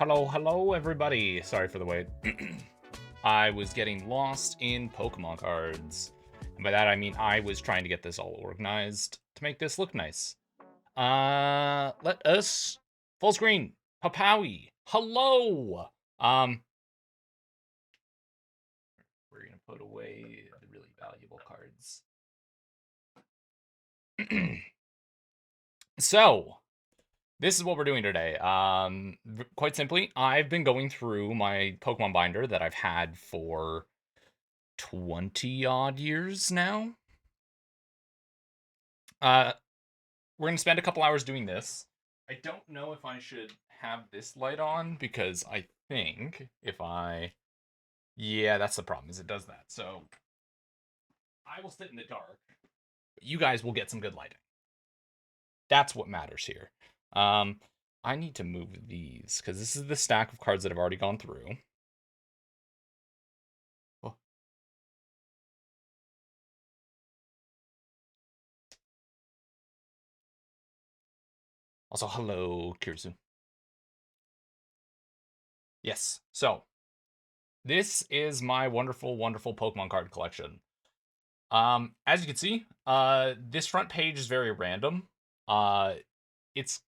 Hello, everybody. Sorry for the wait. I was getting lost in Pokemon cards. And by that, I mean I was trying to get this all organized to make this look nice. Let us... Full screen. Papowie. Hello! We're gonna put away the really valuable cards. So, this is what we're doing today. Quite simply, I've been going through my Pokemon binder that I've had for 20 odd years now. We're gonna spend a couple hours doing this. I don't know if I should have this light on because I think yeah, that's the problem, is it does that. So I will sit in the dark, but you guys will get some good lighting. That's what matters here. I need to move these because this is the stack of cards that I've already gone through. Oh. Also, hello, Kirsu. Yes, so this is my wonderful, wonderful Pokemon card collection. As you can see, this front page is very random. It's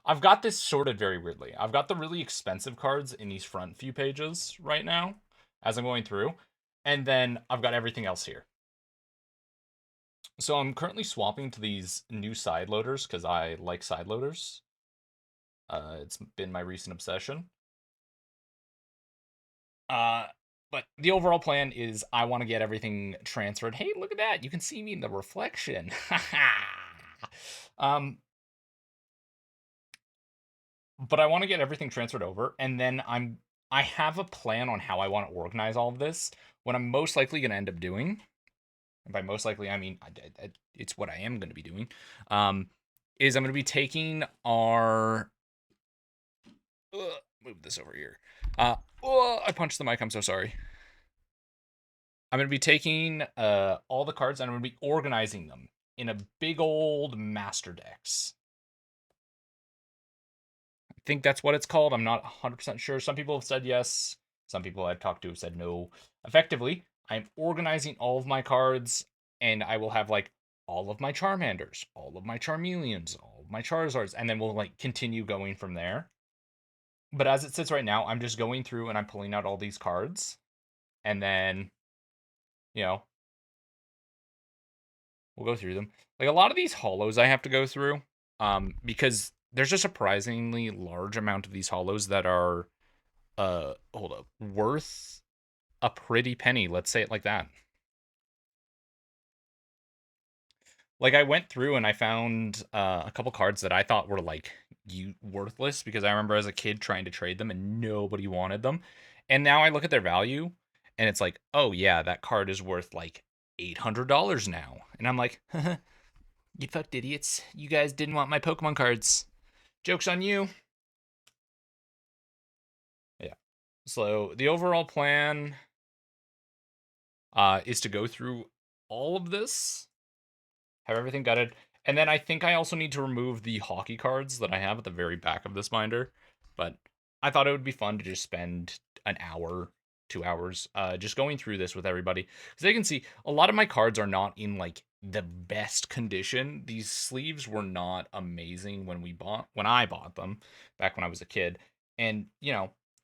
I've got this sorted very weirdly. I've got the really expensive cards in these front few pages right now as I'm going through, and then I've got everything else here. So I'm currently swapping to these new side loaders because I like side loaders. It's been my recent obsession. But the overall plan is I want to get everything transferred. Hey, look at that. You can see me in the reflection. um, but I want to get everything transferred over, and then I have a plan on how I want to organize all of this. What I'm most likely going to end up doing, and by most likely I mean it's what I am going to be doing, is I'm going to be taking our move this over here. I punched the mic. I'm so sorry. I'm going to be taking all the cards and I'm going to be organizing them in a big old master decks. I think that's what it's called. I'm not 100% sure. Some people have said yes. Some people I've talked to have said no. Effectively, I'm organizing all of my cards and I will have like all of my Charmanders, all of my Charmeleons, all of my Charizards, and then we'll like continue going from there. But as it sits right now, I'm just going through and I'm pulling out all these cards. And then, you know, we'll go through them. Like a lot of these hollows I have to go through, because there's a surprisingly large amount of these hollows that are, hold up, worth a pretty penny. Let's say it like that. Like I went through and I found a couple cards that I thought were like worthless because I remember as a kid trying to trade them and nobody wanted them. And now I look at their value and it's like, oh yeah, that card is worth like $800 now. And I'm like, you fucked idiots. You guys didn't want my Pokemon cards. Joke's on you. Yeah. So the overall plan is to go through all of this, have everything gutted, and then I think I also need to remove the hockey cards that I have at the very back of this binder. But I thought it would be fun to just spend an hour, 2 hours, just going through this with everybody. Because they can see a lot of my cards are not in like the best condition. These sleeves were not amazing when I bought them back when I was a kid. And,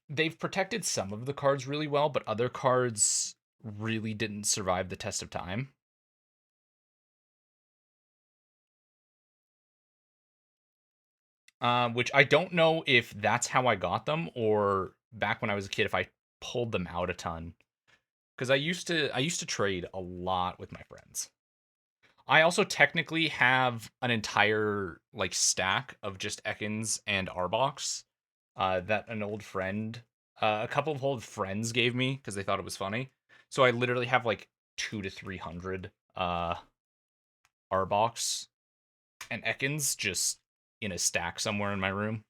they've protected some of the cards really well, but other cards really didn't survive the test of time. Which I don't know if that's how I got them or back when I was a kid if I pulled them out a ton. Because I used to trade a lot with my friends. I also technically have an entire like stack of just Ekans and Arboks that a couple of old friends gave me because they thought it was funny. So I literally have like 200 to 300 Arboks and Ekans just in a stack somewhere in my room.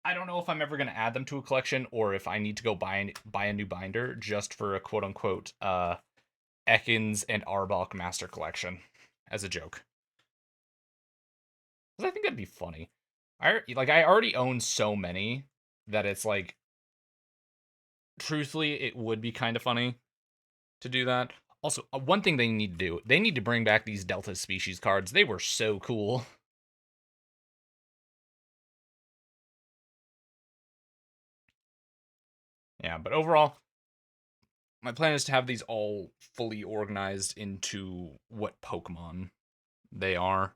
I don't know if I'm ever going to add them to a collection or if I need to go buy a new binder just for a quote unquote Ekans and Arbok Master Collection as a joke. Because I think that'd be funny. I already own so many that it's like, truthfully, it would be kind of funny to do that. Also, one thing they need to do, they need to bring back these Delta species cards. They were so cool. Yeah, but overall, my plan is to have these all fully organized into what Pokemon they are.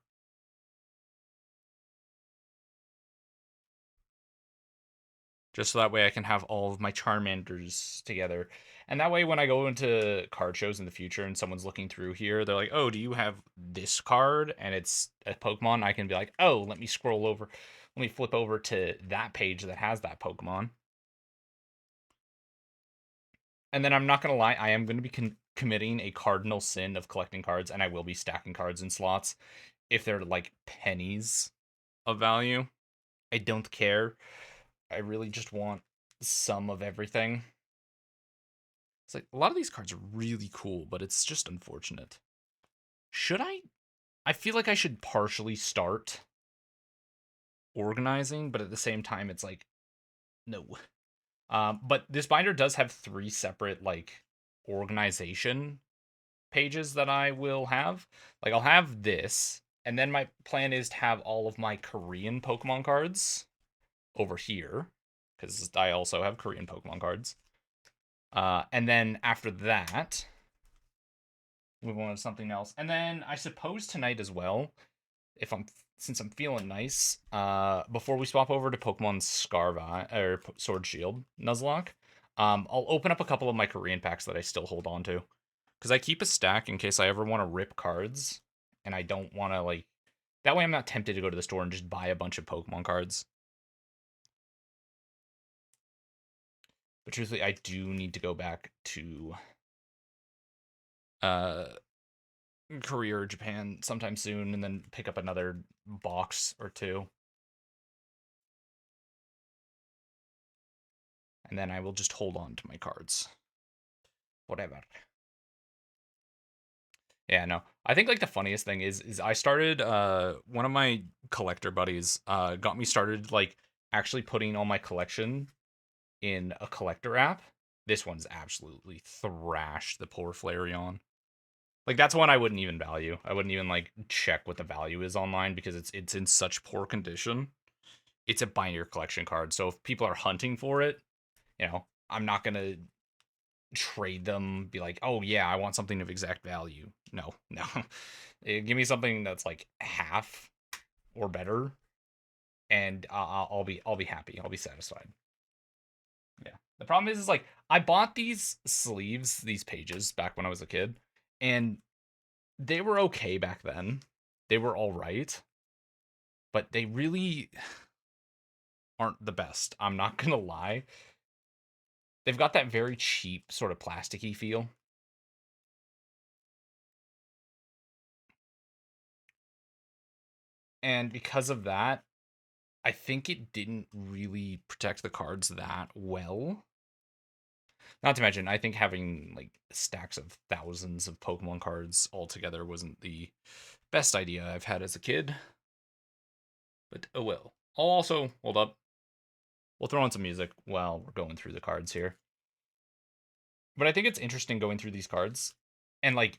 Just so that way I can have all of my Charmanders together. And that way when I go into card shows in the future and someone's looking through here, they're like, "Oh, do you have this card?" And it's a Pokemon, I can be like, "Oh, let me scroll over. Let me flip over to that page that has that Pokemon." And then I'm not going to lie, I am going to be committing a cardinal sin of collecting cards, and I will be stacking cards in slots if they're like pennies of value. I don't care. I really just want some of everything. It's like a lot of these cards are really cool, but it's just unfortunate. Should I? I feel like I should partially start organizing, but at the same time, it's like, no. But this binder does have 3 separate like organization pages that I will have. Like I'll have this, and then my plan is to have all of my Korean Pokemon cards over here, because I also have Korean Pokemon cards. And then after that, move on to something else. And then I suppose tonight as well, if I'm since I'm feeling nice, before we swap over to Pokemon Scarvi or Sword Shield Nuzlocke, I'll open up a couple of my Korean packs that I still hold on to, because I keep a stack in case I ever want to rip cards, and I don't want to like. That way, I'm not tempted to go to the store and just buy a bunch of Pokemon cards. But truthfully, I do need to go back to uh Korea or Japan sometime soon, and then pick up another box or two, and then I will just hold on to my cards. Whatever. Yeah, no. I think like the funniest thing is I started one of my collector buddies got me started like actually putting all my collection in a collector app. This one's absolutely thrashed, the poor Flareon. Like that's one I wouldn't even value. I wouldn't even like check what the value is online because it's in such poor condition. It's a binder collection card, so if people are hunting for it, I'm not gonna trade them, be like, "Oh yeah, I want something of exact value." No, no. Give me something that's like half or better, and I'll be happy. I'll be satisfied. Yeah. The problem is like I bought these sleeves, these pages back when I was a kid, and they were okay back then. They were all right, but they really aren't the best. I'm not gonna lie. They've got that very cheap sort of plasticky feel. And because of that, I think it didn't really protect the cards that well. Not to mention, I think having like stacks of thousands of Pokemon cards all together wasn't the best idea I've had as a kid. But oh well. I'll also hold up. We'll throw on some music while we're going through the cards here. But I think it's interesting going through these cards, and like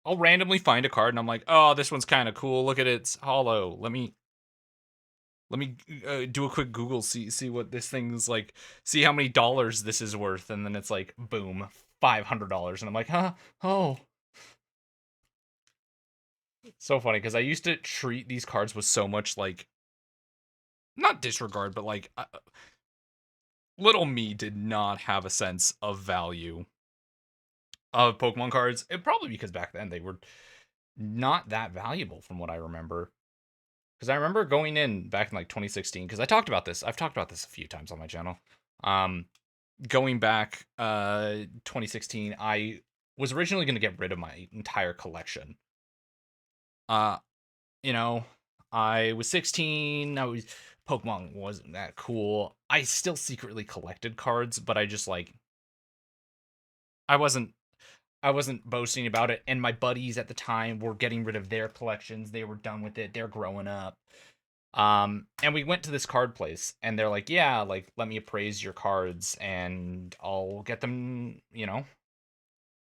I'll randomly find a card and I'm like, oh, this one's kind of cool. Look at it, it's hollow. Let me do a quick Google, see what this thing's like, see how many dollars this is worth, and then it's like boom, $500, and I'm like, huh, oh, so funny because I used to treat these cards with so much like not disregard, but like little me did not have a sense of value of Pokemon cards. It probably because back then they were not that valuable from what I remember. Because I remember going in back in like 2016, because I've talked about this a few times on my channel. Um, Going back 2016, I was originally going to get rid of my entire collection. Uh, you know, I was 16. Pokemon wasn't that cool. I still secretly collected cards, but I just like I wasn't I wasn't boasting about it. And my buddies at the time were getting rid of their collections. They were done with it. They're growing up. And we went to this card place, and they're like, yeah, like, let me appraise your cards, and I'll get them,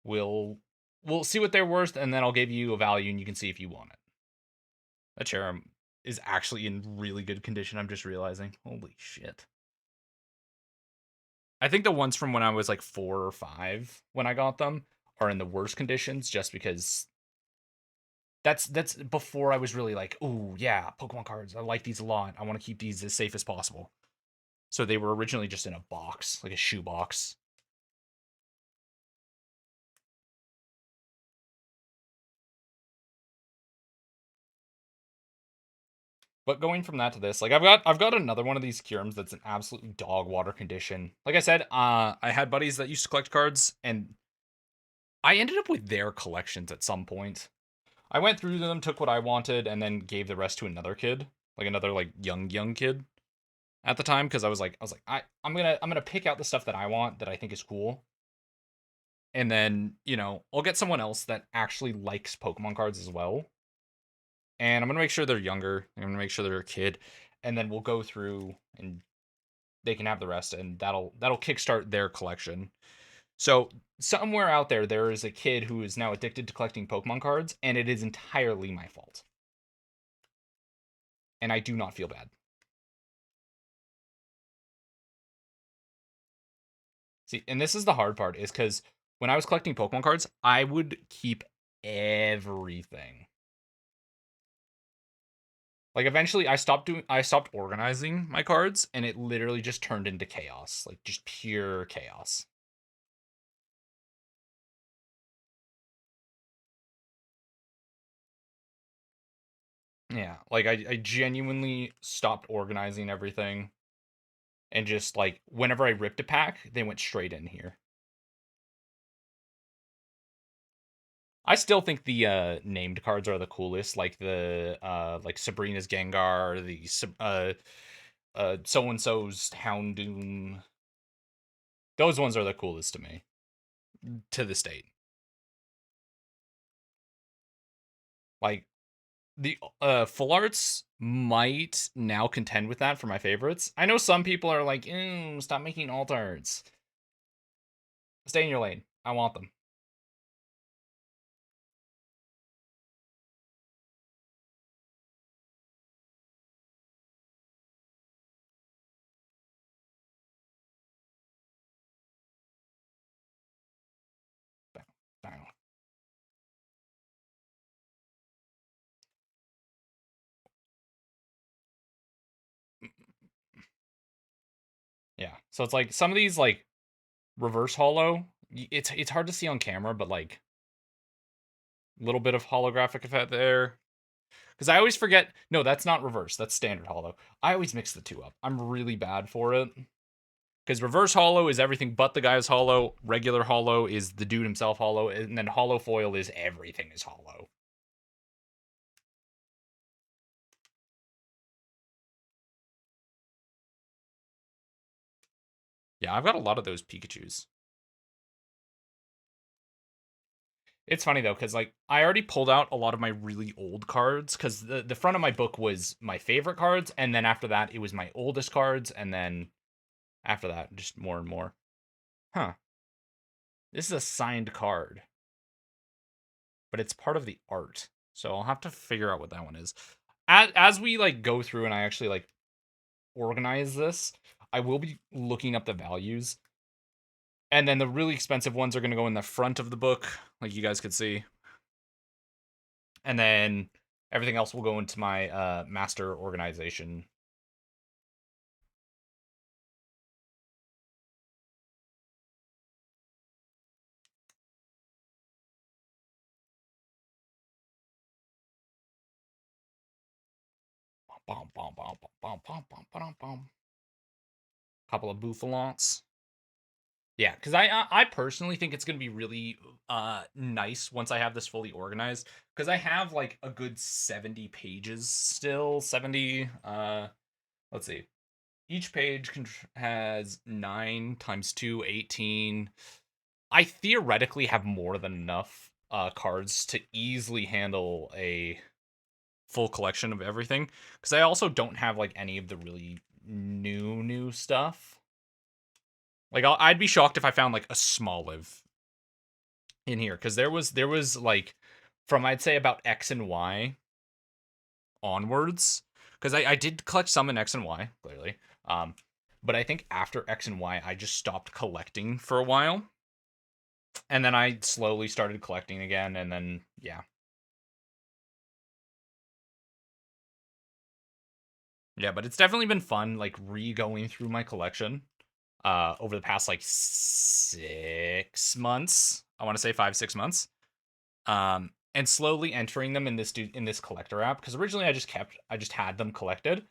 we'll see what they're worth, and then I'll give you a value, and you can see if you want it. That chair is actually in really good condition, I'm just realizing. Holy shit. I think the ones from when I was like 4 or 5 when I got them are in the worst conditions, just because that's before I was really like, "Ooh, yeah, Pokemon cards. I like these a lot. I want to keep these as safe as possible." So they were originally just in a box, like a shoe box. But going from that to this, like I've got another one of these Kyurms that's in absolutely dog water condition. Like I said, I had buddies that used to collect cards, and I ended up with their collections at some point. I went through them, took what I wanted, and then gave the rest to another kid, like another like young kid at the time, because I'm gonna pick out the stuff that I want that I think is cool, and then I'll get someone else that actually likes Pokemon cards as well, and I'm gonna make sure they're younger. I'm gonna make sure they're a kid, and then we'll go through and they can have the rest, and that'll kickstart their collection. So somewhere out there is a kid who is now addicted to collecting Pokemon cards, and it is entirely my fault, and I do not feel bad. See, and this is the hard part, is because when I was collecting Pokemon cards, I would keep everything. Like eventually I stopped organizing my cards, and it literally just turned into chaos. Like just pure chaos. Yeah. Like I genuinely stopped organizing everything, and just like whenever I ripped a pack, they went straight in here. I still think the named cards are the coolest, like the like Sabrina's Gengar, the so and so's Houndoom. Those ones are the coolest to me to this date. Like the full arts might now contend with that for my favorites. I know some people are like, stop making alt arts. Stay in your lane. I want them. Yeah. So it's like some of these like reverse holo, it's hard to see on camera, but like a little bit of holographic effect there. Because I always forget. No, that's not reverse. That's standard holo. I always mix the two up. I'm really bad for it. Because reverse holo is everything but the guy's holo. Regular holo is the dude himself holo, and then holo foil is everything is holo. Yeah, I've got a lot of those Pikachus. It's funny though, because like I already pulled out a lot of my really old cards, because the front of my book was my favorite cards, and then after that it was my oldest cards, and then after that just more and more. Huh. This is a signed card, but it's part of the art. So I'll have to figure out what that one is. As we like go through and I actually like organize this, I will be looking up the values. And then the really expensive ones are going to go in the front of the book, like you guys could see. And then everything else will go into my master organization. Couple of bouffalants. Yeah, because I personally think it's gonna be really nice once I have this fully organized. Because I have like a good 70 pages still. 70 let's see. Each page has 9 times 2, 18. I theoretically have more than enough cards to easily handle a full collection of everything, because I also don't have like any of the really new stuff. Like I'd be shocked if I found like a small live in here, because there was like from I'd say about X and Y onwards, because I did collect some in X and Y clearly, um, but I think after X and Y I just stopped collecting for a while, and then I slowly started collecting again, and then yeah. Yeah, but it's definitely been fun, like re-going through my collection over the past like 6 months. I want to say 5 6 months. And slowly entering them in this collector app, because originally I just had them collected,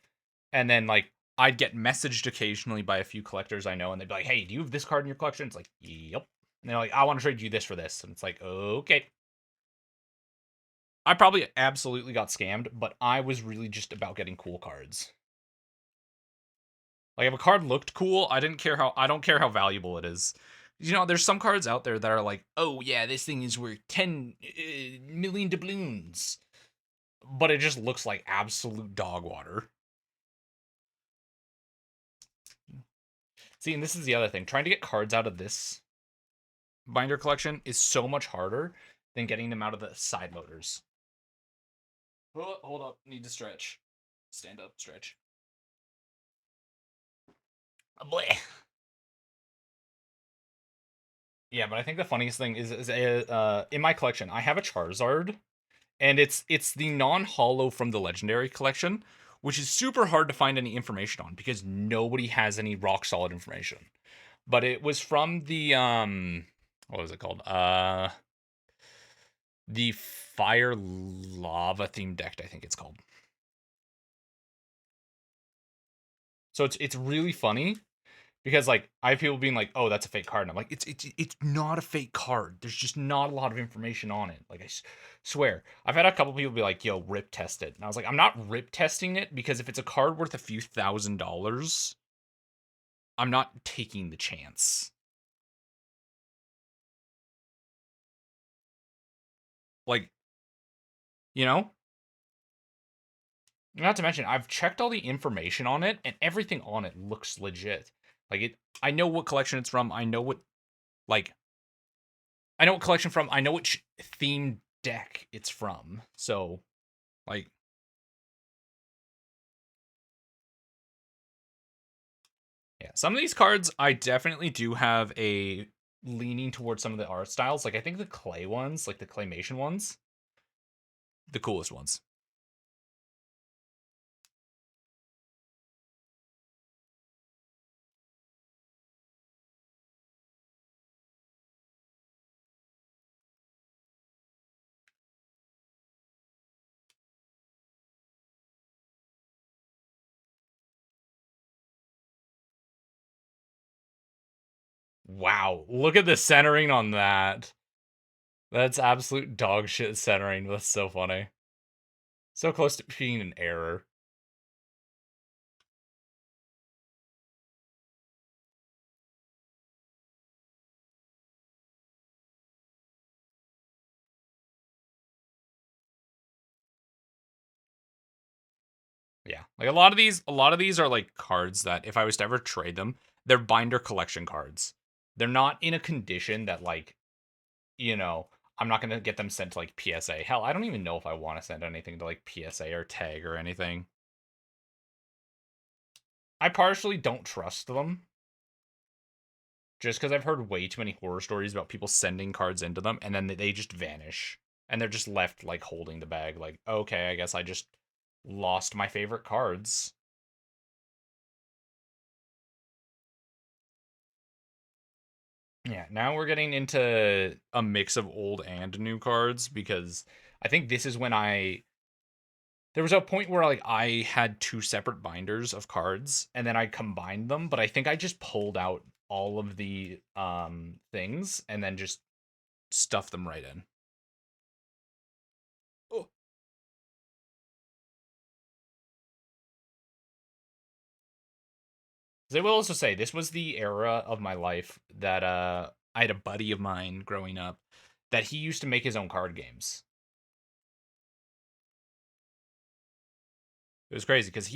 and then like I'd get messaged occasionally by a few collectors I know, and they'd be like, "Hey, do you have this card in your collection?" It's like, "Yep." And they're like, "I want to trade you this for this," and it's like, "Okay." I probably absolutely got scammed, but I was really just about getting cool cards. Like if a card looked cool, I don't care how valuable it is. You know, there's some cards out there that are like, "Oh yeah, this thing is worth 10 million doubloons." But it just looks like absolute dog water. See, and this is the other thing. Trying to get cards out of this binder collection is so much harder than getting them out of the side loaders. Oh, hold up, need to stretch. Stand up, stretch. Oh, boy. Yeah, but I think the funniest thing is in my collection, I have a Charizard, and it's the non-holo from the legendary collection, which is super hard to find any information on because nobody has any rock solid information. But it was from the what was it called? The fire lava themed deck, I think it's called. So it's really funny because like I have people being like, "Oh, that's a fake card," and I'm like, "It's not a fake card. There's just not a lot of information on it." Like swear, I've had a couple people be like, "Yo, rip test it," and I was like, "I'm not rip testing it because if it's a card worth a few $1,000s, I'm not taking the chance." Like, you know. Not to mention, I've checked all the information on it, and everything on it looks legit. Like I know what collection it's from. Like, I know what collection from. I know which themed deck it's from. So, like, yeah, some of these cards I definitely do have a leaning towards some of the art styles. Like, I think the clay ones, like the claymation ones, the coolest ones. Wow, look at the centering on that. That's absolute dog shit centering. That's so funny. So close to being an error. Yeah. Like a lot of these are like cards that if I was to ever trade them, they're binder collection cards. They're not in a condition that like, you know, I'm not going to get them sent to like PSA. Hell, I don't even know if I want to send anything to like PSA or tag or anything. I partially don't trust them just cuz I've heard way too many horror stories about people sending cards into them and then they just vanish and they're just left like holding the bag like, "Okay, I guess I just lost my favorite cards." Yeah, now we're getting into a mix of old and new cards because I think this is when there was a point where like I had two separate binders of cards and then I combined them, but I think I just pulled out all of the things and then just stuffed them right in. Oh. I will also say this was the era of my life that I had a buddy of mine growing up that he used to make his own card games. It was crazy because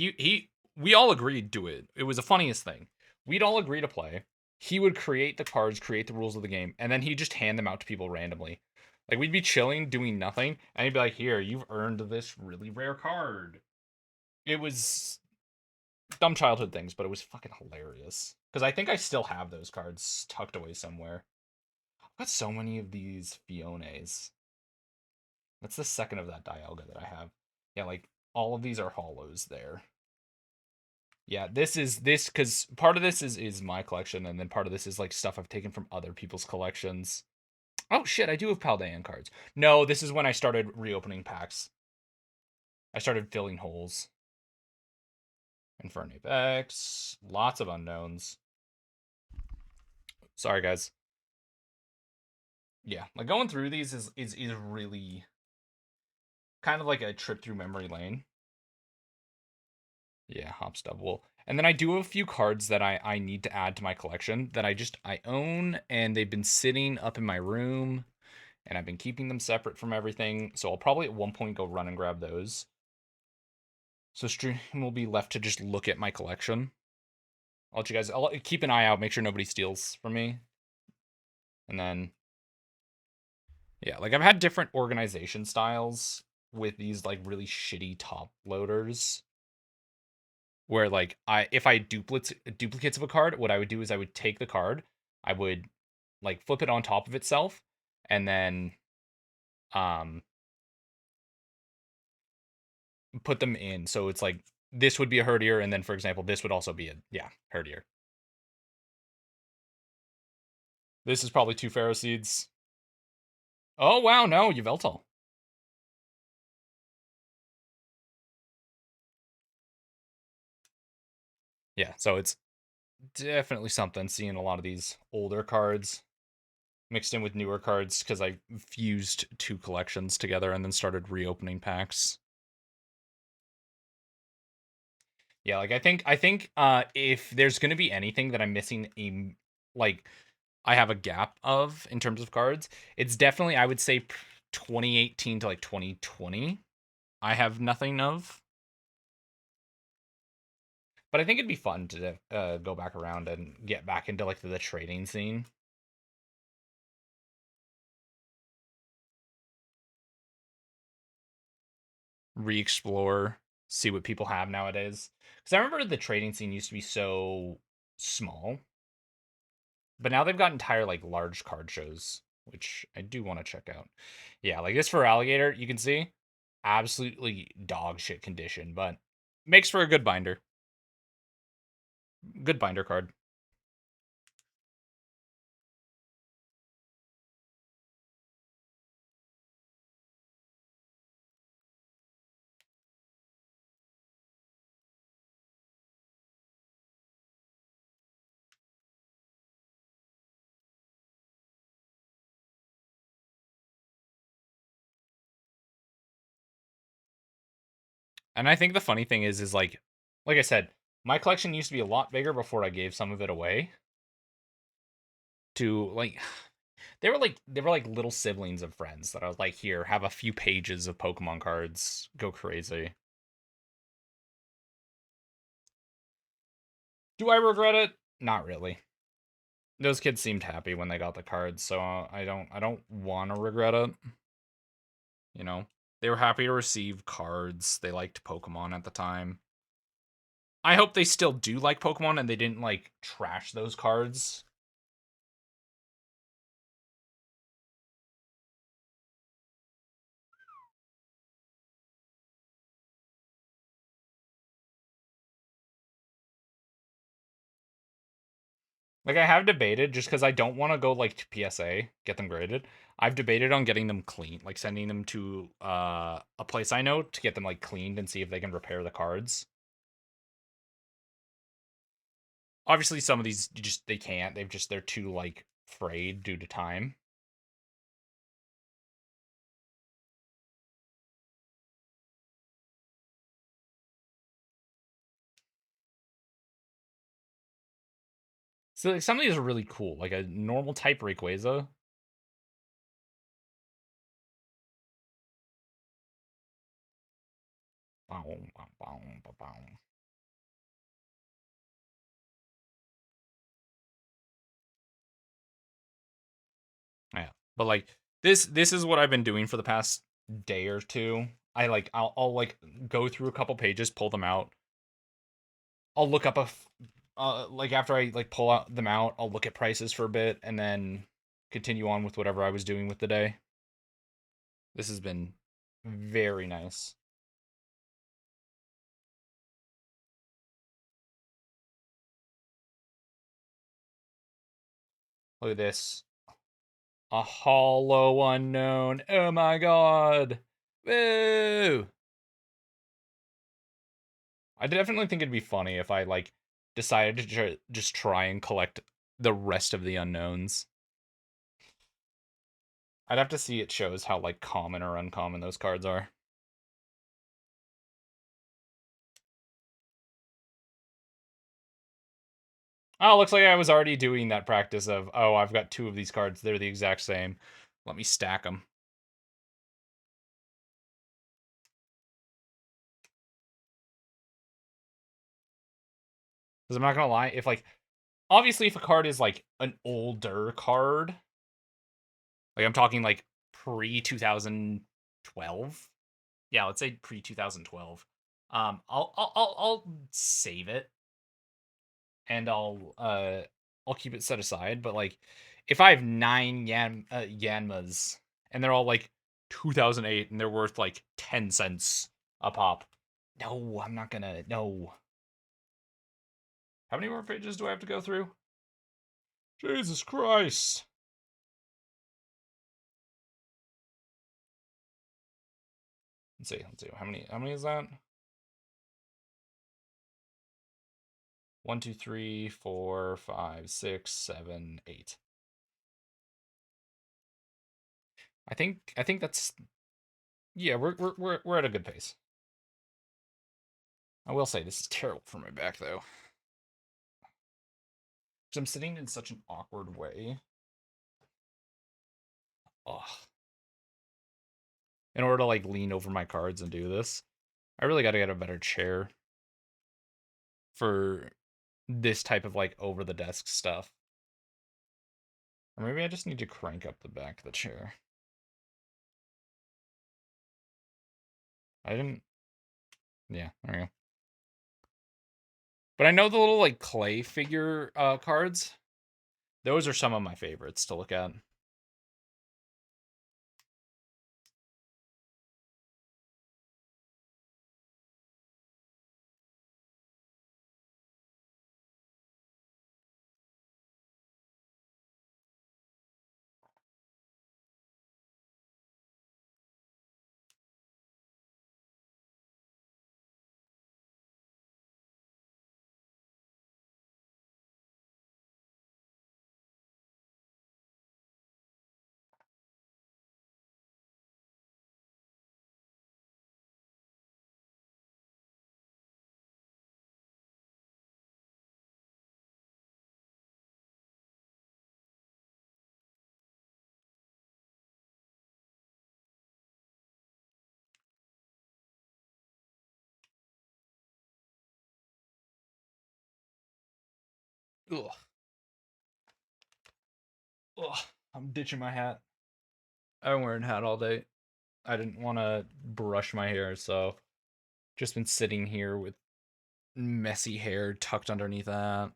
we all agreed to it. It was the funniest thing. We'd all agree to play. He would create the cards, create the rules of the game, and then he'd just hand them out to people randomly. Like we'd be chilling, doing nothing, and he'd be like, "Here, you've earned this really rare card." It was dumb childhood things, but it was fucking hilarious. Because I think I still have those cards tucked away somewhere. I've got so many of these Fiones. That's the second of that Dialga that I have. Yeah, like all of these are hollows there. Yeah, this because part of this is my collection, and then part of this is like stuff I've taken from other people's collections. Oh shit, I do have Paldean cards. No, this is when I started reopening packs. I started filling holes. Infernape X, lots of unknowns. Sorry guys. Yeah, like going through these is really kind of like a trip through memory lane. Yeah, hop stubble. And then I do have a few cards that I need to add to my collection that I own, and they've been sitting up in my room, and I've been keeping them separate from everything. So I'll probably at one point go run and grab those. So stream will be left to just look at my collection. I'll keep an eye out, make sure nobody steals from me. And then yeah, like I've had different organization styles with these like really shitty top loaders where like if I duplicates of a card, what I would do is I would take the card, I would like flip it on top of itself, and then um put them in. So it's like this would be a Herdier, and then for example, this would also be a Herdier. This is probably two Pharaoh Seeds. Oh wow, no, Yveltal. Yeah, so it's definitely something seeing a lot of these older cards mixed in with newer cards because I fused two collections together and then started reopening packs. Yeah, like I think if there's gonna be anything that I'm missing like I have a gap of in terms of cards, it's definitely I would say 2018 to like 2020. I have nothing of. But I think it'd be fun to go back around and get back into like the trading scene. Re-explore, see what people have nowadays. Because I remember the trading scene used to be so small, but now they've got entire like large card shows, which I do want to check out. Yeah, like this for Alligator, you can see absolutely dog shit condition, but makes for a good binder. Good binder card. And I think the funny thing is like I said, my collection used to be a lot bigger before I gave some of it away to like they were like little siblings of friends that I was like, here, have a few pages of Pokemon cards, go crazy. Do I regret it? Not really. Those kids seemed happy when they got the cards, so I don't want to regret it. You know, they were happy to receive cards. They liked Pokemon at the time. I hope they still do like Pokemon and they didn't like trash those cards. Like I have debated just because I don't want to go like to PSA, get them graded. I've debated on getting them clean, like sending them to a place I know to get them like cleaned and see if they can repair the cards. Obviously, some of these they can't. They're too like frayed due to time. So like, some of these are really cool, like a normal type Rayquaza. Yeah, but like this is what I've been doing for the past day or two. I'll like go through a couple pages, pull them out. I'll look up like after I like pull out them out, I'll look at prices for a bit and then continue on with whatever I was doing with the day. This has been very nice. Look at this. A hollow unknown. Oh my god. Woo! I definitely think it'd be funny if I like decided to just try and collect the rest of the unknowns. I'd have to see it shows how like common or uncommon those cards are. Oh, looks like I was already doing that practice of, oh, I've got two of these cards. They're the exact same. Let me stack them. Because I'm not going to lie, if like, obviously if a card is like an older card, like I'm talking like pre 2012. Yeah, let's say pre 2012. I'll save it and I'll keep it set aside. But like, if I have nine Yanmas and they're all like 2008 and they're worth like 10 cents a pop, no, I'm not gonna. No. How many more pages do I have to go through? Jesus Christ. Let's see. Let's see. How many is that? 1, 2, 3, 4, 5, 6, 7, 8. I think that's, yeah, we're at a good pace. I will say this is terrible for my back though. Because I'm sitting in such an awkward way. Ugh. In order to like lean over my cards and do this, I really got to get a better chair for this type of like over the desk stuff. Or maybe I just need to crank up the back of the chair. I didn't. Yeah, there we go. But I know the little like clay figure cards. Those are some of my favorites to look at. Ugh. Ugh. I'm ditching my hat. I've been wearing a hat all day. I didn't want to brush my hair, so just been sitting here with messy hair tucked underneath that.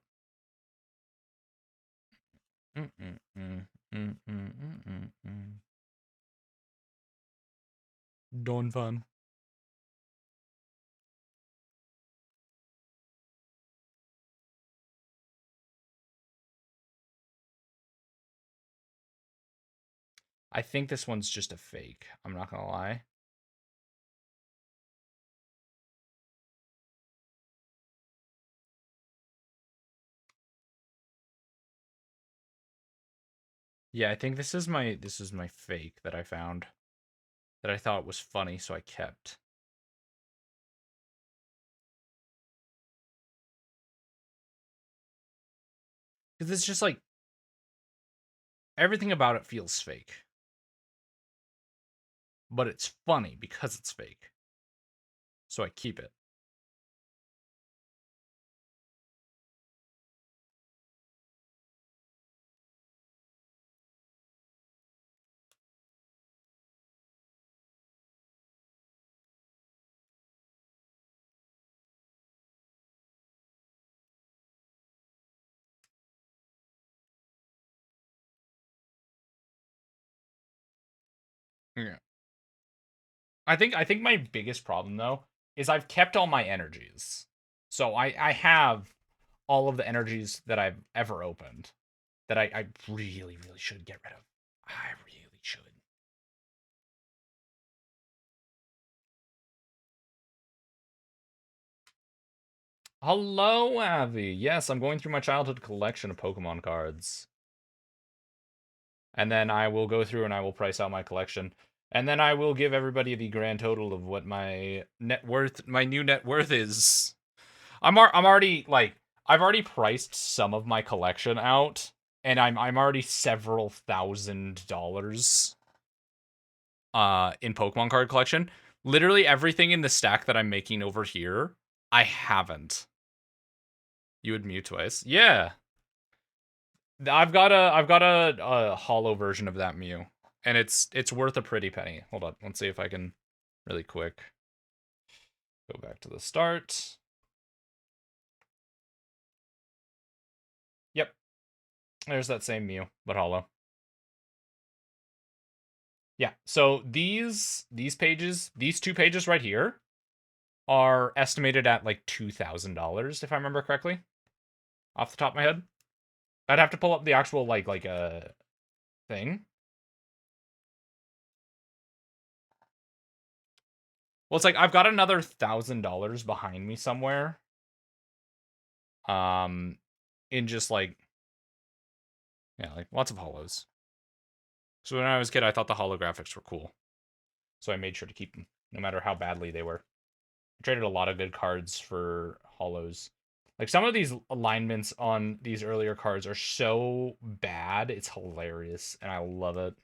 Doing fun. I think this one's just a fake. I'm not gonna lie. Yeah, I think this is my fake that I found that I thought was funny, so I kept. Because it's just like everything about it feels fake, but it's funny because it's fake, so I keep it. Yeah. I think my biggest problem though is I've kept all my energies. So I have all of the energies that I've ever opened that I really, really should get rid of. I really should. Hello, Avi. Yes, I'm going through my childhood collection of Pokemon cards. And then I will go through and I will price out my collection. And then I will give everybody the grand total of what my new net worth is. I'm already like I've already priced some of my collection out, and I'm already several $1,000s in Pokemon card collection. Literally everything in the stack that I'm making over here, I haven't. You would mute twice. Yeah. I've got a hollow version of that Mew. And it's worth a pretty penny. Hold on, let's see if I can really quick go back to the start. Yep. There's that same Mew, but hollow. Yeah. So these pages, these two pages right here, are estimated at like $2,000 if I remember correctly, off the top of my head. I'd have to pull up the actual like a thing. Well, it's like I've got another $1,000 behind me somewhere. In just like yeah, like lots of hollows. So when I was a kid, I thought the holographics were cool, so I made sure to keep them, no matter how badly they were. I traded a lot of good cards for hollows. Like some of these alignments on these earlier cards are so bad, it's hilarious, and I love it.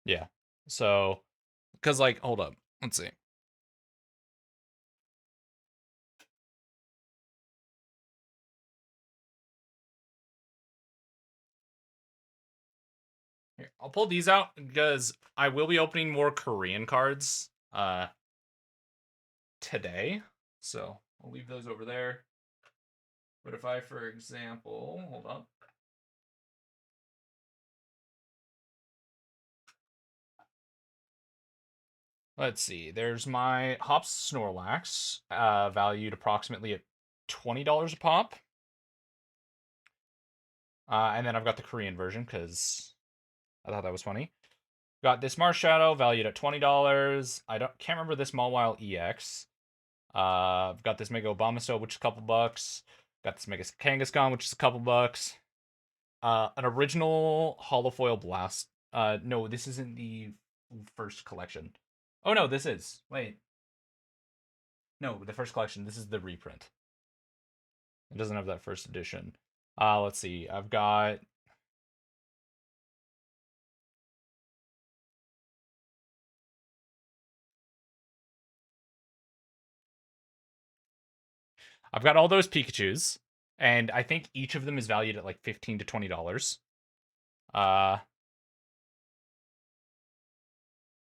Yeah. So, because like, hold up, let's see. Here, I'll pull these out because I will be opening more Korean cards today. So I'll leave those over there. But if I, for example, hold up. Let's see. There's my Hops Snorlax, valued approximately at $20 a pop. And then I've got the Korean version because I thought that was funny. Got this Marshadow valued at $20. Can't remember this Mawile EX. I've got this Mega Obamasto, which is a couple bucks. Got this Mega Kangaskhan, which is a couple bucks. An original holofoil blast. No, this isn't the first collection. Oh no, this is. Wait. No, the first collection. This is the reprint. It doesn't have that first edition. Let's see. I've got all those Pikachus, and I think each of them is valued at like $15 to $20. All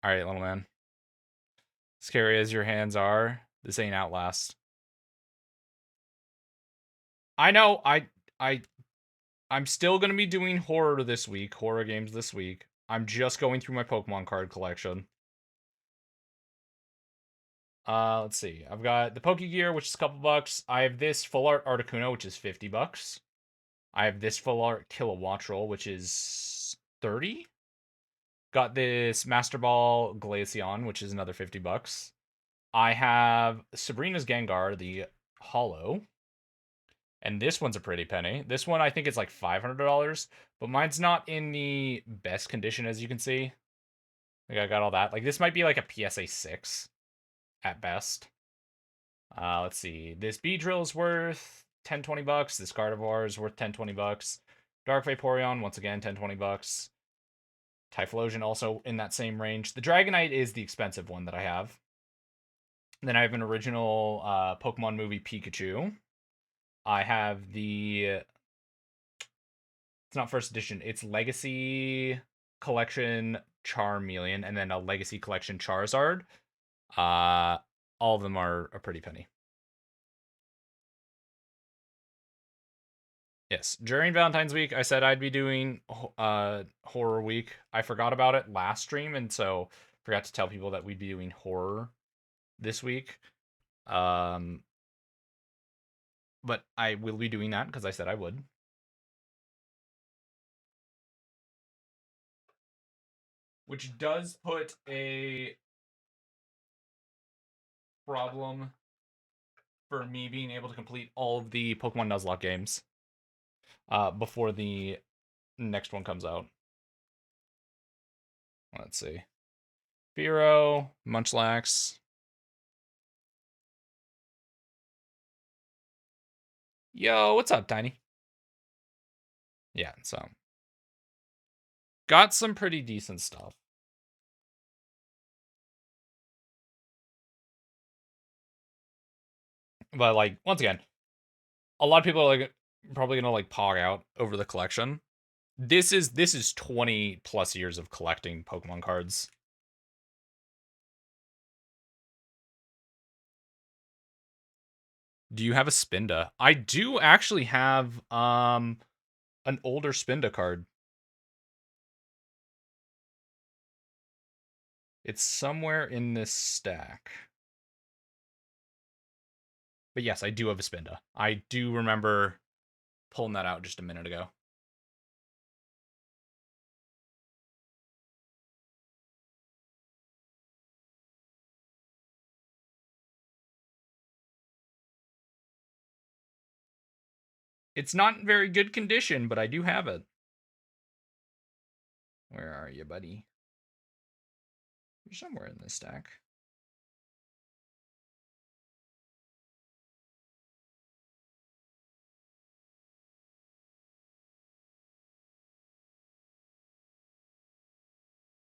right, little man. Scary as your hands are, this ain't Outlast. I know. I I'm still gonna be doing horror this week, horror games this week. I'm just going through my Pokemon card collection. Let's see. I've got the Pokegear, which is a couple bucks. I have this full art Articuno, which is $50. I have this full art Kilowattrel, which is 30. Got this Master Ball Glaceon, which is another $50. I have Sabrina's Gengar, the Hollow. And this one's a pretty penny. This one I think is like $500, but mine's not in the best condition as you can see. Like I got all that. Like this might be like a PSA 6 at best. Let's see. This Beedrill is worth 10 20 bucks. This Gardevoir is worth 10 20 bucks. Dark Vaporeon once again 10 20 bucks. Typhlosion also in that same range. The Dragonite is the expensive one that I have. And then I have an original Pokemon movie Pikachu. I have the it's not first edition, it's Legacy Collection Charmeleon and then a Legacy Collection Charizard. Uh all of them are a pretty penny. Yes, during Valentine's week, I said I'd be doing horror week. I forgot about it last stream, and so forgot to tell people that we'd be doing horror this week. Um, but I will be doing that because I said I would. Which does put a problem for me being able to complete all of the Pokemon Nuzlocke games before the next one comes out. Let's see. Firo, Munchlax. Yo, what's up, Tiny? Yeah, so got some pretty decent stuff. But like once again, a lot of people are like probably gonna like pog out over the collection. This is 20 plus years of collecting Pokemon cards. Do you have a Spinda? I do actually have an older Spinda card. It's somewhere in this stack. But yes, I do have a Spinda. I do remember pulling that out just a minute ago. It's not in very good condition, but I do have it. Where are you, buddy? You're somewhere in this stack.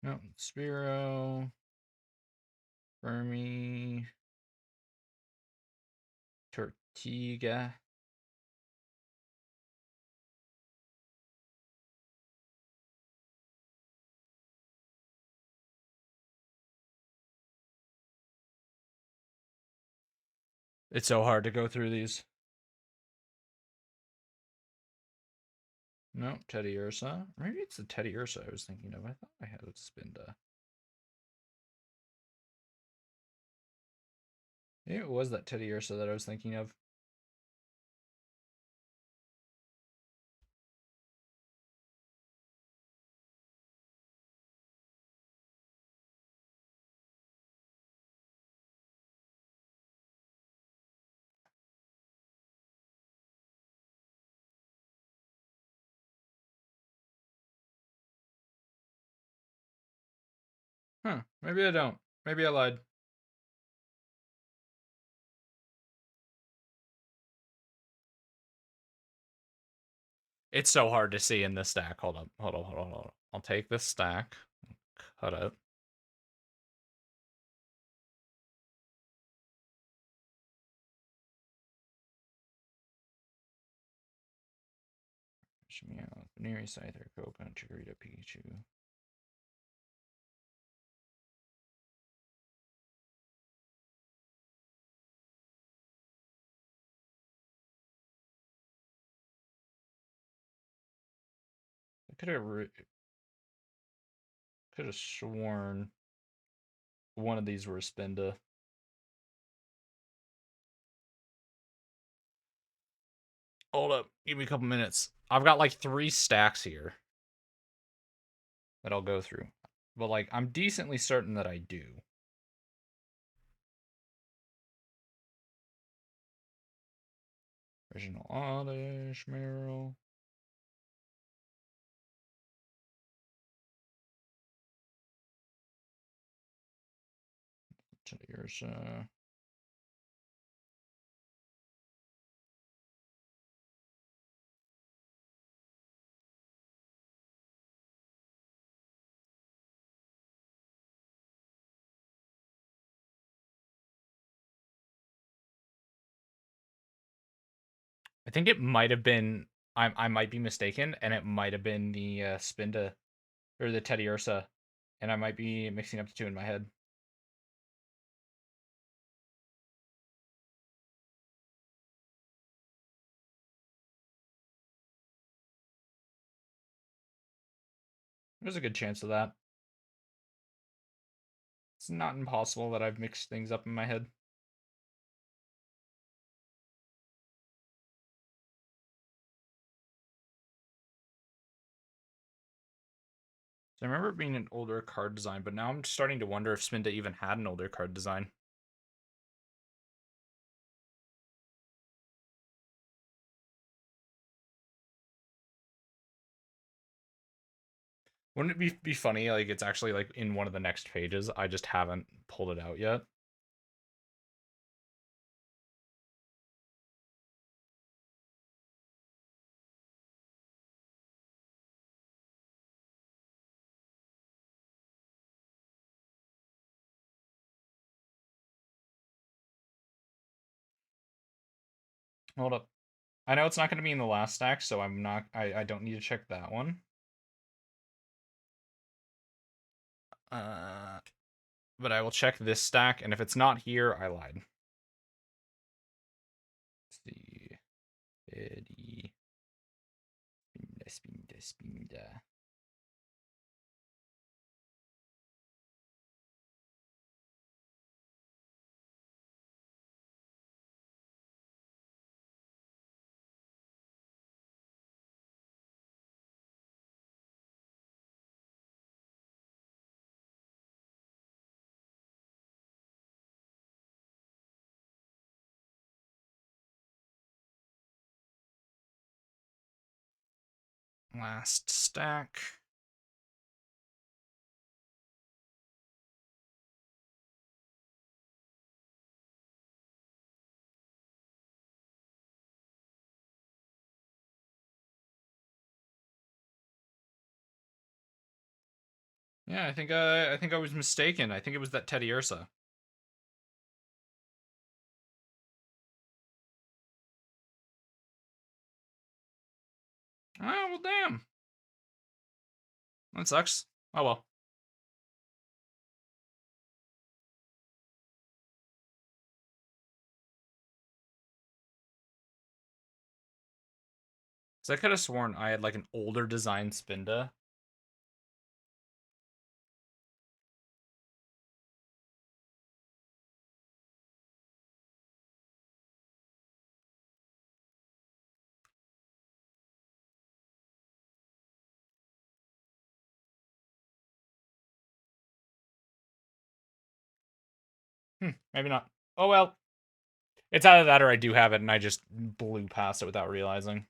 No, Spiro, Fermi, Tortiga. It's so hard to go through these. No, Teddy Ursa. Maybe it's the Teddy Ursa I was thinking of. I thought I had a Spinda. Maybe it was that Teddy Ursa that I was thinking of. Huh, maybe I don't. Maybe I lied. It's so hard to see in this stack. Hold up. Hold on, hold on, hold on. I'll take this stack. Cut it. Meow, Venery, Scyther, Coconut, Chikorita, Pikachu. I could have sworn one of these were a Spinda. Hold up. Give me a couple minutes. I've got like 3 stacks here that I'll go through. But like I'm decently certain that I do. Original Oddish, Meryl. Here's I think it might have been. I might be mistaken, and it might have been the Spinda or the Teddy Ursa, and I might be mixing up the two in my head. There's a good chance of that. It's not impossible that I've mixed things up in my head. So I remember it being an older card design, but now I'm starting to wonder if Spinda even had an older card design. Wouldn't it be funny? Like it's actually like in one of the next pages. I just haven't pulled it out yet. Hold up. I know it's not going to be in the last stack, so I'm not. I don't need to check that one. Uh, but I will check this stack, and if it's not here, I lied. Let's see. Eddie. Spinda. Last stack. Yeah, I think I was mistaken. I think it was that Teddy Ursa. Oh well, damn. That sucks. Oh well. So I could have sworn I had like an older design Spinda. Maybe not. Oh well. It's either that or I do have it and I just blew past it without realizing.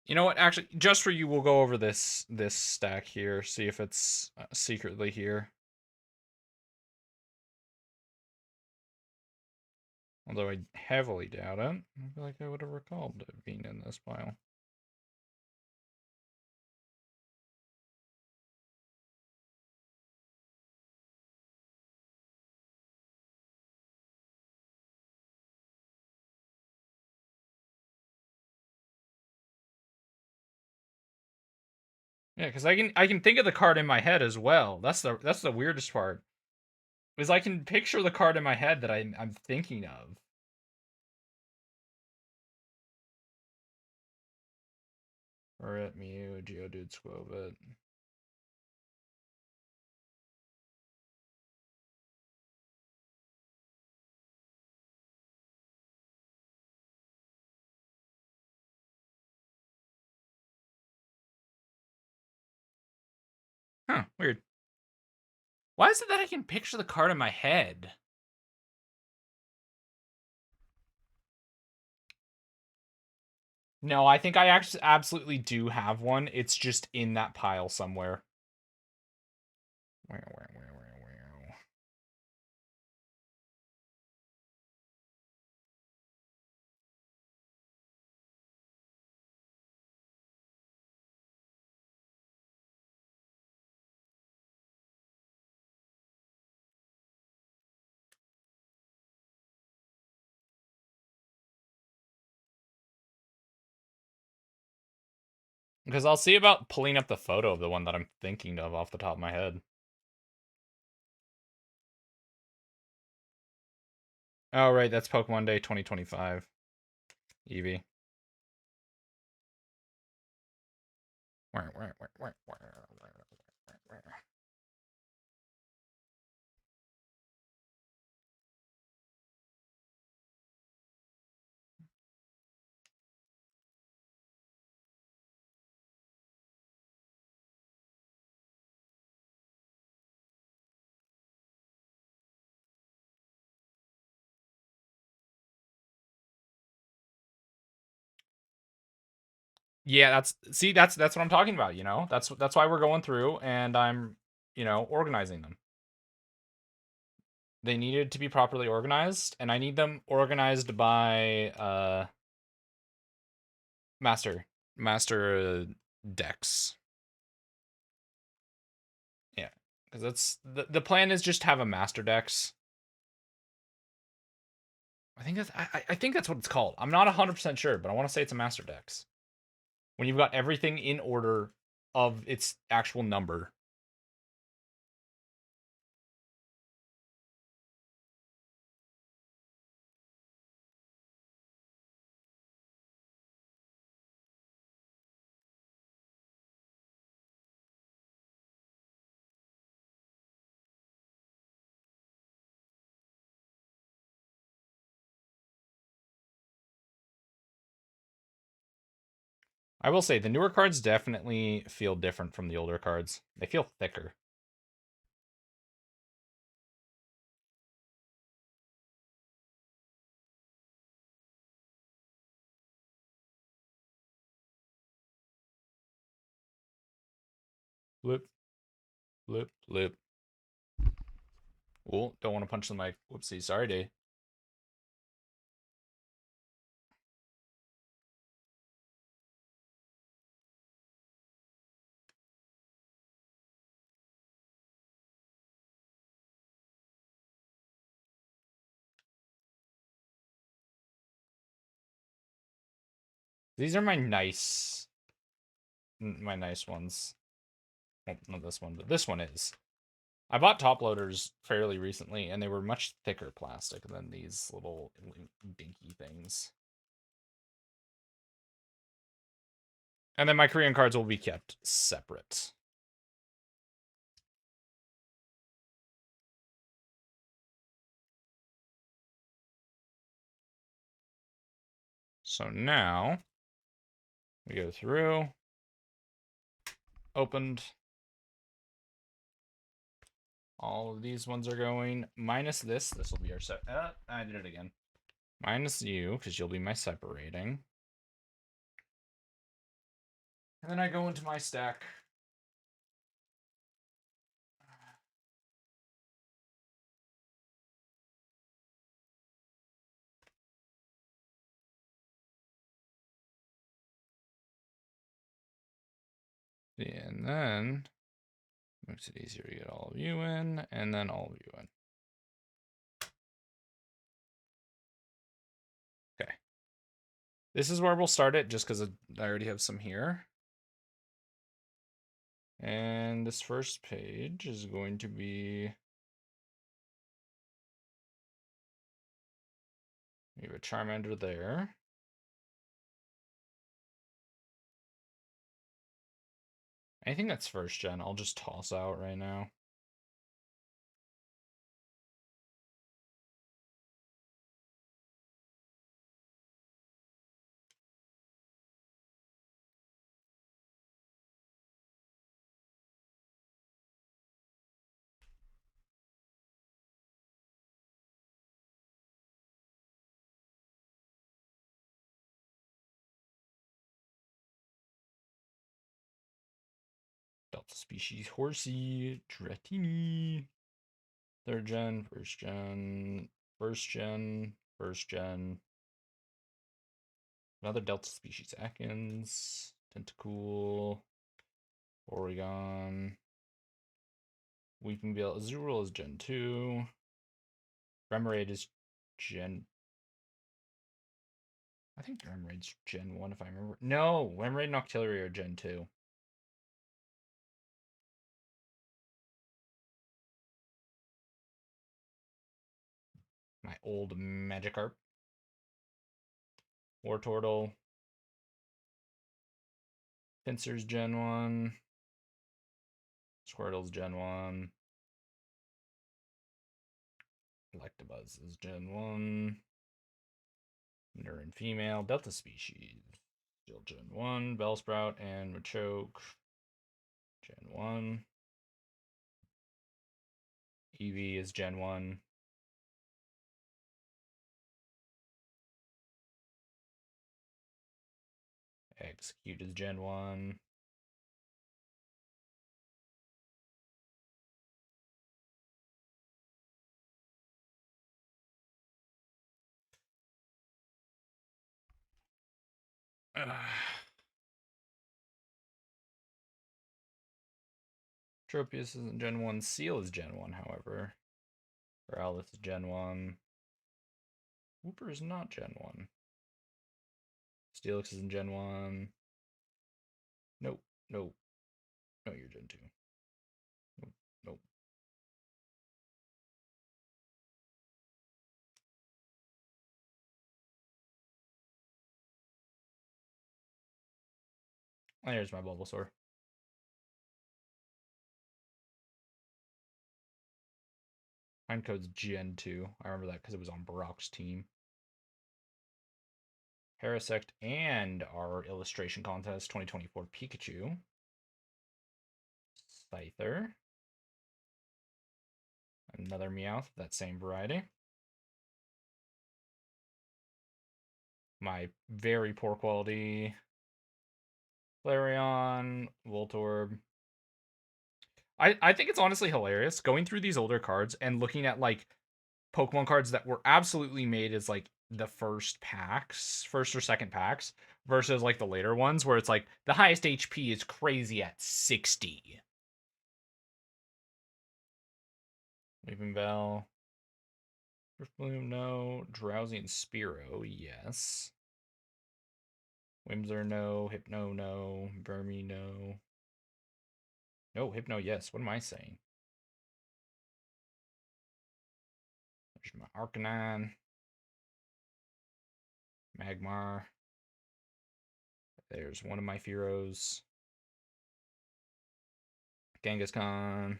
You know what? Actually, just for you, we'll go over this stack here. See if it's secretly here. Although I heavily doubt it. I feel like I would have recalled it being in this pile. Yeah, because I can think of the card in my head as well. That's the weirdest part. Is I can picture the card in my head that I'm thinking of. Rit, Mew, Geodude, Squovit. Huh, weird. Why is it that I can picture the card in my head? No, I think I actually absolutely do have one. It's just in that pile somewhere. Where? Because I'll see about pulling up the photo of the one that I'm thinking of off the top of my head. Oh, right, that's Pokemon Day 2025. Eevee. Yeah, that's what I'm talking about, you know? That's why we're going through and I'm, organizing them. They needed to be properly organized, and I need them organized by master decks. Yeah, because that's the plan is just have a master decks. I think that's what it's called. I'm not 100% sure, but I want to say it's a master decks. When you've got everything in order of its actual number. I will say the newer cards definitely feel different from the older cards. They feel thicker. Flip, flip, flip. Oh, don't want to punch the mic. Whoopsie, sorry, Day. These are my nice ones. Well, not this one, but this one is. I bought top loaders fairly recently, and they were much thicker plastic than these little dinky things. And then my Korean cards will be kept separate. So now we go through, opened. All of these ones are going minus this. This will be our set. I did it again. Minus you, because you'll be my separating. And then I go into my stack. And then makes it easier to get all of you in, and then all of you in. Okay. This is where we'll start it, just because I already have some here. And this first page is going to be... We have a Charmander there. Anything that's first gen, I'll just toss out right now. Delta species Horsey, Dratini. Third gen, first gen, first gen, first gen. Another Delta species Ekans, Tentacool, Oregon. Weeping Veil Azurill is Gen 2. Remoraid is Gen... I think Wormraid's Gen 1 if I remember. No, Wormraid and Octillery are Gen 2. My old Magikarp. Wartortle. Pinsir's Gen 1. Squirtle's Gen 1. Electabuzz is Gen 1. Neuron female. Delta species. Still Gen 1. Bellsprout and Machoke. Gen 1. Eevee is Gen 1. Execute is Gen 1. Tropius isn't Gen 1. Seal is Gen 1, however. Rowlet is Gen 1. Wooper is not Gen 1. Steelix is in Gen 1. Nope. Nope. No, you're Gen 2. Nope. Nope. Oh, there's my Bulbasaur. Code's Gen 2. I remember that because it was on Brock's team. Parasect and our illustration contest 2024 Pikachu. Scyther. Another Meowth, that same variety. My very poor quality Flareon, Voltorb. I think it's honestly hilarious going through these older cards and looking at like Pokemon cards that were absolutely made as like the first packs, first or second packs, versus like the later ones where it's like the highest HP is crazy at 60. Weeping Bell. Bloom, no. Drowsy and Spearow, yes. Whimsor, no. Hypno, no. Burmy, no. No, Hypno, yes. What am I saying? There's my Arcanine. Magmar. There's one of my Fearows. Kangaskhan.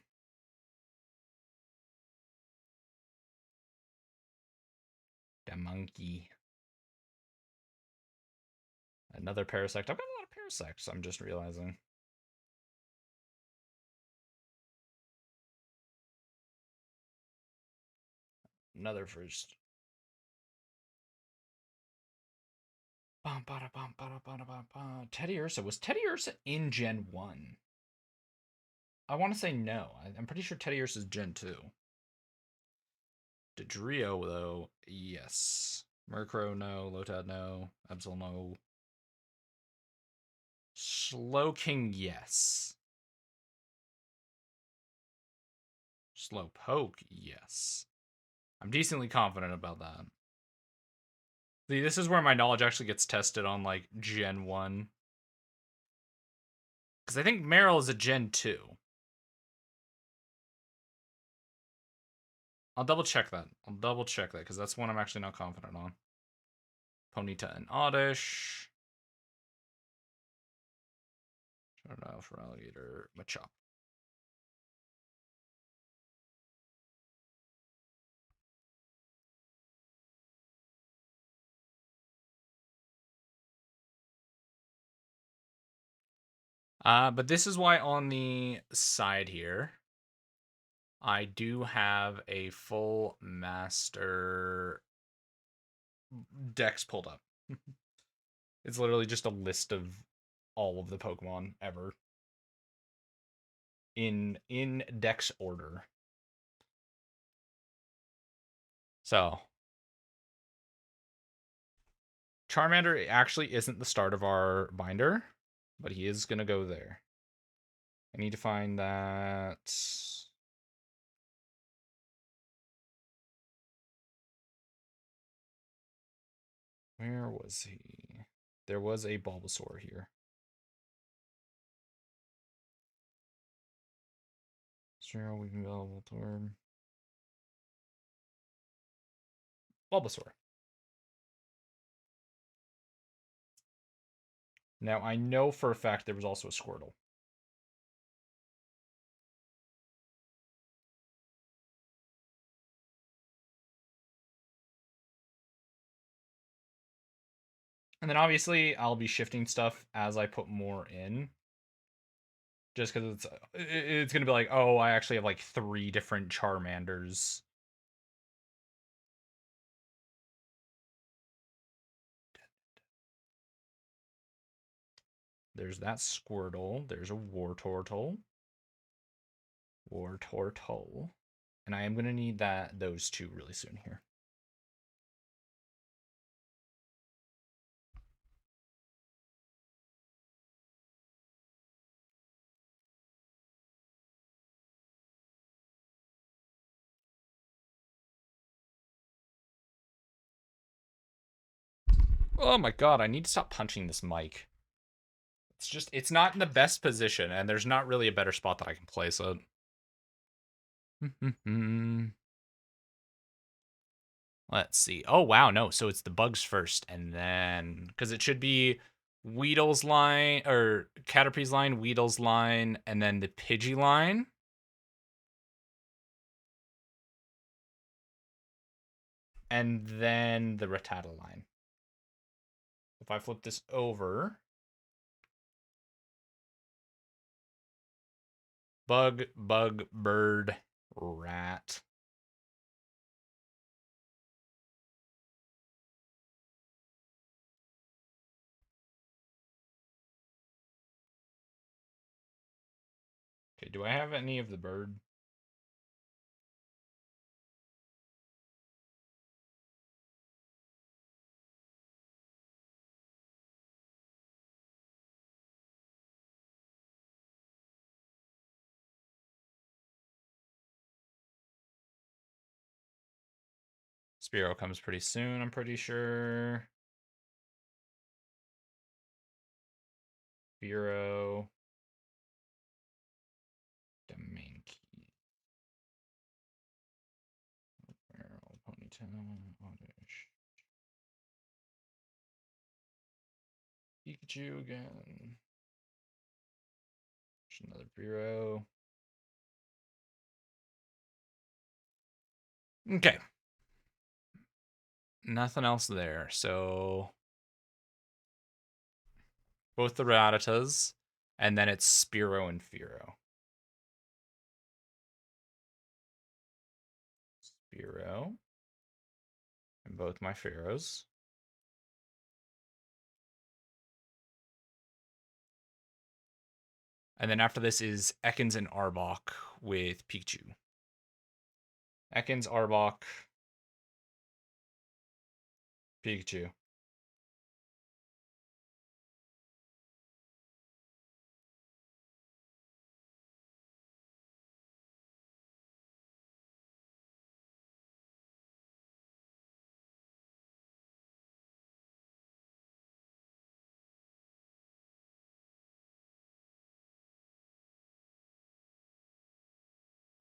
The monkey. Another Parasect. I've got a lot of Parasects, I'm just realizing. Another first. Teddy Ursa. Was Teddy Ursa in Gen 1? I want to say no. I'm pretty sure Teddy Ursa is Gen 2. Dodrio, though, yes. Murkrow, no. Lotad, no. Absol, no. Slowking, yes. Slowpoke, yes. I'm decently confident about that. See, this is where my knowledge actually gets tested on, like, Gen 1. Because I think Meryl is a Gen 2. I'll double check that. Because that's one I'm actually not confident on. Ponyta and Oddish. Shout out for Alligator. Machop. But this is why on the side here, I do have a full master dex pulled up. It's literally just a list of all of the Pokemon ever in dex order. So, Charmander actually isn't the start of our binder, but he is going to go there. I need to find that. Where was he? There was a Bulbasaur here. Zero weekly available Torb. Bulbasaur. Now, I know for a fact there was also a Squirtle. And then obviously I'll be shifting stuff as I put more in. Just because it's going to be like, oh, I actually have like 3 different Charmanders. There's that Squirtle. There's a Wartortle. Wartortle. And I am going to need those 2 really soon here. Oh my god, I need to stop punching this mic. It's not in the best position, and there's not really a better spot that I can place it. Let's see. Oh, wow, no. So it's the bugs first, and then... Because it should be Weedle's line, or Caterpie's line, Weedle's line, and then the Pidgey line. And then the Rattata line. If I flip this over... Bug, bird, rat. Okay, do I have any of the bird? Spearow comes pretty soon, I'm pretty sure. Spearow. Domain key. Barrel, Ponytail, Oddish. Pikachu again. There's another Spearow. Okay. Nothing else there, so... Both the Rattatas, and then it's Spearow and Fearow. Spearow. And both my Fearows. And then after this is Ekans and Arbok with Pikachu. Ekans, Arbok, Pikachu.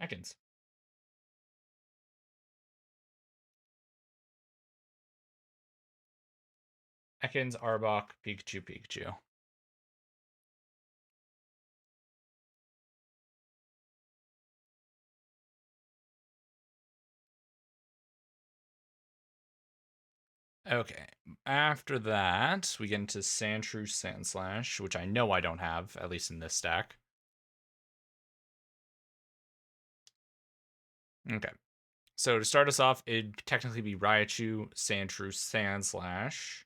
Ekans. Ekans, Arbok, Pikachu, Pikachu. Okay, after that, we get into Sandshrew, Sandslash, which I know I don't have, at least in this stack. Okay, so to start us off, it'd technically be Raichu, Sandshrew, Sandslash,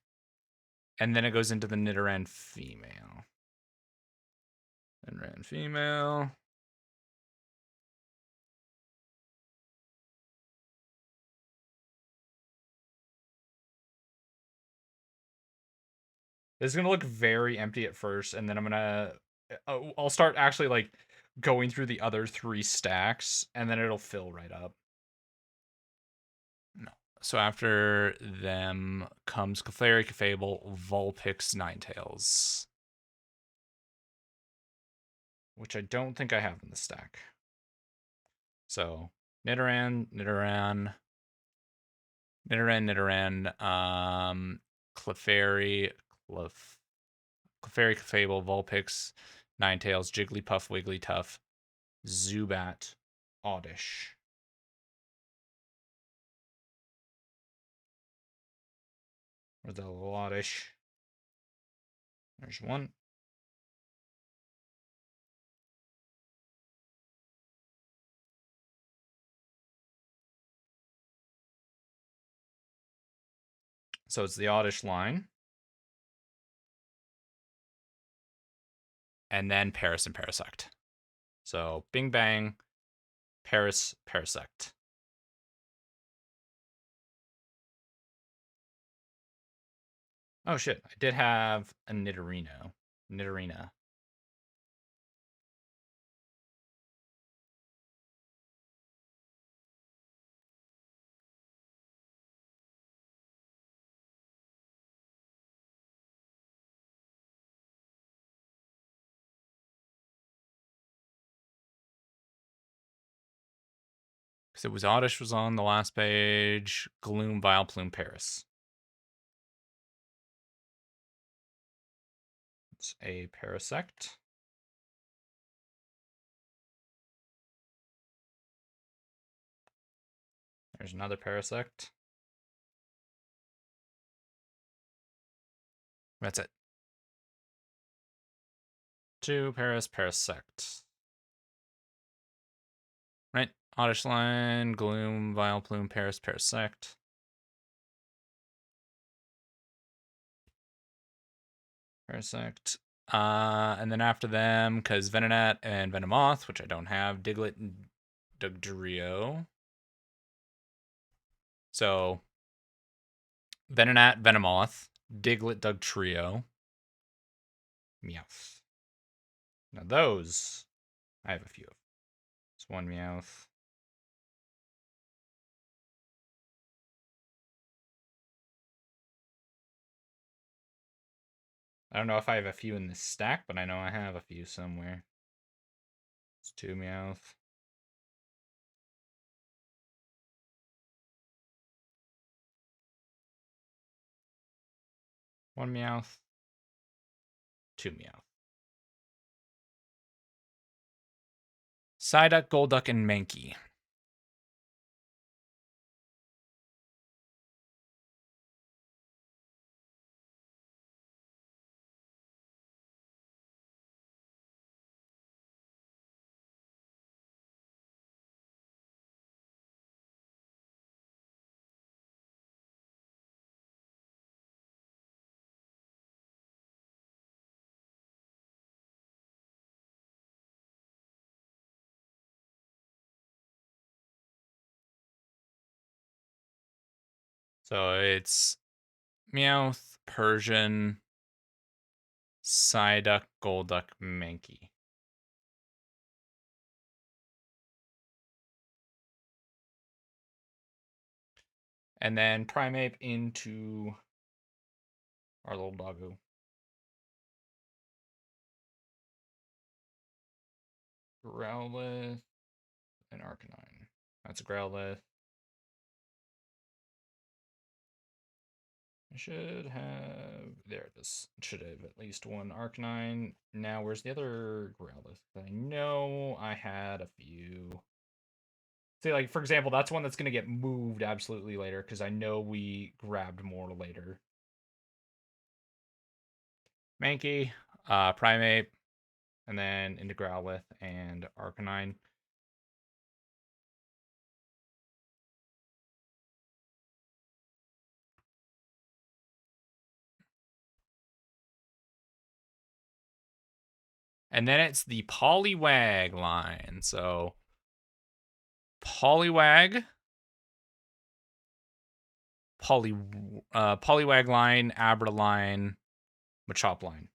and then it goes into the Nidoran female. Nidoran female. This is gonna look very empty at first, and then I'm gonna... I'll start actually, like, going through the other 3 stacks, and then it'll fill right up. No, So after them comes Clefairy, Clefable, Vulpix, Ninetales. Which I don't think I have in the stack. So Nidoran, Clefairy, Clefable, Vulpix, Ninetales, Jigglypuff, Wigglytuff, Zubat, Oddish. Where's the little Oddish? There's one. So it's the Oddish line. And then Paris and Parasect. So Bing Bang, Paris, Parasect. Oh shit, I did have a Nidorino. Nidorina. Because it was Oddish was on the last page. Gloom, Vileplume, Paris. It's a Parasect. There's another Parasect. That's it. 2 Paris, Parasect. Right? Oddish line, Gloom, Vileplume, Paris, Parasect. Parasect. And then after them, because Venonat and Venomoth, which I don't have, Diglett and Dugtrio. So Venonat, Venomoth, Diglett, Dugtrio, Meowth. Now those, I have a few of. It's one Meowth. I don't know if I have a few in this stack, but I know I have a few somewhere. It's 2 Meowth. One Meowth. 2 Meowth. Psyduck, Golduck, and Mankey. So it's Meowth, Persian, Psyduck, Golduck, Mankey. And then Primeape into our little doggo. Growlithe and Arcanine. That's a Growlithe. I should have. There it is. Should have at least one Arcanine. Now, where's the other Growlithe? I know I had a few. See, like, for example, that's one that's going to get moved absolutely later because I know we grabbed more later. Mankey, Primeape, and then into Growlithe and Arcanine. And then it's the Poliwag line. So Poliwag, Poliwag line, Abra line, Machop line.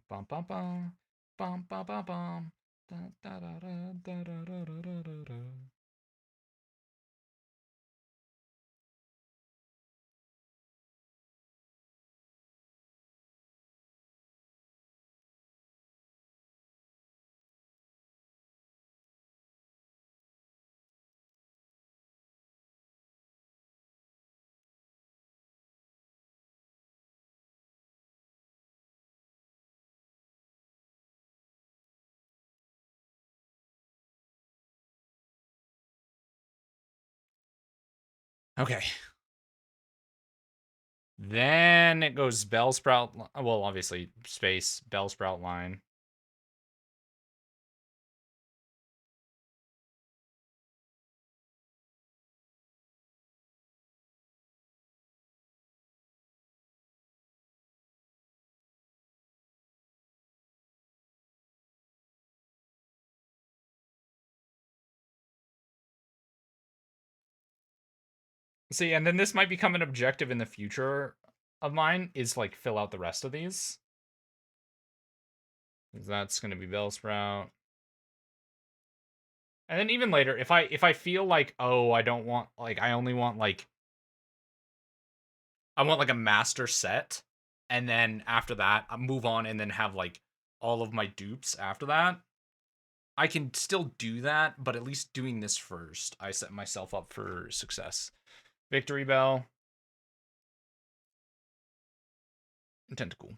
bum bum bum bum bum bum bum. Da, da, da, da, da, da, da, da, da, da. Okay. Then it goes Bellsprout. Well, obviously, space, Bellsprout line. See, and then this might become an objective in the future of mine, is like fill out the rest of these. That's going to be Bellsprout. And then even later, if I feel like, oh, I don't want, like, I only want like, I want like a master set, and then after that I move on and then have like all of my dupes after that. I can still do that, but at least doing this first, I set myself up for success. Victory Bell, Tentacle.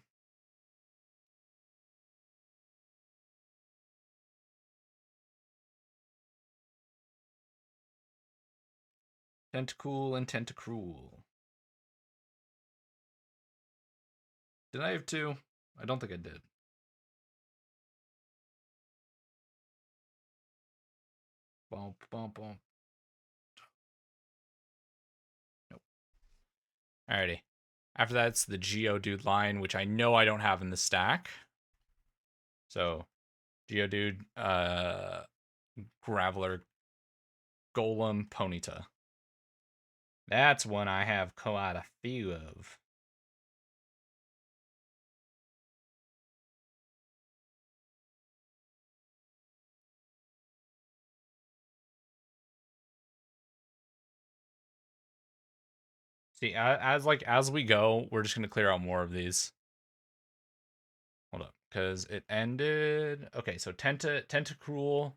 Tentacool and Tentacruel. Did I have two? I don't think I did. Bump, bump, bump. Nope. Alrighty. After that, it's the Geodude line, which I know I don't have in the stack. So, Geodude, Graveler, Golem, Ponyta. That's one I have quite a few of. See, as we go, we're just gonna clear out more of these. Hold up, because it ended. Okay, so Tentacruel,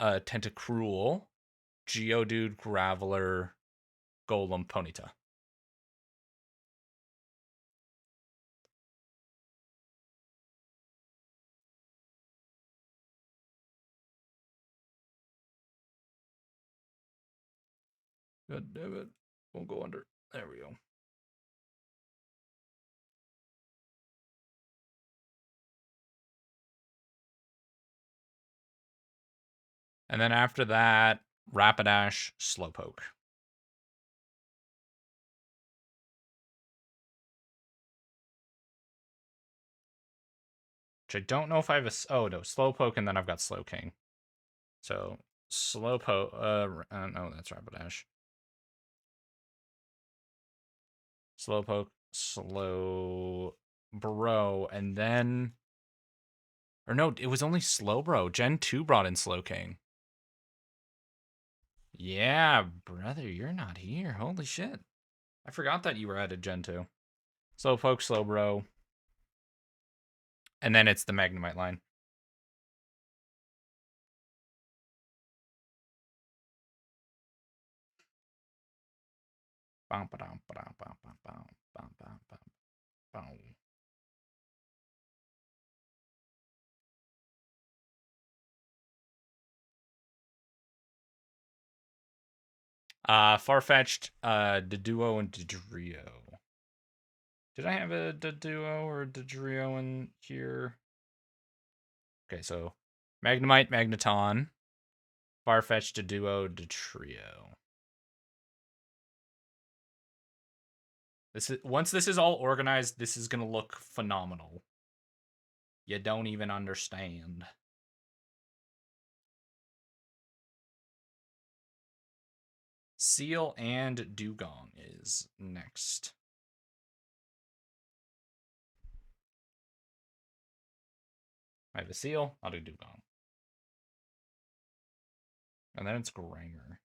Tentacruel, Geodude, Graveler, Golem, Ponyta. God damn it. Won't go under. There we go. And then after that, Rapidash, Slowpoke. Which I don't know if I have a. Oh, no, Slowpoke, and then I've got Slowking. So, Slowpoke. No, that's Rapidash. Slowpoke, Slowbro, and then. Or no, it was only Slowbro. Gen 2 brought in Slowking. Yeah, brother, you're not here. Holy shit. I forgot that you were at a Gen 2. Slowpoke, Slowbro. And then it's the Magnemite line. Farfetch'd, Deduo, and Dodrio. Did I have a Deduo or a Dodrio in here? Okay, so Magnemite, Magneton, Farfetch'd, Deduo, Dodrio. This is once this is all organized, this is gonna look phenomenal. You don't even understand. Seal and Dugong is next. I have a seal. I'll do Dugong. And then it's Grimer.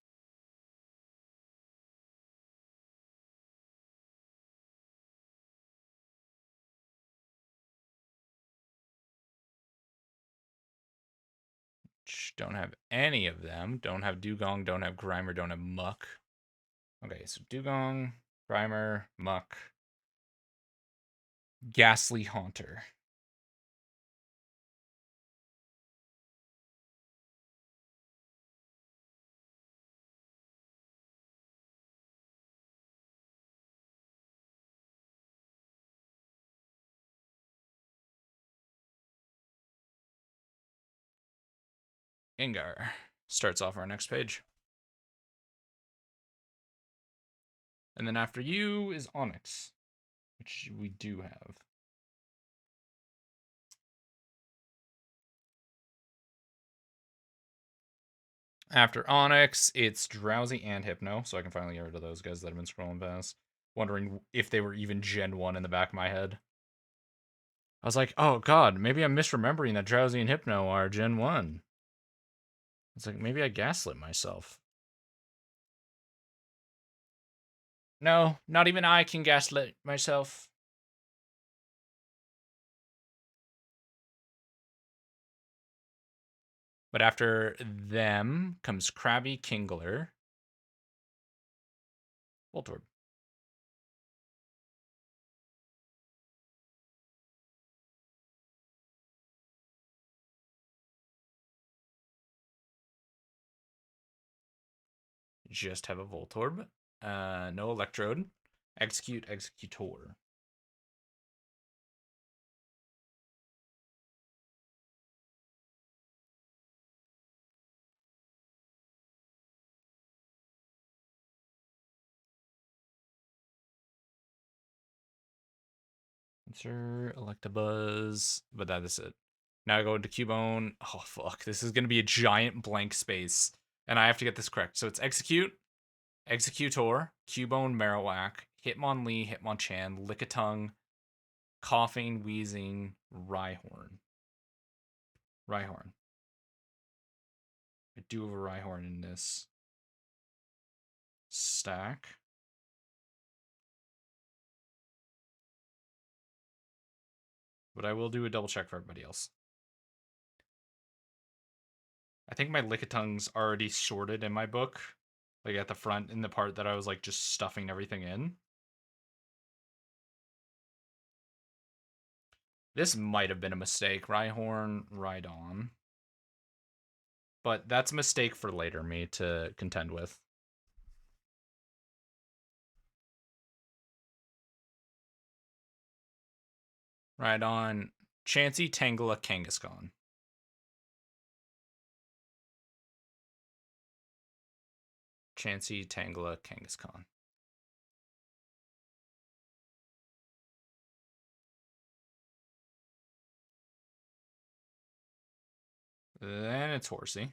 Don't have any of them. Don't have Dugong, don't have Grimer, don't have Muck. Okay, so Dugong, Grimer, Muck, Ghastly Haunter. Gengar starts off our next page. And then after you is Onyx, which we do have. After Onyx, it's Drowsy and Hypno, so I can finally get rid of those guys that have been scrolling past. Wondering if they were even Gen 1 in the back of my head. I was like, oh god, maybe I'm misremembering that Drowsy and Hypno are Gen 1. It's like, maybe I gaslit myself. No, not even I can gaslit myself. But after them comes Krabby, Kingler, Voltorb. Just have a Voltorb. No Electrode. Execute, Executor. Answer, Electabuzz, but that is it. Now I go into Cubone. Oh, fuck. This is going to be a giant blank space. And I have to get this correct. So it's Execute, Executor, Cubone, Marowak, Hitmonlee, Hitmonchan, Lickitung, Coughing, Wheezing, Rhyhorn. Rhyhorn. I do have a Rhyhorn in this stack. But I will do a double check for everybody else. I think my Lickitung's already sorted in my book. Like at the front in the part that I was like just stuffing everything in. This might have been a mistake. Rhyhorn, Rhydon. But that's a mistake for later me to contend with. Rhydon, Chansey, Tangela, Kangaskhan. Chansey, Tangela, Kangaskhan. Then it's Horsey.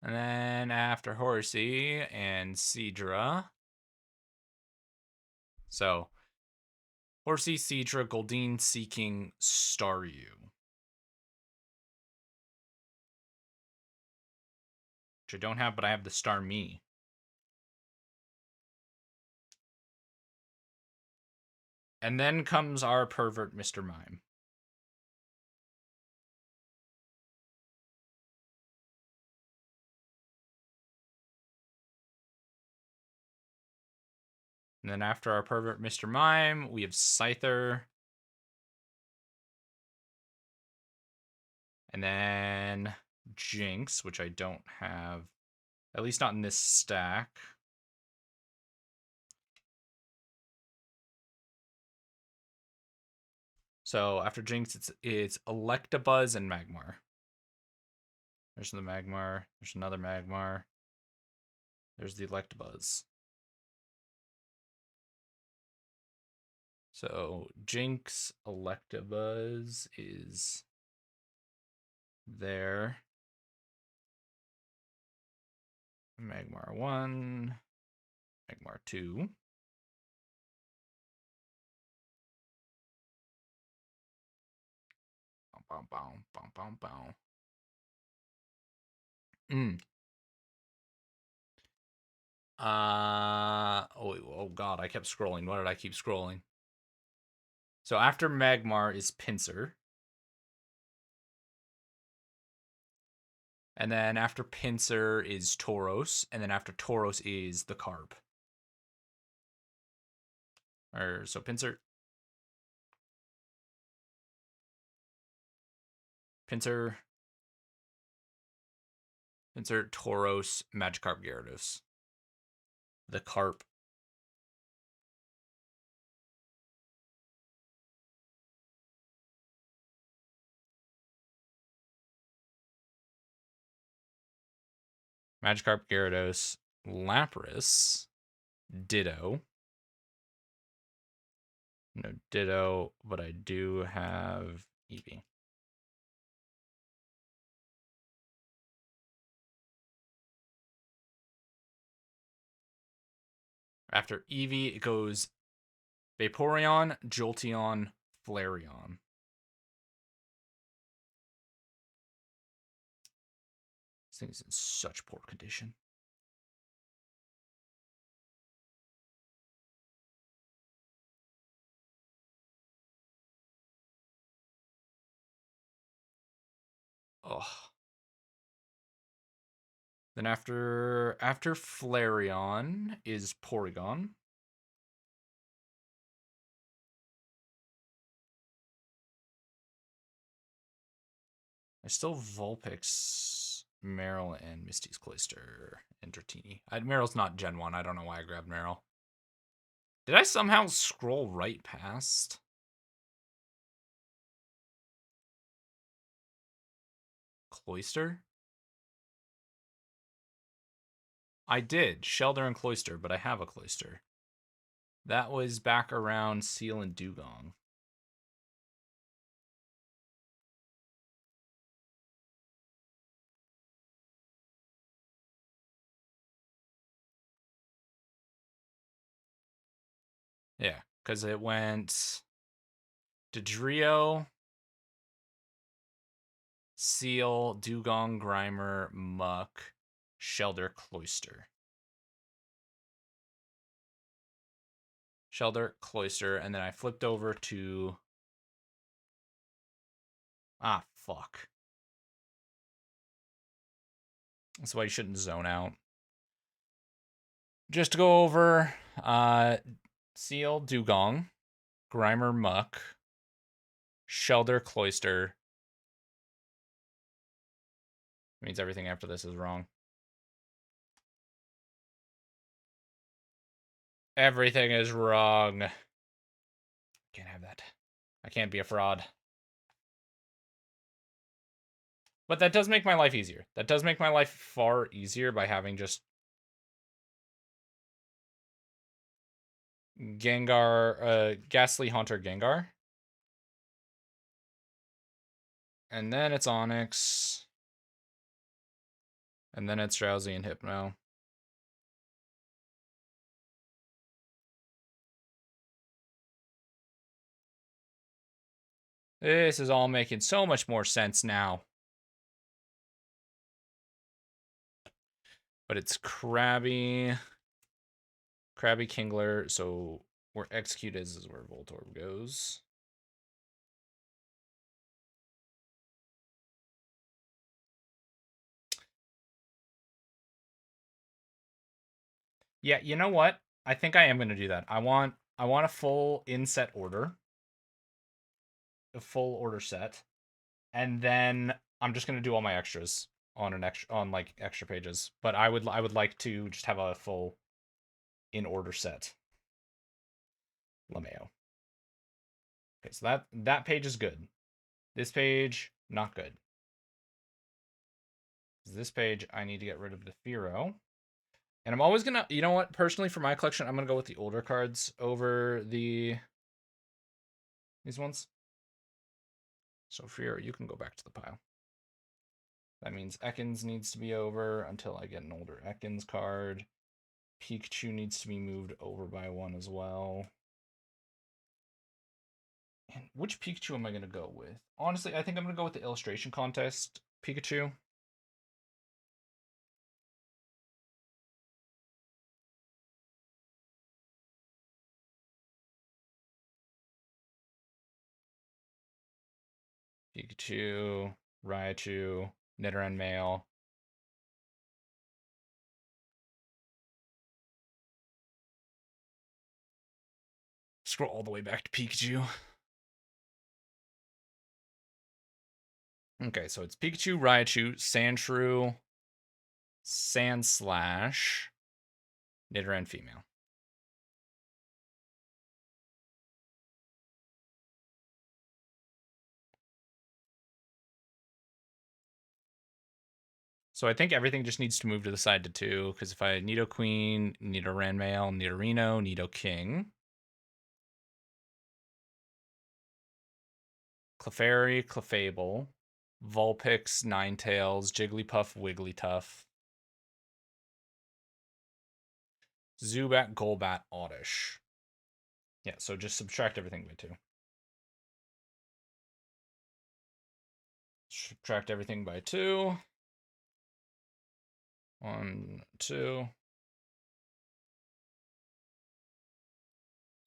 And then after Horsey and Seadra. So, Horsey, Seadra, Goldeen, Seeking, Staryu. Which I don't have, but I have the Starmie. And then comes our pervert, Mr. Mime. And then after our pervert, Mr. Mime, we have Scyther. And then Jinx, which I don't have, at least not in this stack. So after Jinx, it's Electabuzz and Magmar. There's the Magmar. There's another Magmar. There's the Electabuzz. So Jinx, Electabuzz is there. Magmar 1, Magmar 2. Bow, bow, bow, bow, bow. Oh god, I kept scrolling. Why did I keep scrolling? So after Magmar is Pinsir. And then after Pinsir is Tauros. And then after Tauros is the Carp. So Pinsir. Pinsir, Tauros, Magikarp, Gyarados. The Carp. Magikarp, Gyarados, Lapras, Ditto. No Ditto, but I do have Eevee. After Eevee, it goes Vaporeon, Jolteon, Flareon. This thing's in such poor condition. Ugh. Then after Flareon is Porygon. I still Vulpix, Meryl, and Misty's Cloyster, and Dratini. Meryl's not Gen 1. I don't know why I grabbed Meryl. Did I somehow scroll right past? Cloyster? I did. Shelder and Cloyster, but I have a Cloyster. That was back around Seal and Dugong. Yeah, because it went Dodrio, Seal, Dugong, Grimer, Muck, Shelder, Cloyster. Shelder, Cloyster, and then I flipped over to... Ah, fuck. That's why you shouldn't zone out. Just to go over Seal, Dugong, Grimer, Muck, Shelder, Cloyster. Means everything after this is wrong. Everything is wrong. Can't have that. I can't be a fraud. But that does make my life easier. That does make my life far easier by having just Gengar, Ghastly Haunter Gengar. And then it's Onyx. And then it's Drowsy and Hypno. This is all making so much more sense now. But it's Krabby, Kingler, so where Execute is where Voltorb goes. Yeah, you know what? I think I am going to do that. I want a full inset order. A full order set. And then I'm just going to do all my extras on extra pages. But I would like to just have a full in order set. LeMayo. Okay, so that page is good. This page, not good. This page, I need to get rid of the Firo. And I'm always gonna, you know what, personally for my collection, I'm gonna go with the older cards over these ones. So Firo, you can go back to the pile. That means Ekans needs to be over until I get an older Ekans card. Pikachu needs to be moved over by one as well. And which Pikachu am I going to go with? Honestly, I think I'm going to go with the illustration contest Pikachu. Pikachu, Raichu, Nidoran male. Scroll all the way back to Pikachu. Okay, so it's Pikachu, Raichu, Sandshrew, Sandslash, Nidoran female. So I think everything just needs to move to the side to 2, because if I Nidoqueen, Nidoran male, Nidorino, Nidoking, Clefairy, Clefable, Vulpix, Ninetales, Jigglypuff, Wigglytuff, Zubat, Golbat, Oddish. Yeah, so just subtract everything by 2. Subtract everything by 2. 1, 2.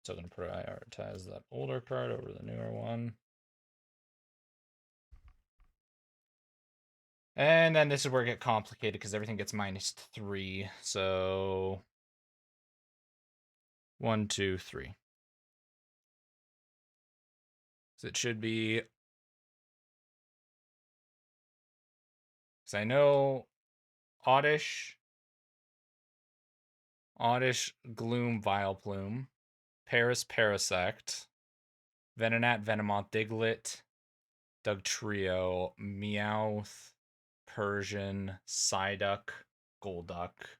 So I'm going to prioritize that older card over the newer one. And then this is where it gets complicated because everything gets -3. So 1, 2, 3. So it should be. Because I know Oddish, Gloom, Vileplume, Paris, Parasect, Venonat, Venomoth, Diglett, Dugtrio, Meowth, Persian, Psyduck, Golduck,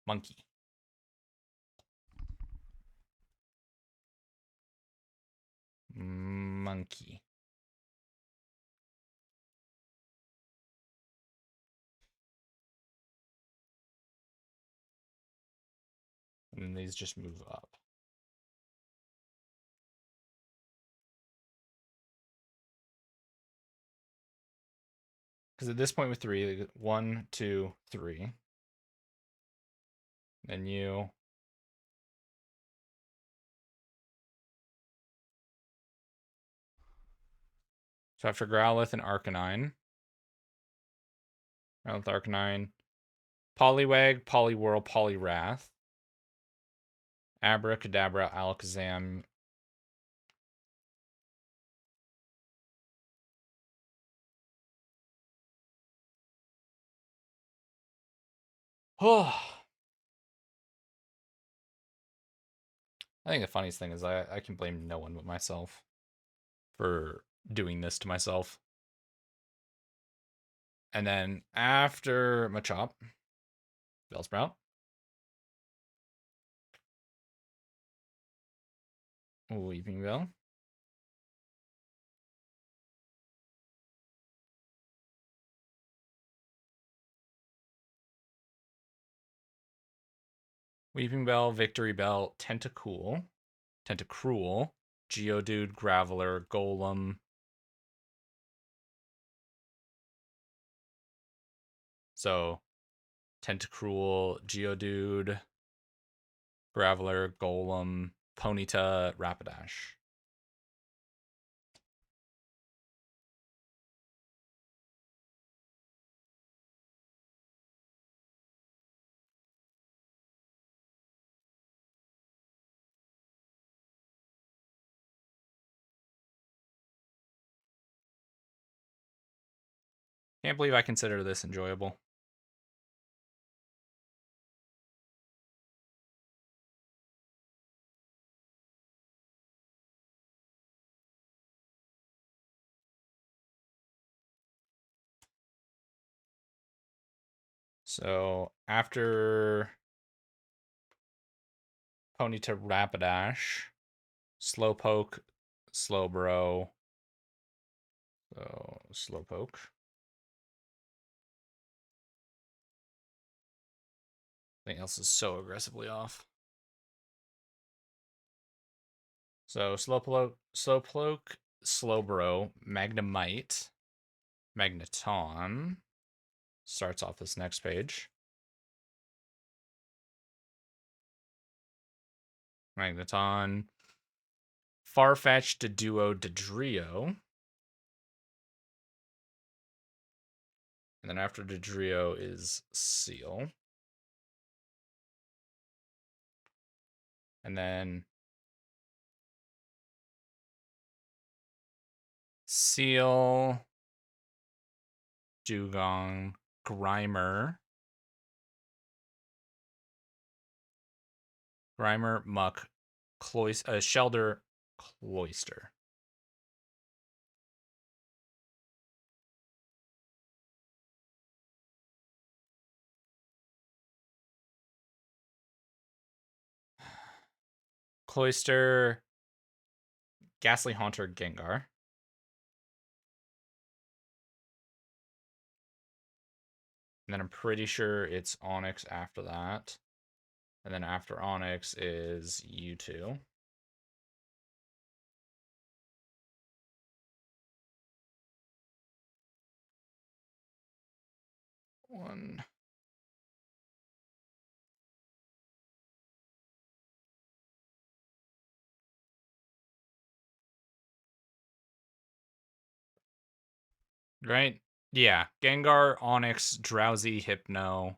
Monkey. Monkey. And then these just move up. Because at this point with 3, 1, 2, 3. Then you. So after Growlithe and Arcanine. Growlithe, Arcanine. Poliwag, Poliwhirl, Poliwrath. Abracadabra, Alakazam. Oh. I think the funniest thing is I can blame no one but myself for doing this to myself. And then after Machop, Bellsprout. Weeping Bell. Weeping Bell, Victory Bell, Tentacruel, Geodude, Graveler, Golem. So Tentacruel, Geodude, Graveler, Golem, Ponyta, Rapidash. Can't believe I consider this enjoyable. So after Ponyta, Rapidash, Slowpoke, Slowbro. So Slowpoke. Everything else is so aggressively off. So Slowpoke, Slowbro, Magnemite, Magneton starts off this next page. Magneton, Farfetch'd, Deduo, Dodrio. And then after Dodrio is Seal. And then Seal, Dugong, Grimer, Muck, Shelder, Cloyster. Cloyster, Ghastly Haunter, Gengar. And then I'm pretty sure it's Onyx after that. And then after Onyx is U2. One. Right? Yeah. Gengar, Onyx, Drowsy, Hypno,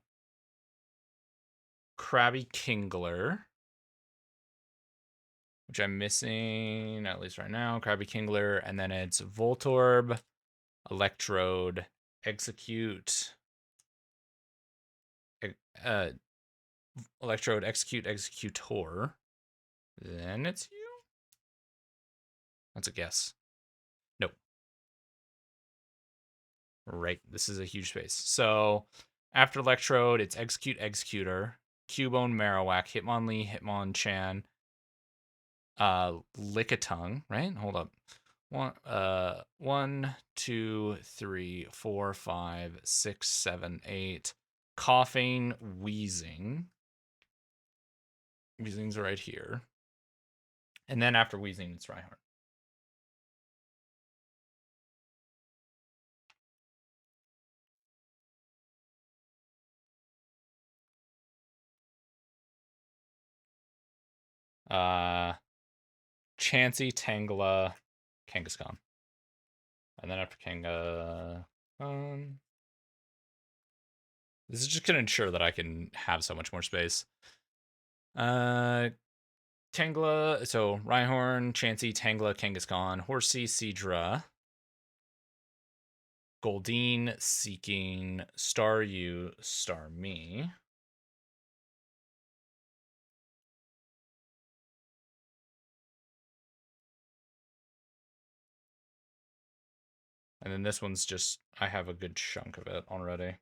Krabby Kingler, which I'm missing, at least right now. Krabby Kingler, and then it's Voltorb, Electrode, Execute, Electrode, Execute, Executor. Then it's you? That's a guess. Nope. Right, this is a huge space. So after Electrode, it's Execute, Executor, Cubone, Marowak, Hitmonlee, Hitmonchan, Lickitung, right? Hold up. 1, 2, 3, 4, 5, 6, 7, 8. Coughing, wheezing. Wheezing's right here. And then after wheezing, it's Rhyhorn. Chansey, Tangela, Kangaskhan. And then after Kangaskhan, this is just going to ensure that I can have so much more space. Tangela, so Rhyhorn, Chansey, Tangela, Kangaskhan, Horsey, Seadra, Goldeen, Seeking, Staryu, Starmie. And then this one's just, I have a good chunk of it already.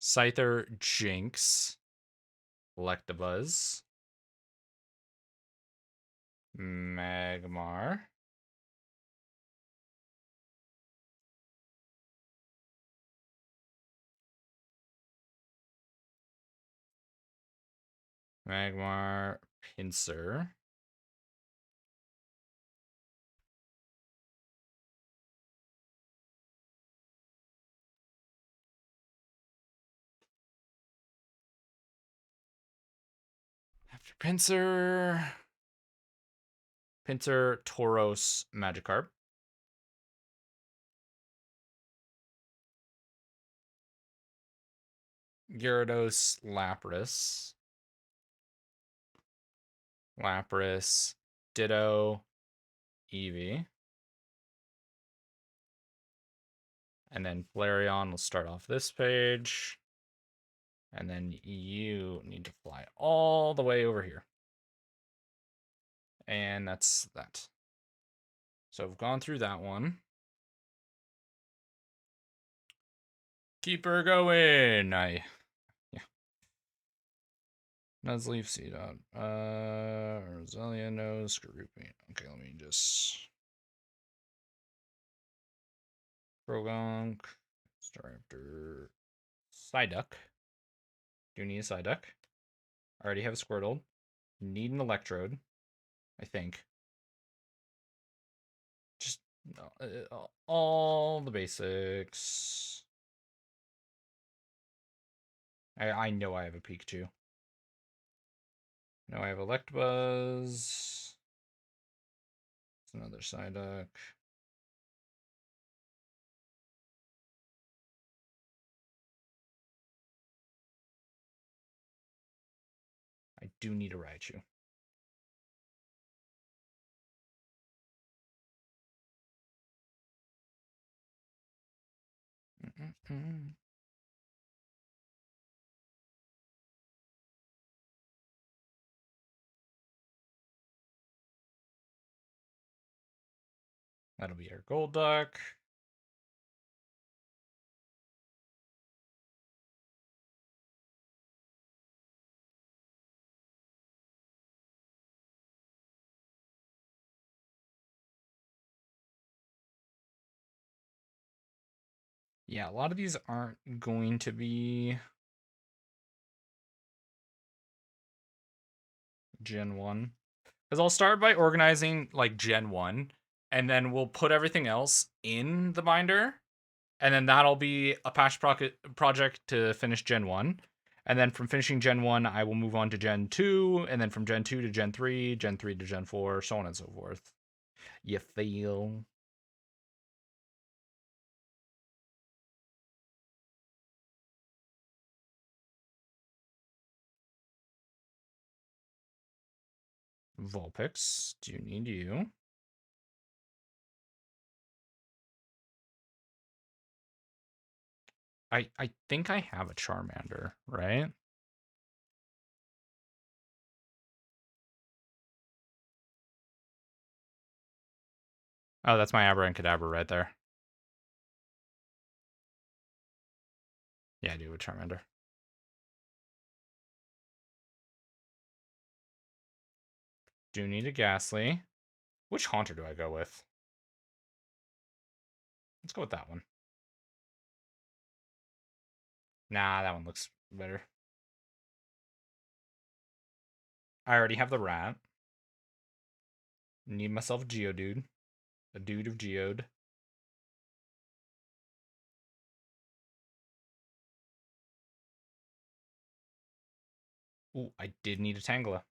Scyther, Jinx, Electabuzz, Magmar, Pinsir, after Pinsir, Tauros, Magikarp, Gyarados, Lapras, Ditto, Eevee. And then Flareon will start off this page. And then you need to fly all the way over here. And that's that. So I've gone through that one. Keep her going. Yeah. Nuzleaf, C-Dot. Roselia, no. Scroopy. Okay, let me just... Progonk. Staraptor. Psyduck. Do need a Psyduck. I already have a Squirtle. Need an Electrode, I think. Just all the basics. I know I have a Pikachu. No, I have Electabuzz. It's another Psyduck. I do need a Raichu. That'll be our Golduck. Yeah, a lot of these aren't going to be Gen 1. Because I'll start by organizing like Gen 1, and then we'll put everything else in the binder, and then that'll be a patch project to finish Gen 1. And then from finishing Gen 1, I will move on to Gen 2, and then from Gen 2 to Gen 3, Gen 3 to Gen 4, so on and so forth. You feel? Vulpix, do you need you? I think I have a Charmander, right? Oh, that's my Abracadabra right there. Yeah, I do have a Charmander. Do need a Ghastly. Which Haunter do I go with? Let's go with that one. Nah, that one looks better. I already have the rat. Need myself a Geodude. A dude of Geode. Ooh, I did need a Tangela.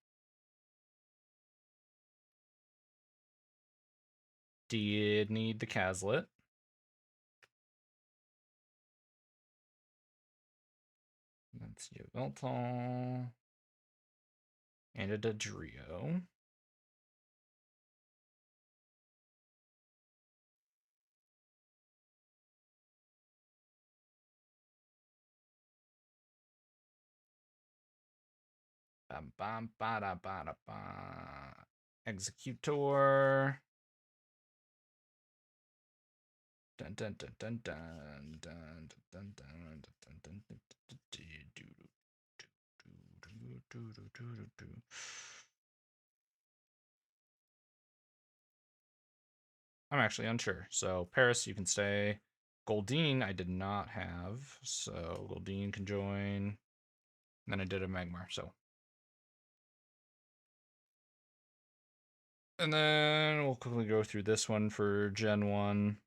Did need the Caslet. That's Yveltal. And a Dodrio. Bam, bam, ba da ba da ba. Executor. Dun dun dun dun dun dun dun dun dun dun dun. I'm actually unsure. So Paris, you can stay. Goldeen, I did not have, so Goldeen can join. And then I did a Magmar, so. And then we'll quickly go through this one for Gen 1.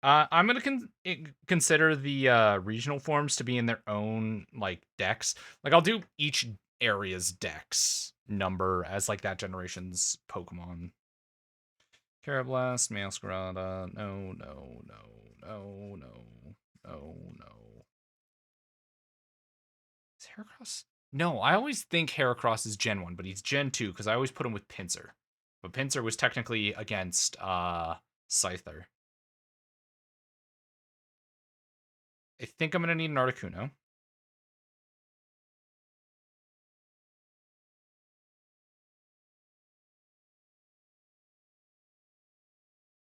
I'm gonna consider the regional forms to be in their own like decks. Like I'll do each area's dex number as like that generation's Pokemon. Carablast, Masquerada, no, no, no, no, no, no, no. Is Heracross? No, I always think Heracross is Gen 1, but he's Gen 2 because I always put him with Pinsir. But Pinsir was technically against Scyther. I think I'm gonna need an Articuno.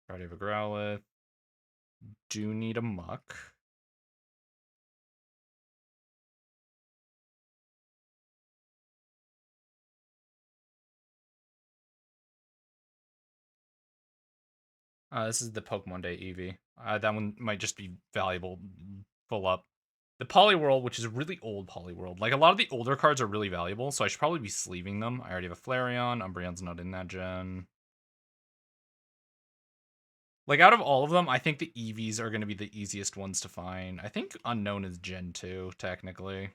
Already have a Growlithe. Do need a Muck. This is the Pokemon Day Eevee. That one might just be valuable full up. The Poliwhirl, which is a really old Poliwhirl. Like, a lot of the older cards are really valuable, so I should probably be sleeving them. I already have a Flareon. Umbreon's not in that gen. Like, out of all of them, I think the Eevees are going to be the easiest ones to find. I think Unknown is Gen 2, technically.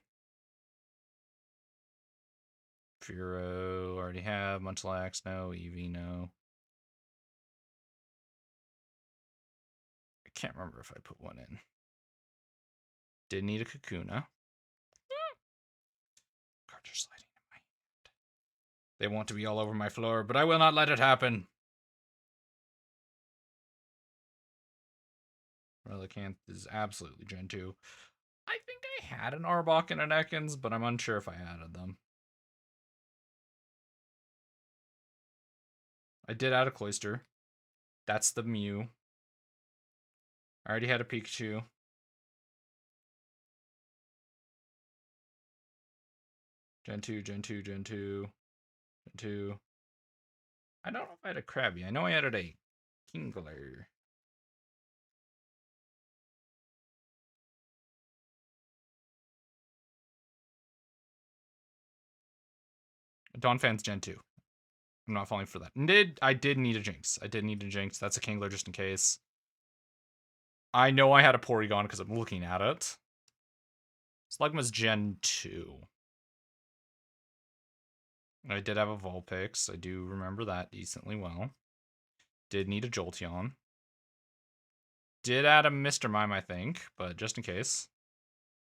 Furo, already have. Munchlax, no. Eevee, no. I can't remember if I put one in. Did need a Kakuna. Cards are sliding in my hand. They want to be all over my floor, but I will not let it happen. Relicanth is absolutely Gen 2. I think I had an Arbok and an Ekans, but I'm unsure if I added them. I did add a Cloyster. That's the Mew. I already had a Pikachu. Gen 2, Gen 2, Gen 2, Gen 2. I don't know if I had a Krabby. I know I added a Kingler. Donphan's Gen 2. I'm not falling for that. I did need a Jinx. I did need a Jinx. That's a Kingler just in case. I know I had a Porygon because I'm looking at it. Slugma's Gen 2. I did have a Vulpix. I do remember that decently well. Did need a Jolteon. Did add a Mr. Mime, I think, but just in case.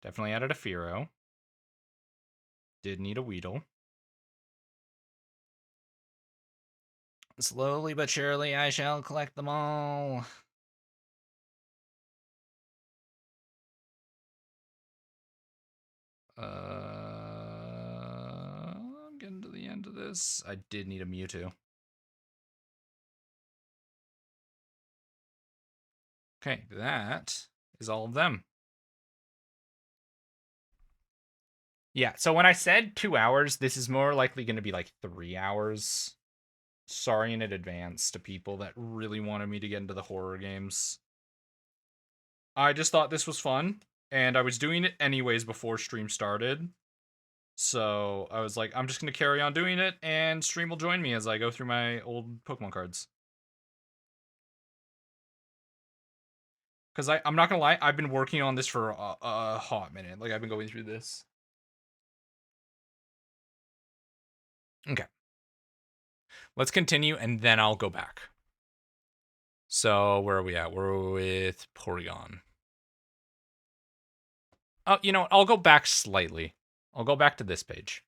Definitely added a Fearow. Did need a Weedle. Slowly but surely, I shall collect them all. I'm getting to the end of this. I did need a Mewtwo. Okay, that is all of them. Yeah, so when I said 2 hours, this is more likely going to be like 3 hours. Sorry in advance to people that really wanted me to get into the horror games. I just thought this was fun, and I was doing it anyways before stream started. So I was like, I'm just going to carry on doing it, and stream will join me as I go through my old Pokemon cards. Because I'm not going to lie, I've been working on this for a hot minute. Like, I've been going through this. Okay. Let's continue, and then I'll go back. So, where are we at? We're with Porygon. Oh, you know what? I'll go back slightly. I'll go back to this page.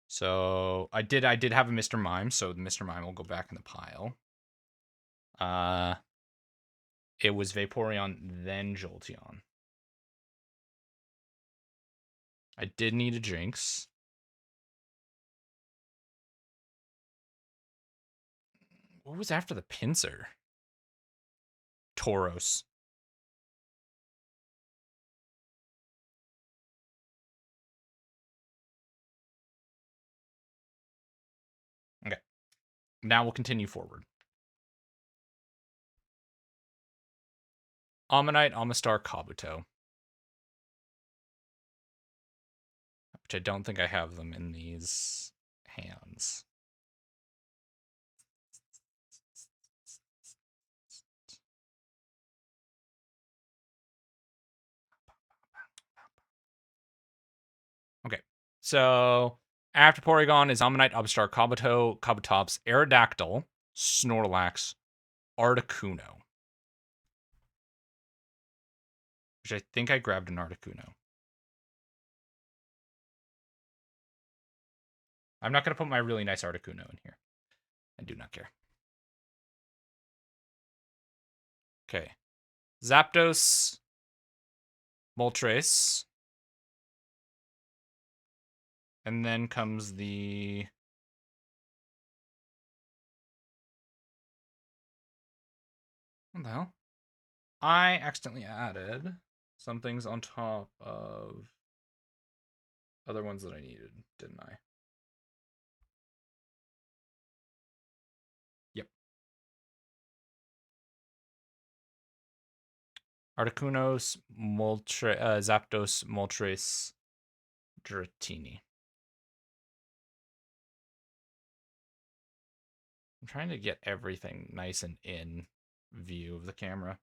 So, I did have a Mr. Mime, so the Mr. Mime will go back in the pile. It was Vaporeon, then Jolteon. I did need a Jinx. What was after the Pinsir? Tauros. Okay. Now we'll continue forward. Ammonite, Amistar, Kabuto. Which I don't think I have them in these hands. Okay. So after Porygon is Ammonite, Upstar, Kabuto, Kabutops, Aerodactyl, Snorlax, Articuno. Which I think I grabbed an Articuno. I'm not going to put my really nice Articuno in here. I do not care. Okay. Zapdos, Moltres. And then comes the... What the hell? I accidentally added some things on top of other ones that I needed, didn't I? Articunos, Zapdos, Moltres, Dratini. I'm trying to get everything nice and in view of the camera.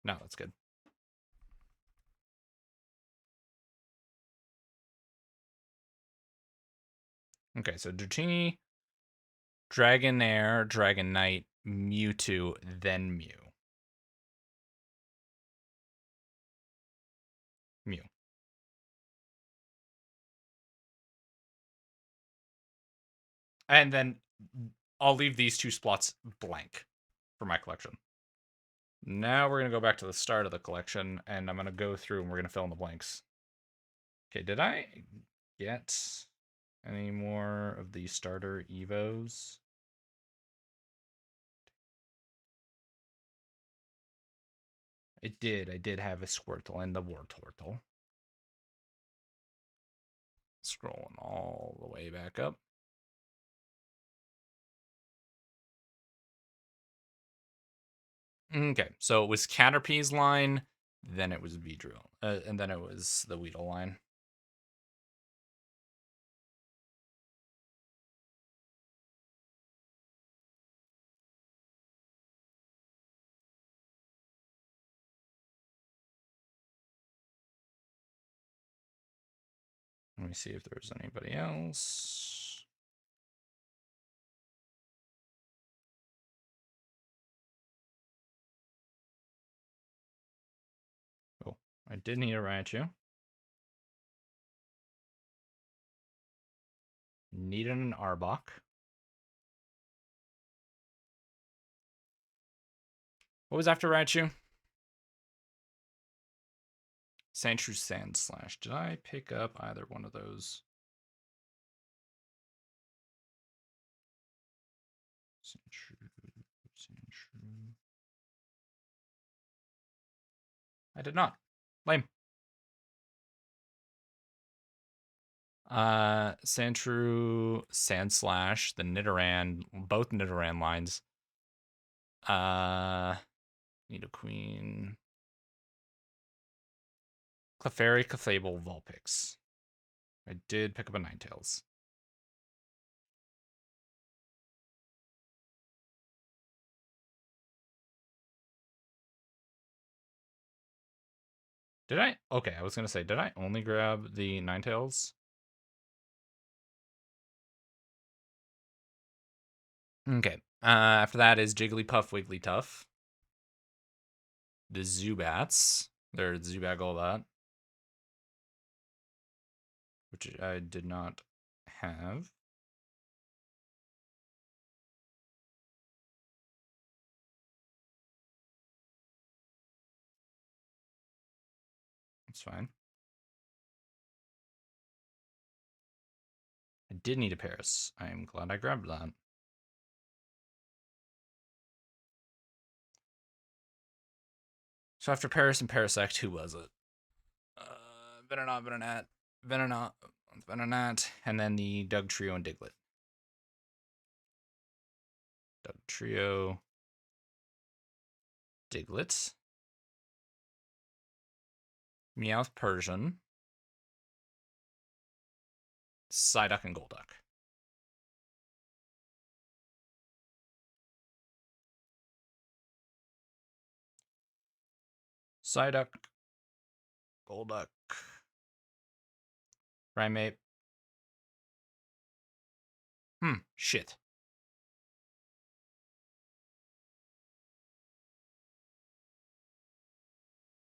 No, that's good. Okay, so Dratini, Dragonair, Dragonite, Mewtwo, then Mew. Mew. And then I'll leave these two spots blank for my collection. Now we're going to go back to the start of the collection, and I'm going to go through and we're going to fill in the blanks. Okay, did I get any more of the starter Evos? I did have a Squirtle and the Wartortle. Scrolling all the way back up. Okay, so it was Caterpie's line, then it was Beedrill, and then it was the Weedle line. Let me see if there's anybody else. Oh, I did need a Raichu. Needed an Arbok. What was after Raichu? Sandshrew Sandslash. Did I pick up either one of those? Sandshrew. I did not. Lame. Sandshrew, Sandslash, the Nidoran, both Nidoran lines. Nidoqueen. Clefairy, Clefable, Vulpix. I did pick up a Ninetales. Did I? Okay, I was going to say, did I only grab the Ninetales? Okay. After that is Jigglypuff, Wigglytuff. The Zubats. They're Zubat Golbat. Which I did not have. That's fine. I did need a Paris. I'm glad I grabbed that. So after Paris and Parasect, who was it? Venonat, and then the Dugtrio and Diglett. Dugtrio, Diglett, Meowth Persian, Psyduck, and Golduck. Psyduck, Golduck, Primeape. Shit.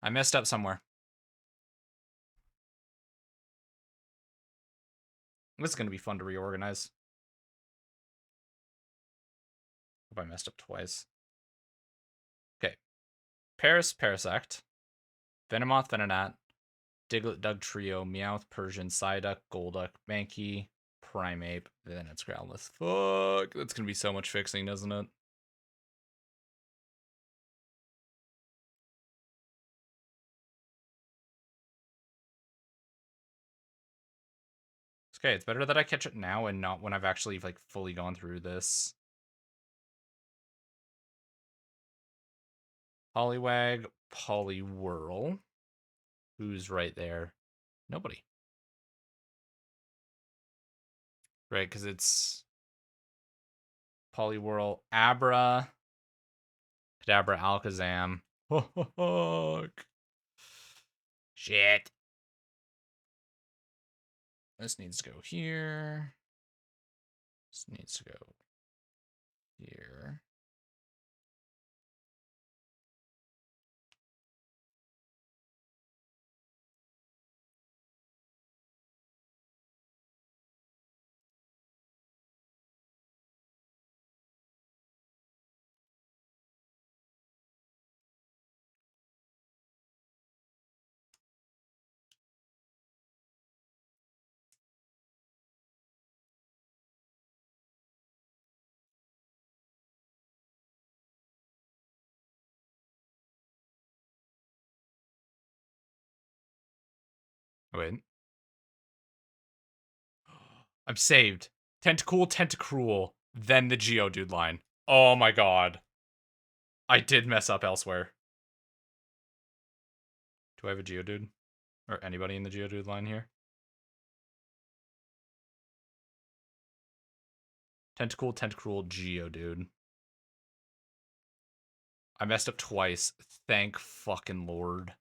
I messed up somewhere. This is going to be fun to reorganize. Hope I messed up twice. Okay. Paris, Parasect, Venomoth, Venonat, Diglett, Dugtrio, Meowth, Persian, Psyduck, Golduck, Mankey, Primeape, then it's Growlithe. Fuck, that's going to be so much fixing, isn't it? Okay, it's better that I catch it now and not when I've actually like fully gone through this. Poliwag, Poliwhirl. Who's right there? Nobody. Right, because it's Poliwhirl, Abra, Kadabra, Alakazam. Fuck. Shit. This needs to go here. This needs to go here. Oh, wait. I'm saved. Tentacool, Tentacruel, then the Geodude line. Oh my god. I did mess up elsewhere. Do I have a Geodude? Or anybody in the Geodude line here? Tentacool, Tentacruel, Geodude. I messed up twice. Thank fucking lord.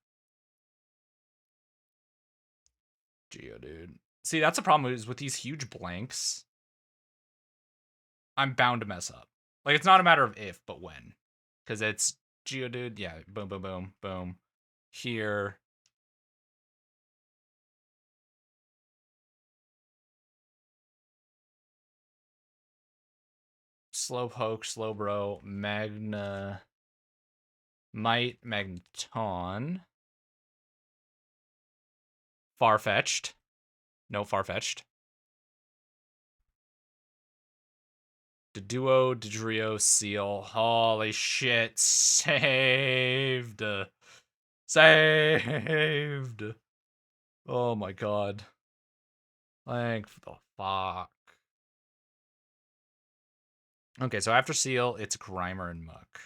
Geodude. See, that's the problem is with these huge blanks, I'm bound to mess up. Like, it's not a matter of if, but when. Because it's Geodude, yeah, boom, boom, boom, boom. Here. Slowpoke, Slowbro, Magna... Might, Magneton. Farfetch'd. No Farfetch'd. Deduo, Didrio, Seal. Holy shit. Saved. Saved. Oh my god. Thank the fuck. Okay, so after Seal, it's Grimer and Muck.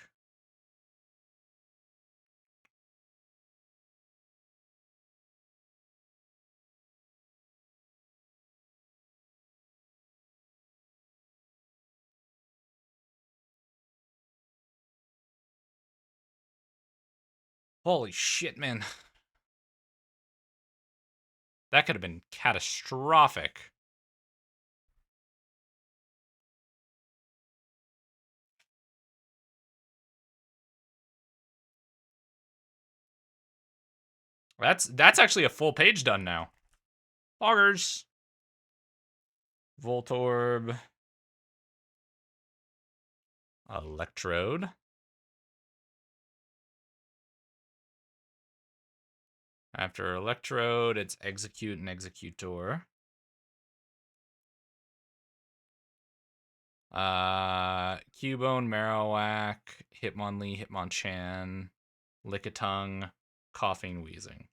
Holy shit, man. That could have been catastrophic. That's actually a full page done now. Poggers. Voltorb. Electrode. After Electrode, it's Execute and Executor. Cubone, Marowak, Hitmonlee, Hitmonchan, Lickitung, Coughing, Wheezing.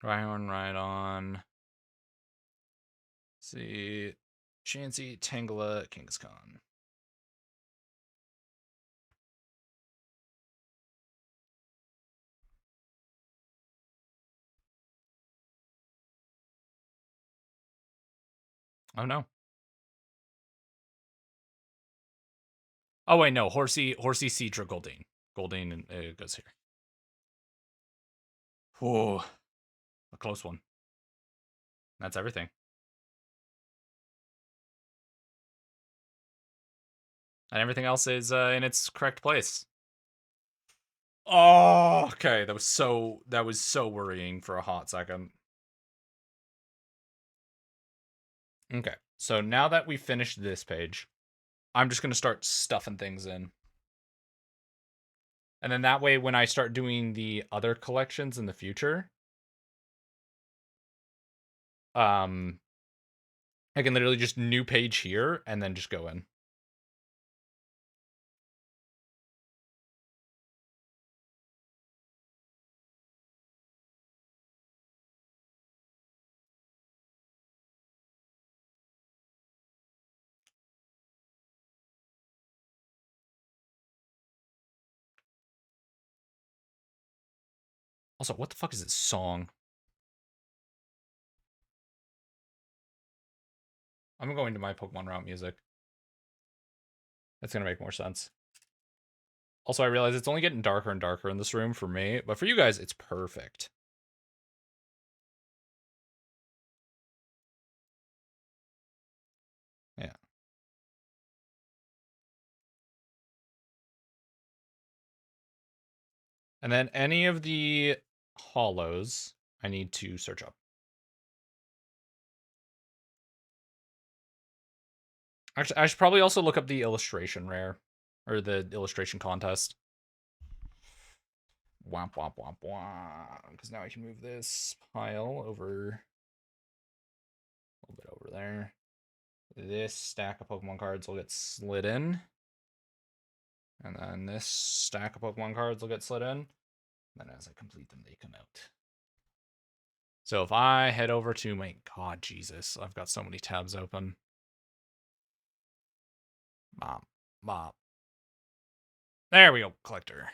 Rhyhorn, Rhydon. See, Chansey, Tangela, Kangaskhan. Oh no. Oh wait, no. Horsey, Cedra, Goldeen. Goldeen, and it goes here. Whoa, a close one. That's everything. And everything else is in its correct place. Oh, okay. That was so worrying for a hot second. Okay, so now that we finished this page, I'm just gonna start stuffing things in. And then that way, when I start doing the other collections in the future, I can literally just new page here and then just go in. Also, what the fuck is this song? I'm going to my Pokemon route music. That's gonna make more sense. Also, I realize it's only getting darker and darker in this room for me, but for you guys, it's perfect. Yeah. And then any of the hollows, I need to search up. Actually, I should probably also look up the illustration rare, or the illustration contest. Womp, womp, womp, womp. Because now I can move this pile over a little bit over there. This stack of Pokemon cards will get slid in. And then this stack of Pokemon cards will get slid in. Then as I complete them, they come out. So if I head over to my... God, Jesus. I've got so many tabs open. Mom. Mom. There we go. Collector.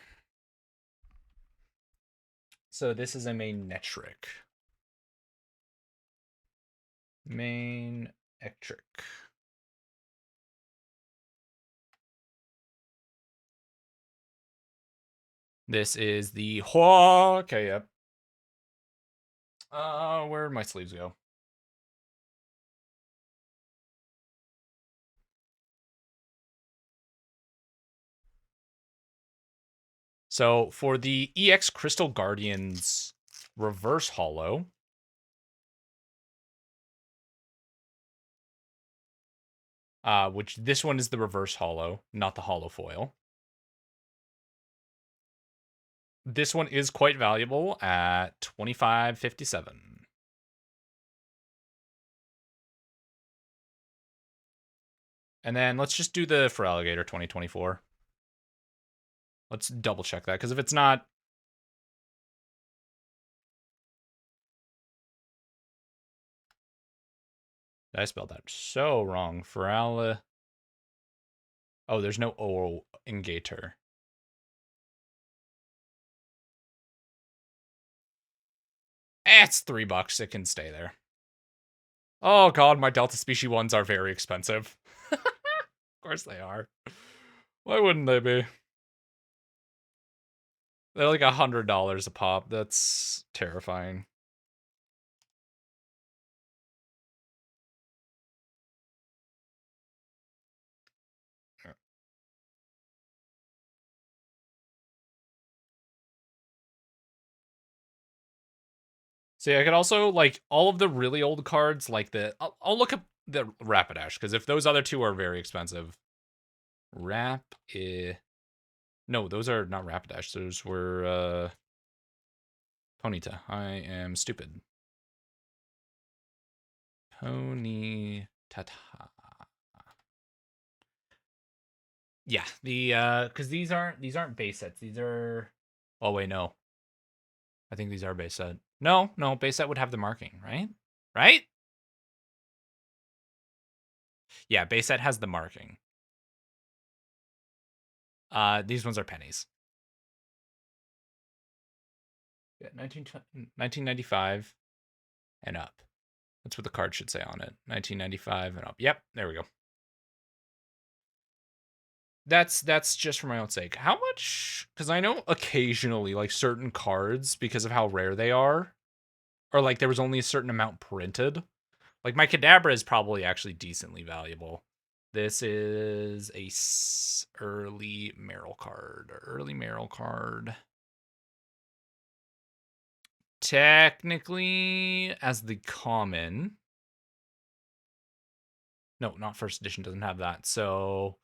So this is a Manectric. Manectric. This is the... Okay, yep. Where'd my sleeves go? So for the EX Crystal Guardians reverse hollow, which this one is the reverse hollow, not the hollow foil. This one is quite valuable at $25.57. And then let's just do the for Alligator 2024. Let's double check that, because if it's not... I spelled that so wrong. For Oh, there's no O in Gator. It's $3. It can stay there. Oh god, my Delta Species ones are very expensive. Of course they are. Why wouldn't they be? They're like $100 a pop. That's terrifying. See, I could also, like, all of the really old cards, like the... I'll look up the Rapidash, because if those other two are very expensive... No, those are not Rapidash. Those were, Ponyta. I am stupid. Ponyta. Yeah, because these aren't base sets. These are... Oh, wait, no. I think these are base set. No, base set would have the marking, right? Right? Yeah, base set has the marking. These ones are pennies. Yeah, 1995 and up. That's what the card should say on it. 1995 and up. Yep, there we go. That's just for my own sake. How much? Because I know occasionally, like, certain cards, because of how rare they are, or like there was only a certain amount printed. Like my Kadabra is probably actually decently valuable. This is a early Meryl card. Technically, as the common. No, not first edition, doesn't have that. So,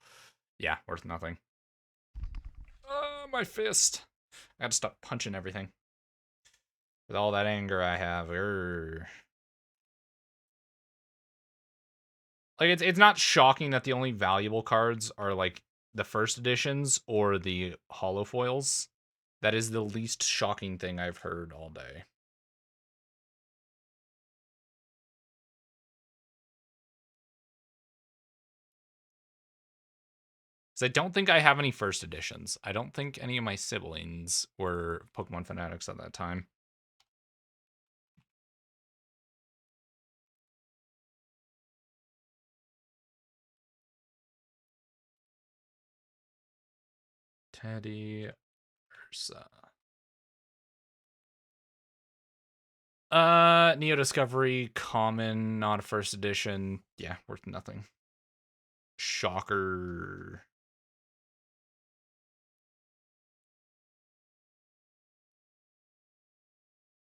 yeah, worth nothing. My fist. I gotta stop punching everything. With all that anger I have. Like, it's not shocking that the only valuable cards are, like, the first editions or the holo foils. That is the least shocking thing I've heard all day. Because I don't think I have any first editions. I don't think any of my siblings were Pokemon fanatics at that time. Teddy Ursa. Neo Discovery, common, not a first edition. Yeah, worth nothing. Shocker.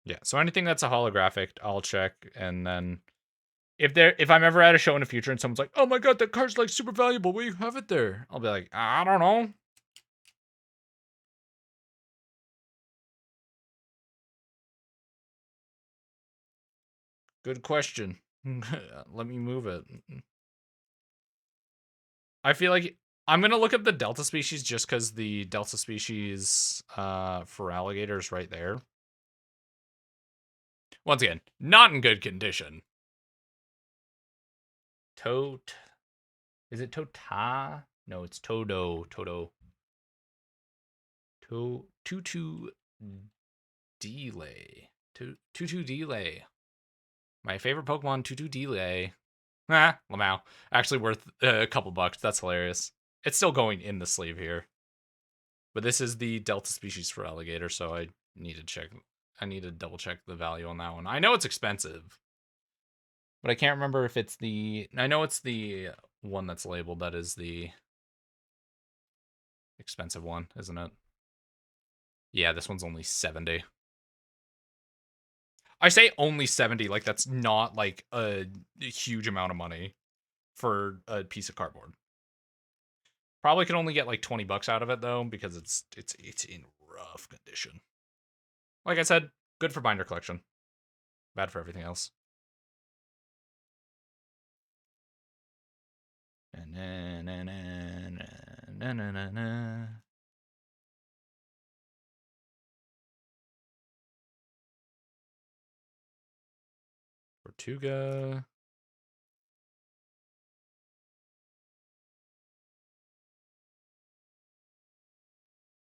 Yeah, so anything that's a holographic, I'll check, and then if I'm ever at a show in the future and someone's like, "Oh my god, that card's like super valuable. Why you have it there?" I'll be like, "I don't know." Good question. Let me move it. I feel like I'm gonna look up the Delta species just because the Delta species for alligator is right there. Once again, not in good condition. Tote. Is it Tota? No, it's Todo. Todo. Tutu Delay. Tutu Delay. My favorite Pokemon, Tutu Delay. Lamau. Actually worth a couple bucks. That's hilarious. It's still going in the sleeve here. But this is the Delta species for alligator, so I need to check. I need to double check the value on that one. I know it's expensive, but I can't remember if it's the. I know it's the one that's labeled that is the expensive one, isn't it? Yeah, this one's only 70. I say only 70, like that's not like a huge amount of money for a piece of cardboard. Probably could only get like 20 bucks out of it though, because it's in rough condition. Like I said, good for binder collection. Bad for everything else. Tortuga.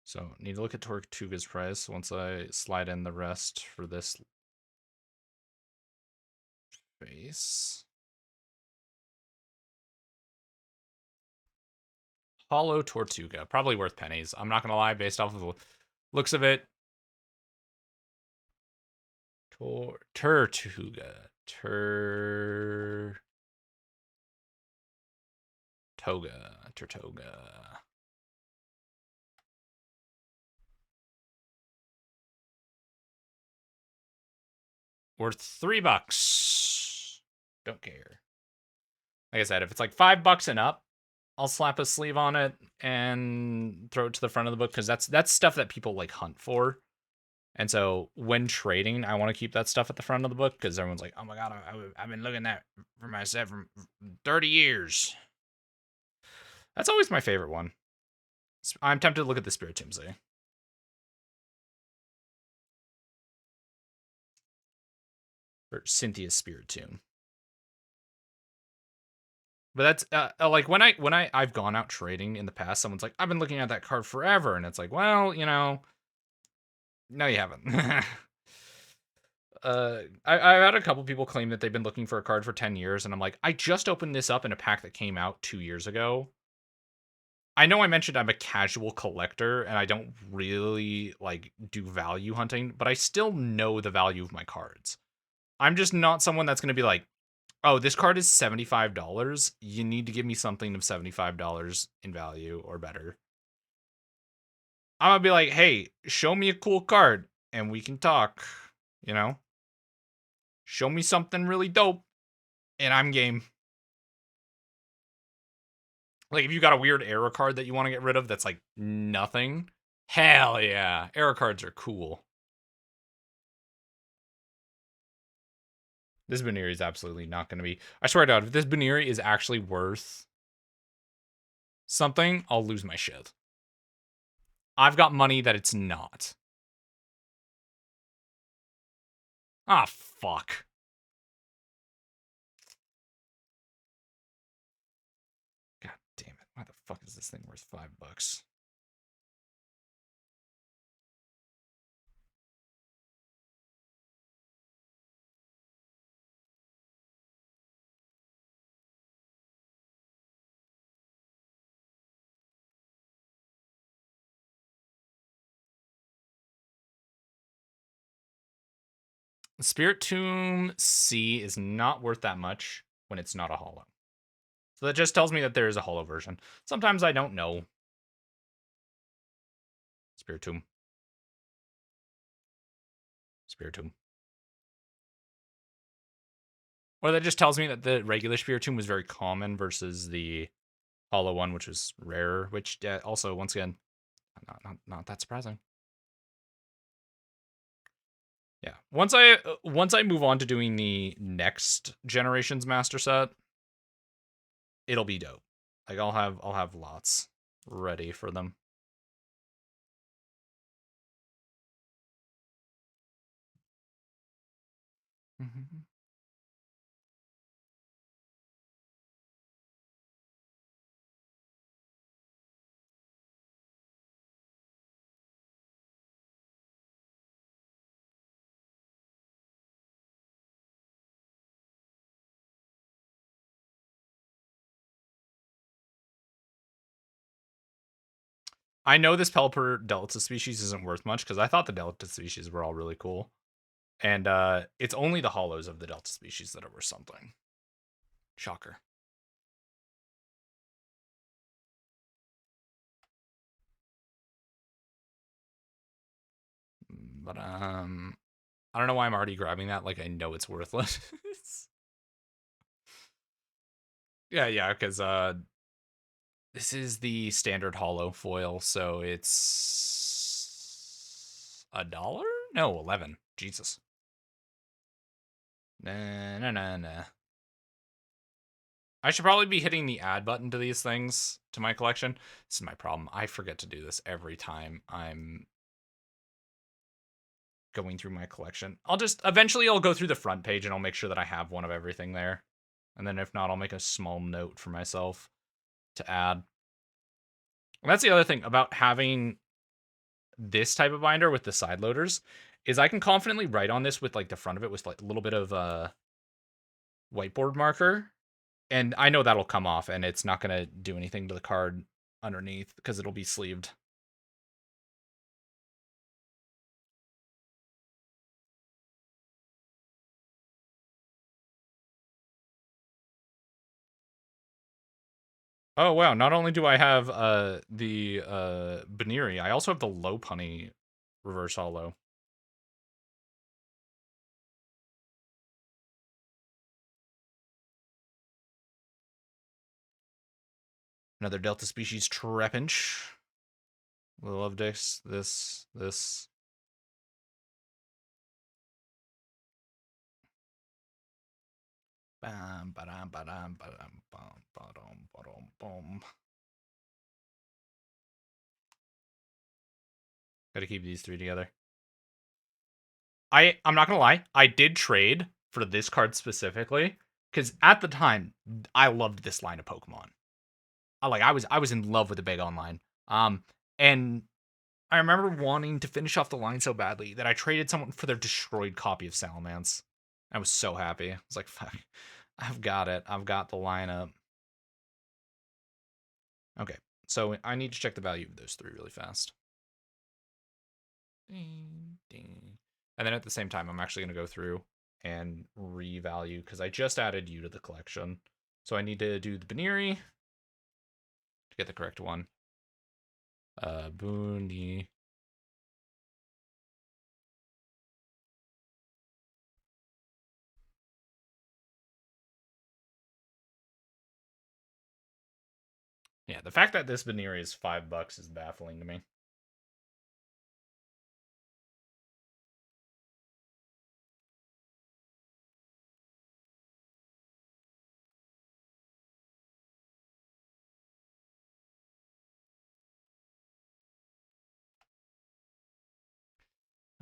So need to look at Tortuga's price once I slide in the rest for this face. Hollow Tortuga, probably worth pennies. I'm not gonna lie, based off of the looks of it. Tortuga. Tortuga. Worth $3. Don't care. Like I said, if it's like $5 and up, I'll slap a sleeve on it and throw it to the front of the book because that's stuff that people like hunt for. And so when trading, I want to keep that stuff at the front of the book because everyone's like, "Oh my god, I've been looking at for my set for 30 years." That's always my favorite one. I'm tempted to look at the Spiritomb. Or Cynthia's Spiritomb. But that's like when I've gone out trading in the past, someone's like, "I've been looking at that card forever," and it's like, well, no, you haven't. I've had a couple people claim that they've been looking for a card for 10 years, and I'm like, I just opened this up in a pack that came out 2 years ago. I know I mentioned I'm a casual collector and I don't really like do value hunting, but I still know the value of my cards. I'm just not someone that's going to be like, "Oh, this card is $75. You need to give me something of $75 in value or better." I'm going to be like, "Hey, show me a cool card and we can talk, you know? Show me something really dope and I'm game." Like if you got a weird error card that you want to get rid of that's like nothing, hell yeah. Error cards are cool. This Baneri is absolutely not going to be. I swear to God, if this Baneri is actually worth something, I'll lose my shit. I've got money that it's not. Ah, fuck. God damn it. Why the fuck is this thing worth $5? Spirit Tomb C is not worth that much when it's not a holo. So that just tells me that there is a holo version. Sometimes I don't know. Spirit Tomb. Spirit Tomb. Or that just tells me that the regular Spirit Tomb was very common versus the holo one, which was rarer, which also, once again, not that surprising. Yeah. Once I move on to doing the next generation's master set, it'll be dope. Like I'll have lots ready for them. I know this Pelipper Delta species isn't worth much because I thought the Delta species were all really cool. And it's only the holos of the Delta species that are worth something. Shocker. But I don't know why I'm already grabbing that. Like I know it's worthless. yeah, because this is the standard holo foil, so it's $1? No, 11. Jesus. Nah. I should probably be hitting the add button to these things to my collection. This is my problem. I forget to do this every time I'm going through my collection. Eventually I'll go through the front page and I'll make sure that I have one of everything there. And then if not, I'll make a small note for myself to add. And that's the other thing about having this type of binder with the side loaders is I can confidently write on this with like the front of it with like a little bit of a whiteboard marker. And I know that'll come off and it's not going to do anything to the card underneath because it'll be sleeved. Oh wow! Not only do I have the Baniri, I also have the Lopunny reverse holo. Another Delta species Trepinch. Love this. Bam, ba-dum, ba-dum, ba-dum, bum, ba-dum, ba-dum, bum. Gotta keep these three together. I'm not gonna lie, I did trade for this card specifically because at the time I loved this line of Pokemon. I was in love with the Big Online. And I remember wanting to finish off the line so badly that I traded someone for their destroyed copy of Salamence. I was so happy. I was like, fuck, I've got it. I've got the lineup. Okay, so I need to check the value of those three really fast. Ding, ding. And then at the same time, I'm actually going to go through and revalue because I just added you to the collection. So I need to do the Baniri to get the correct one. Boondy. Yeah, the fact that this Baniri is $5 is baffling to me.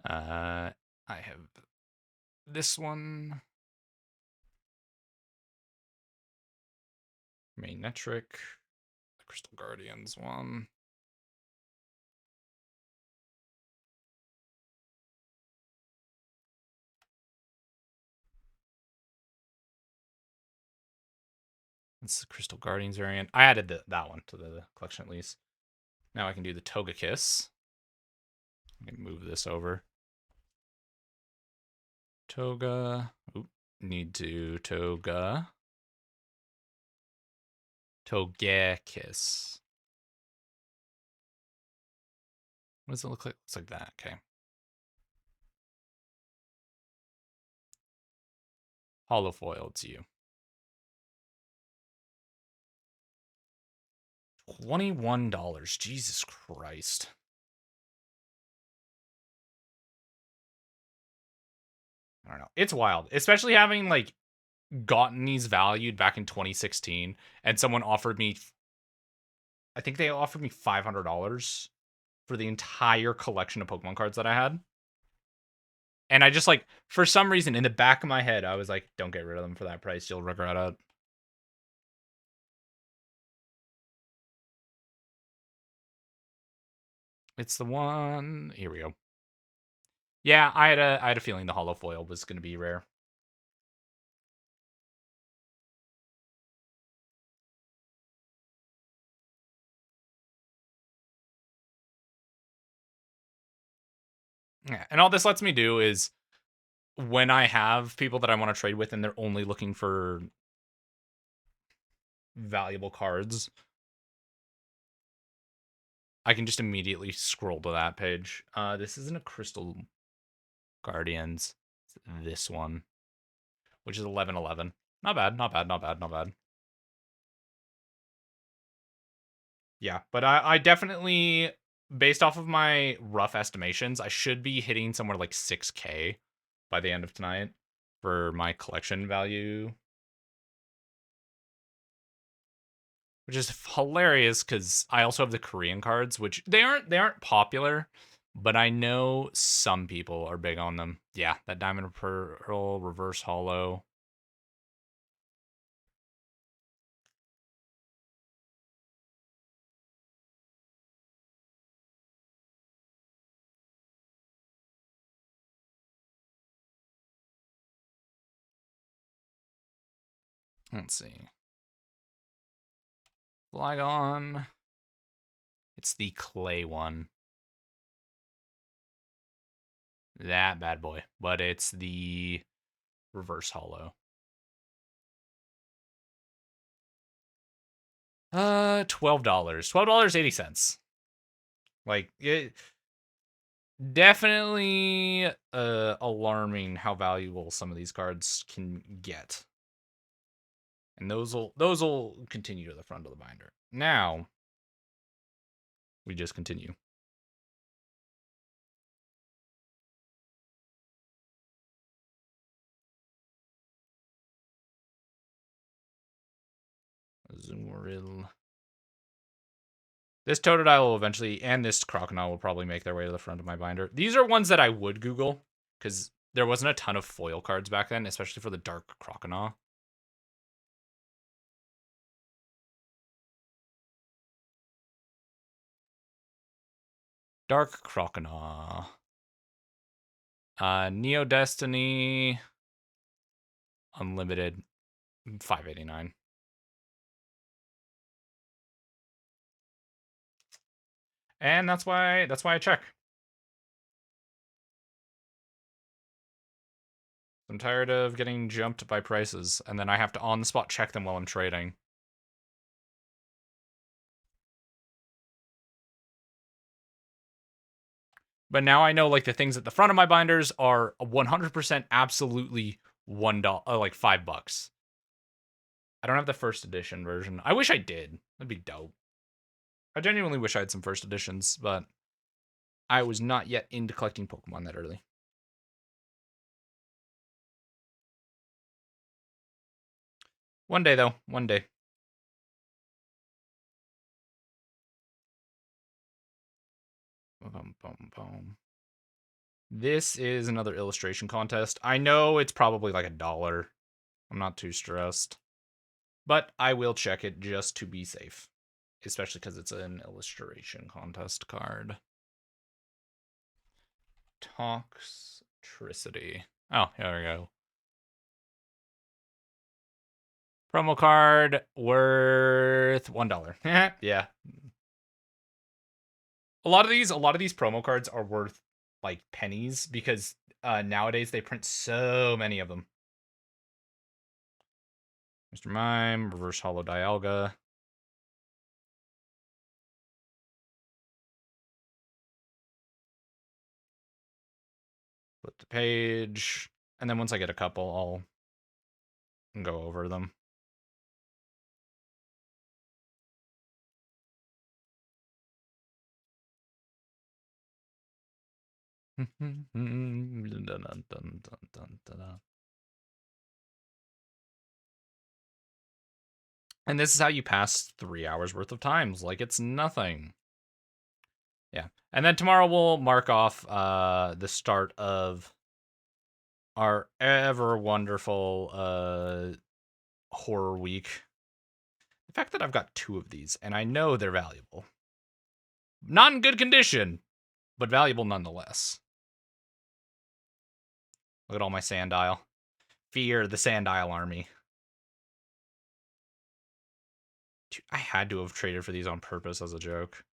I have this one. Magnetric. The Crystal Guardians one. It's the Crystal Guardians variant. I added that one to the collection at least. Now I can do the Togekiss. I can move this over. Toga. Oop, need to Toga. Togekiss. What does it look like? Looks like that. Okay. Holofoil, it's you. $21. Jesus Christ. I don't know. It's wild. Especially having like gotten these valued back in 2016 and someone offered me, I think they offered me $500 for the entire collection of Pokemon cards that I had. And I just like, for some reason in the back of my head, I was like, don't get rid of them for that price. You'll regret it. It's the one. Here we go. Yeah, I had a feeling the holofoil was going to be rare. Yeah, and all this lets me do is when I have people that I want to trade with and they're only looking for valuable cards, I can just immediately scroll to that page. This isn't a Crystal Guardians. It's this one, which is 1111. Not bad, not bad, not bad, not bad. Yeah, but I definitely, based off of my rough estimations, I should be hitting somewhere like 6K by the end of tonight for my collection value. Which is hilarious because I also have the Korean cards, which they aren't popular, but I know some people are big on them. Yeah, that Diamond Pearl Reverse Holo. Let's see. Flygon. It's the clay one. That bad boy. But it's the Reverse Holo. $12. $12.80. Like, it definitely alarming how valuable some of these cards can get. And those will continue to the front of the binder. Now, we just continue. Azumarill. This Totodile will eventually, and this Crocodile will probably make their way to the front of my binder. These are ones that I would Google, because there wasn't a ton of foil cards back then, especially for the Dark Crocodile. Dark Crocodile. Neo Destiny. Unlimited. $5.89. And that's why I check. I'm tired of getting jumped by prices, and then I have to on the spot check them while I'm trading. But now I know like the things at the front of my binders are 100% absolutely $1, like $5. I don't have the first edition version. I wish I did. That'd be dope. I genuinely wish I had some first editions, but I was not yet into collecting Pokemon that early. One day, though. One day. Boom, boom, boom. This is another illustration contest. I know it's probably like $1. I'm not too stressed. But I will check it just to be safe. Especially because it's an illustration contest card. Toxtricity. Oh, here we go. Promo card worth $1. Yeah. A lot of these promo cards are worth like pennies because nowadays they print so many of them. Mr. Mime, Reverse Hollow Dialga. Flip the page. And then once I get a couple, I'll go over them. And this is how you pass 3 hours worth of times, like it's nothing. Yeah. And then tomorrow we'll mark off the start of our ever wonderful horror week. The fact that I've got 2 of these and I know they're valuable. Not in good condition, but valuable nonetheless. Look at all my Sandile. Fear the Sandile army. Dude, I had to have traded for these on purpose as a joke.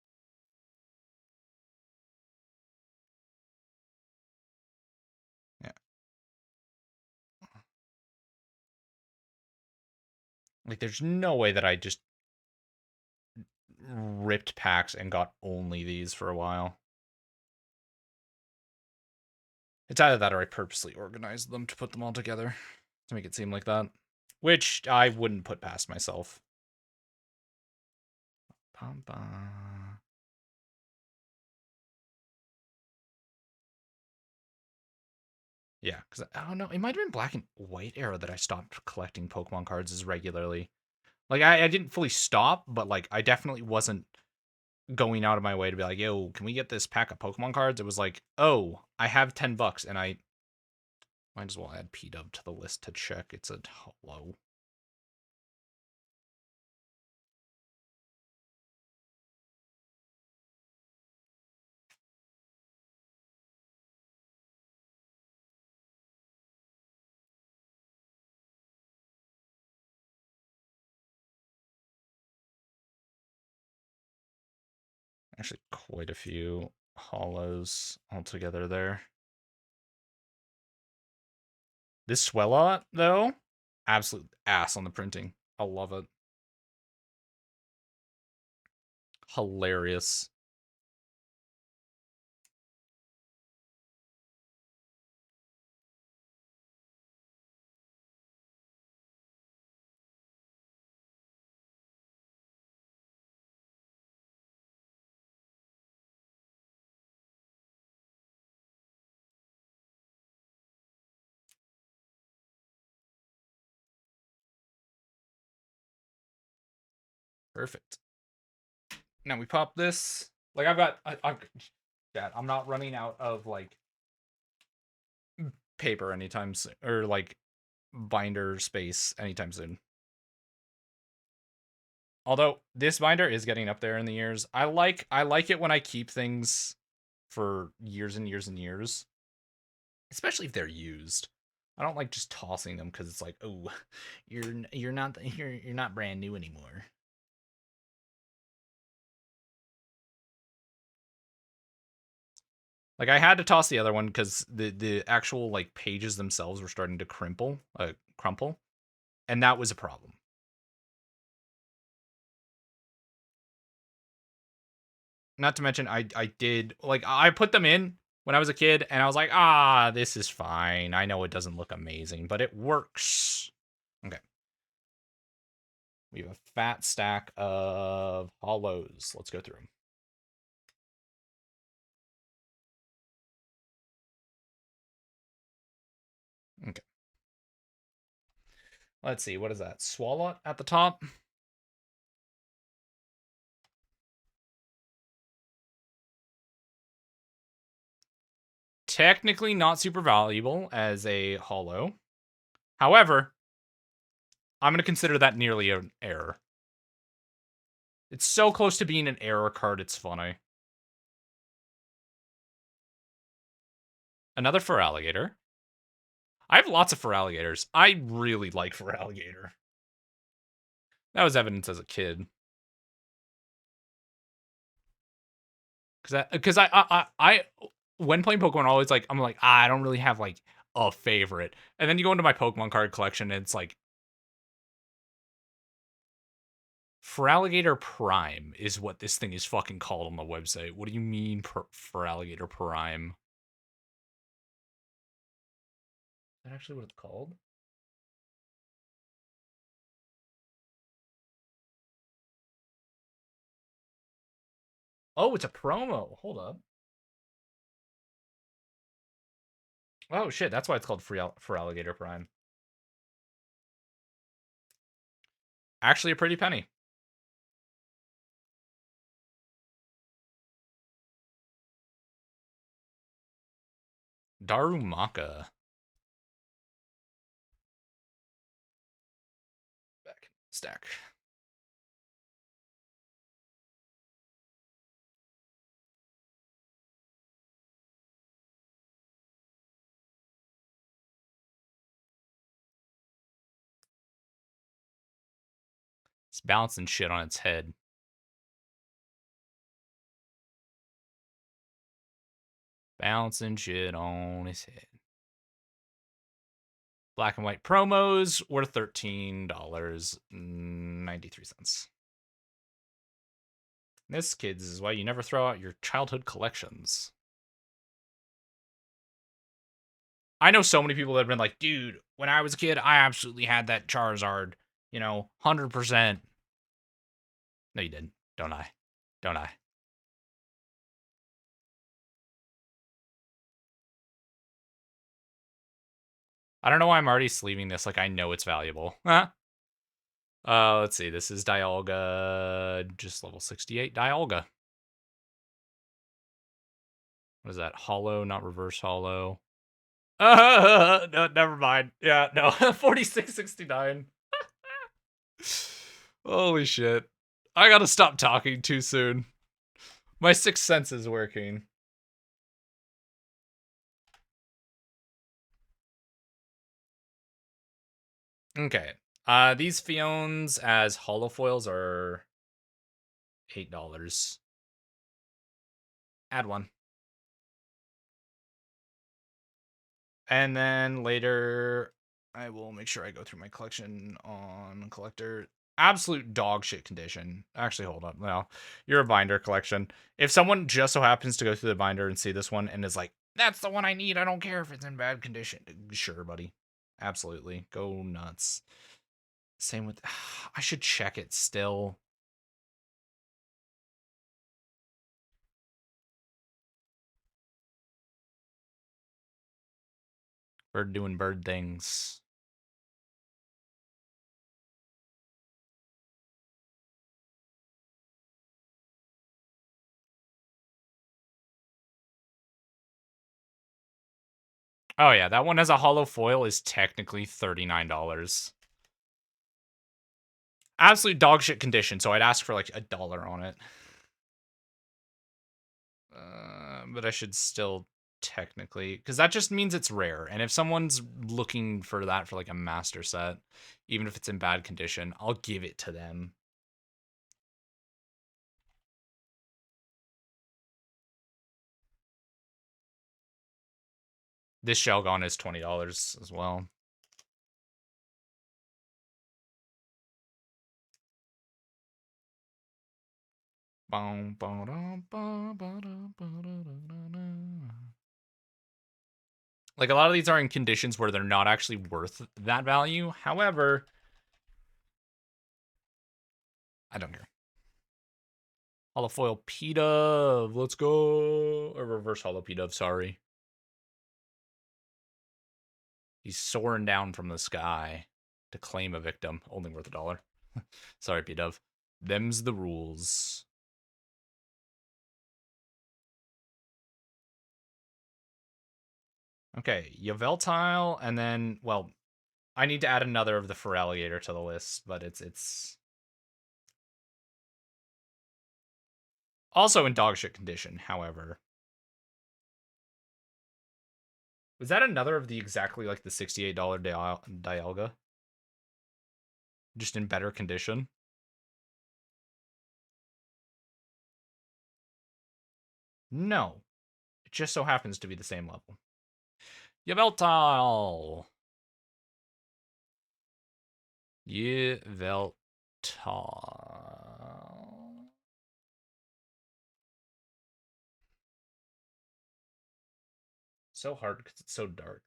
Yeah. Like, there's no way that I just ripped packs and got only these for a while. It's either that or I purposely organized them to put them all together to make it seem like that. Which I wouldn't put past myself. Yeah, because I don't know. It might have been Black and White era that I stopped collecting Pokemon cards as regularly. Like, I didn't fully stop, but, like, I definitely wasn't going out of my way to be like, yo, can we get this pack of Pokemon cards? It was like, oh, I have $10, and I might as well add P-Dub to the list to check. It's a hello. Actually, quite a few hollows altogether there. This Swellow, though, absolute ass on the printing. I love it. Hilarious. Perfect. Now we pop this. Like, I'm not running out of, like, paper anytime soon, or, like, binder space anytime soon. Although this binder is getting up there in the years. I like it when I keep things for years and years and years, especially if they're used. I don't like just tossing them because it's like, oh, you're not brand new anymore. Like, I had to toss the other one because the actual, like, pages themselves were starting to crumple, and that was a problem. Not to mention, I did, like, I put them in when I was a kid, and I was like, this is fine. I know it doesn't look amazing, but it works. Okay. We have a fat stack of hollows. Let's go through them. Okay. Let's see. What is that? Swallow at the top. Technically not super valuable as a hollow. However, I'm going to consider that nearly an error. It's so close to being an error card, it's funny. Another Feraligatr. I have lots of Feraligatrs. I really like Feraligatr. That was evidence as a kid. Because when playing Pokemon, always like I'm like, I don't really have like a favorite. And then you go into my Pokemon card collection, and it's like Feraligatr Prime is what this thing is fucking called on the website. What do you mean Feraligatr Prime? Is that actually what it's called? Oh, it's a promo. Hold up. Oh shit, that's why it's called Feraligatr Prime. Actually, a pretty penny. Darumaka. Back stack. It's balancing shit on its head. Bouncing shit on his head. Black and white promos were $13.93. This, kids, is why you never throw out your childhood collections. I know so many people that have been like, dude, when I was a kid, I absolutely had that Charizard. 100%. No, you didn't. Don't I? Don't I? I don't know why I'm already sleeving this. Like, I know it's valuable. Huh? Let's see. This is Dialga, just level 68. Dialga. What is that? Hollow, not reverse hollow. No, never mind. Yeah, no. 4669. Holy shit. I gotta stop talking too soon. My sixth sense is working. Okay. These Fiones as holofoils are $8. Add one. And then later, I will make sure I go through my collection on collector. Absolute dog shit condition. Actually, hold up. No, you're a binder collection. If someone just so happens to go through the binder and see this one and is like, that's the one I need, I don't care if it's in bad condition. Sure, buddy. Absolutely. Go nuts. Same with, I should check it still. Bird doing bird things. Oh yeah, that one as a hollow foil is technically $39. Absolute dog shit condition, so I'd ask for like $1 on it. But I should still technically, because that just means it's rare. And if someone's looking for that for like a master set, even if it's in bad condition, I'll give it to them. This Shelgon is $20 as well. Like, a lot of these are in conditions where they're not actually worth that value. However, I don't care. Holofoil P-Dove, let's go. Or reverse Holo P-Dove, sorry. He's soaring down from the sky to claim a victim. Only worth $1. Sorry, P-Dove. Them's the rules. Okay, Yveltal, and then, well, I need to add another of the Feraligatr to the list, but it's also in dogshit condition, however. Was that another of the exactly like the $68 Dialga? Just in better condition? No. It just so happens to be the same level. Yveltal. Yveltal. So hard because it's so dark.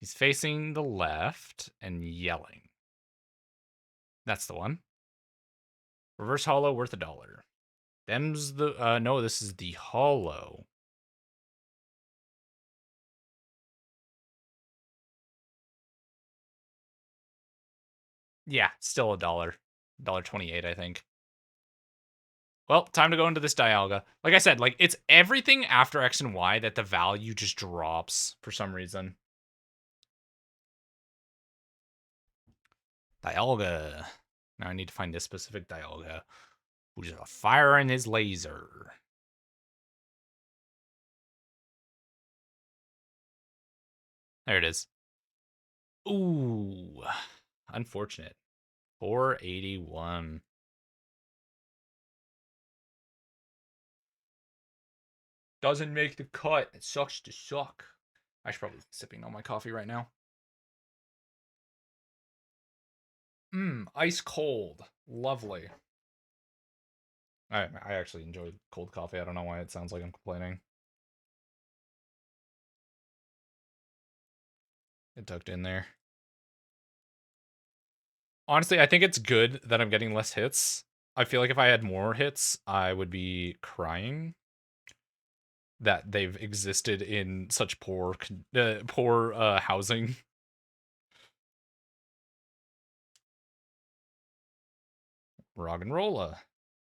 He's facing the left and yelling. That's the one. Reverse hollow worth $1. Them's the no, this is the hollow. Yeah, still $1. $1.28, I think. Well, time to go into this Dialga. Like I said, like it's everything after X and Y that the value just drops for some reason. Dialga. Now I need to find this specific Dialga, who's a fire in his laser. There it is. Ooh, unfortunate. 481. Doesn't make the cut. It sucks to suck. I should probably be sipping on my coffee right now. Ice cold. Lovely. I actually enjoy cold coffee. I don't know why it sounds like I'm complaining. It tucked in there. Honestly, I think it's good that I'm getting less hits. I feel like if I had more hits, I would be crying that they've existed in such poor housing. Rock and Rolla.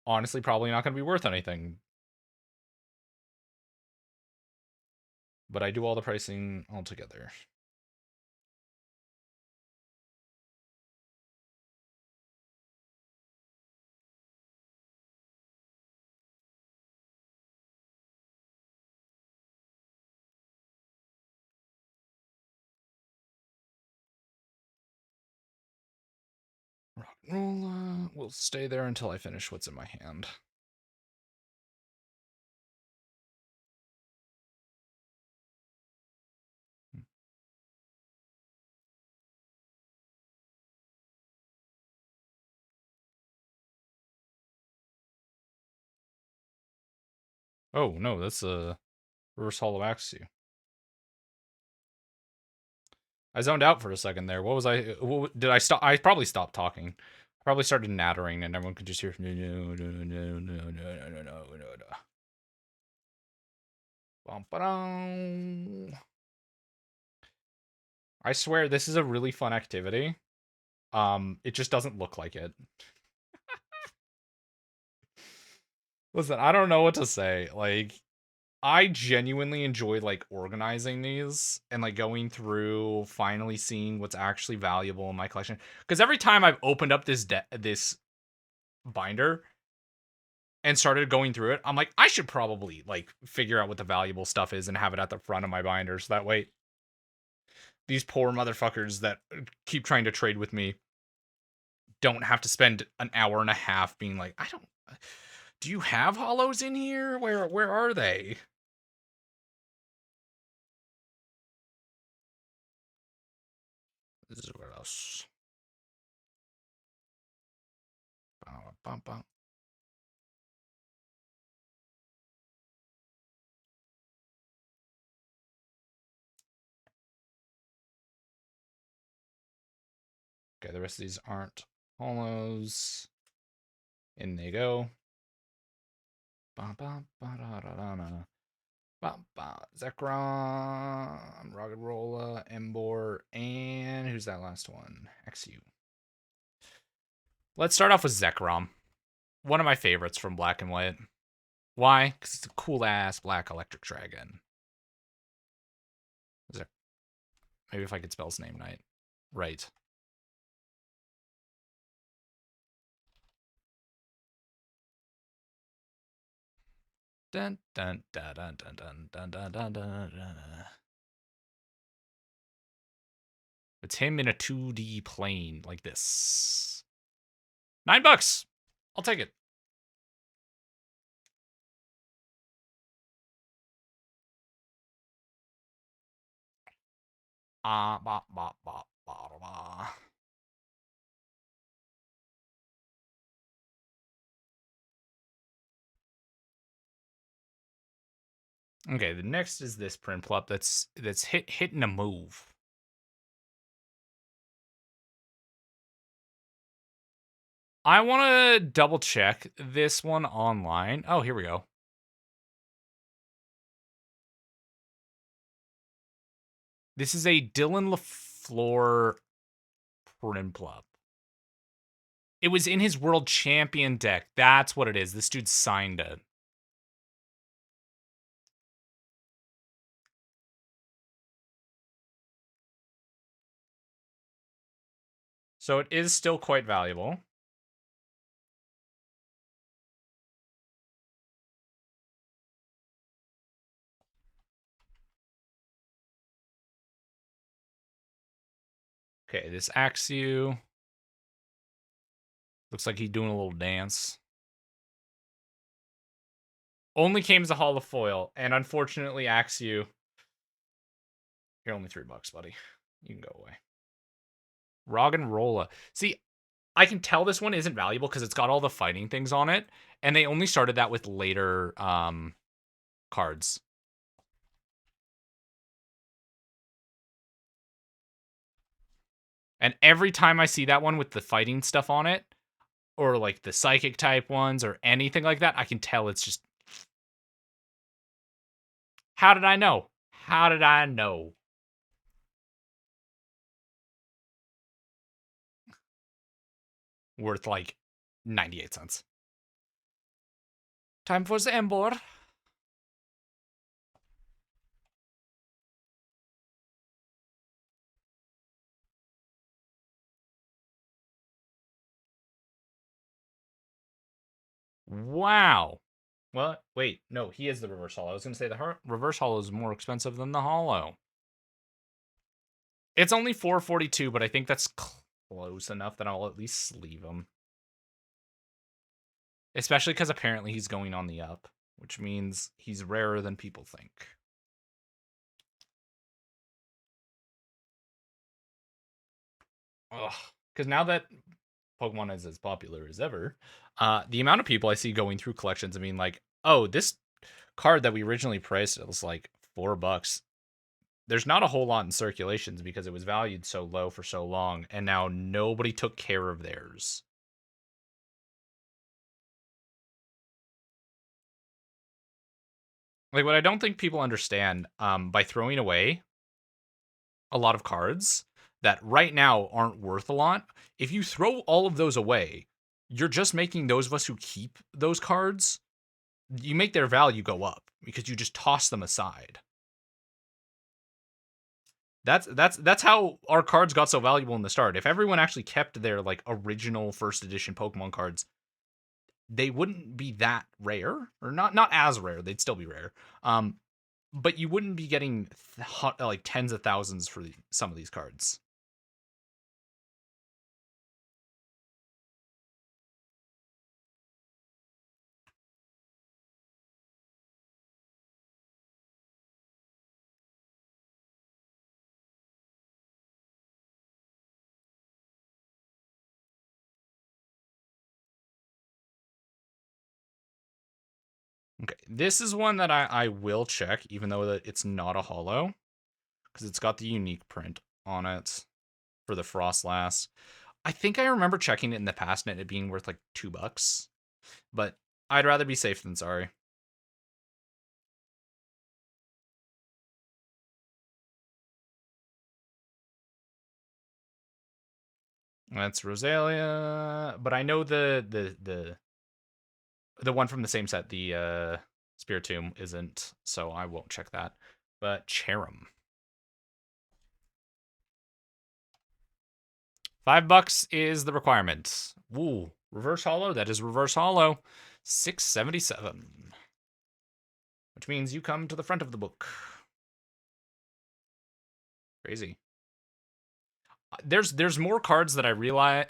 Honestly, probably not going to be worth anything. But I do all the pricing altogether. Rock and Rolla will stay there until I finish what's in my hand. Oh, no, that's a reverse hollow Axu. I zoned out for a second there. What was I? Did I stop? I probably stopped talking. I probably started nattering, and everyone could just hear no, no, no, no, no, no, no, no, no, no. I swear this is a really fun activity. It just doesn't look like it. Listen, I don't know what to say. Like, I genuinely enjoy like organizing these and like going through, finally seeing what's actually valuable in my collection. Because every time I've opened up this binder and started going through it, I'm like, I should probably like figure out what the valuable stuff is and have it at the front of my binder, so that way these poor motherfuckers that keep trying to trade with me don't have to spend an hour and a half being like, I don't. Do you have hollows in here? Where are they? This is where else. Okay, the rest of these aren't hollows. In they go. Zekrom, Roggenrola, Embor, and who's that last one? XU. Let's start off with Zekrom. One of my favorites from Black and White. Why? Because it's a cool-ass black electric dragon. Maybe if I could spell his name right. Dun dun dun dun dun dun dun dun dun dun. It's him in a 2D plane like this. $9. I'll take it. Ba, ba, ba, ba, ba. Okay, the next is this print plop that's hitting a move. I want to double check this one online. Oh, here we go. This is a Dylan LaFleur print plop. It was in his world champion deck. That's what it is. This dude signed it. So it is still quite valuable. Okay, this Axew. Looks like he's doing a little dance. Only came as a Hall of Foil, and unfortunately, Axew. You're only $3, buddy. You can go away. Roggenrola. See, I can tell this one isn't valuable because it's got all the fighting things on it, and they only started that with later cards. And every time I see that one with the fighting stuff on it, or like the psychic type ones or anything like that, I can tell it's just. How did I know? How did I know? Worth like 98 cents. Time for the Embor. Wow. Well, wait, no, he is the reverse hollow. I was going to say the reverse hollow is more expensive than the hollow. It's only $442, but I think that's close enough that I'll at least sleeve him. Especially because apparently he's going on the up, which means he's rarer than people think. Ugh. Because now that Pokemon is as popular as ever, the amount of people I see going through collections, I mean, like, oh, this card that we originally priced, it was like $4. There's not a whole lot in circulations because it was valued so low for so long, and now nobody took care of theirs. Like, what I don't think people understand, by throwing away a lot of cards that right now aren't worth a lot, if you throw all of those away, you're just making those of us who keep those cards, you make their value go up because you just toss them aside. That's how our cards got so valuable in the start. If everyone actually kept their like original first edition Pokemon cards, they wouldn't be that rare, or not as rare. They'd still be rare. But you wouldn't be getting like tens of thousands for some of these cards. Okay, this is one that I will check, even though it's not a holo, because it's got the unique print on it for the Frostlass. I think I remember checking it in the past and it being worth like $2, but I'd rather be safe than sorry. That's Rosalia, but I know the one from the same set, the Spiritomb, isn't, so I won't check that. But Cherim. $5 is the requirement. Ooh, reverse hollow. That is reverse hollow. 677. Which means you come to the front of the book. Crazy. There's more cards that I realize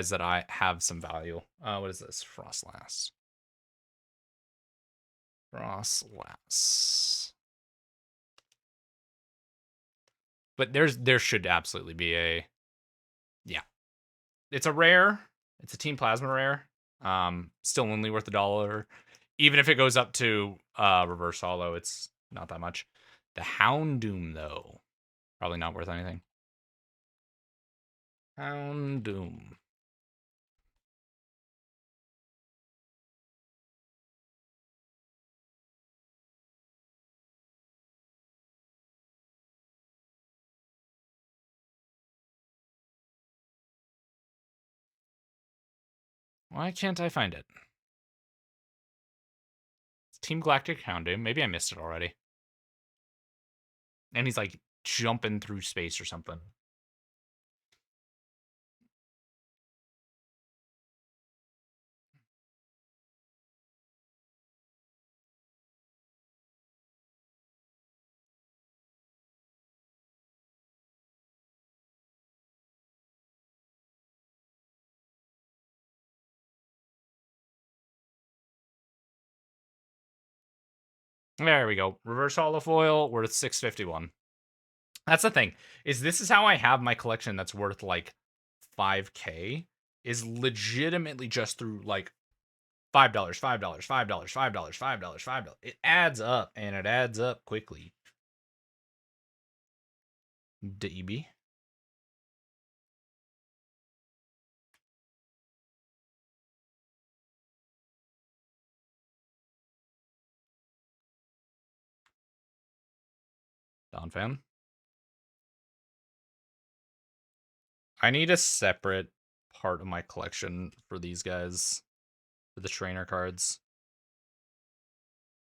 that I have some value. What is this? Frostlass. Frostlass. But there should absolutely be a, yeah. It's a rare. It's a Team Plasma rare. Still only worth $1. Even if it goes up to reverse holo, it's not that much. The Houndoom though, probably not worth anything. Houndoom. Why can't I find it? It's Team Galactic Houndoom. Maybe I missed it already. And he's like jumping through space or something. There we go. Reverse holofoil worth 651. That's the thing. Is this is how I have my collection that's worth like 5K is legitimately just through like $5, $5, $5, $5, $5, $5. It adds up and it adds up quickly. DB. Don fan. I need a separate part of my collection for these guys, for the trainer cards.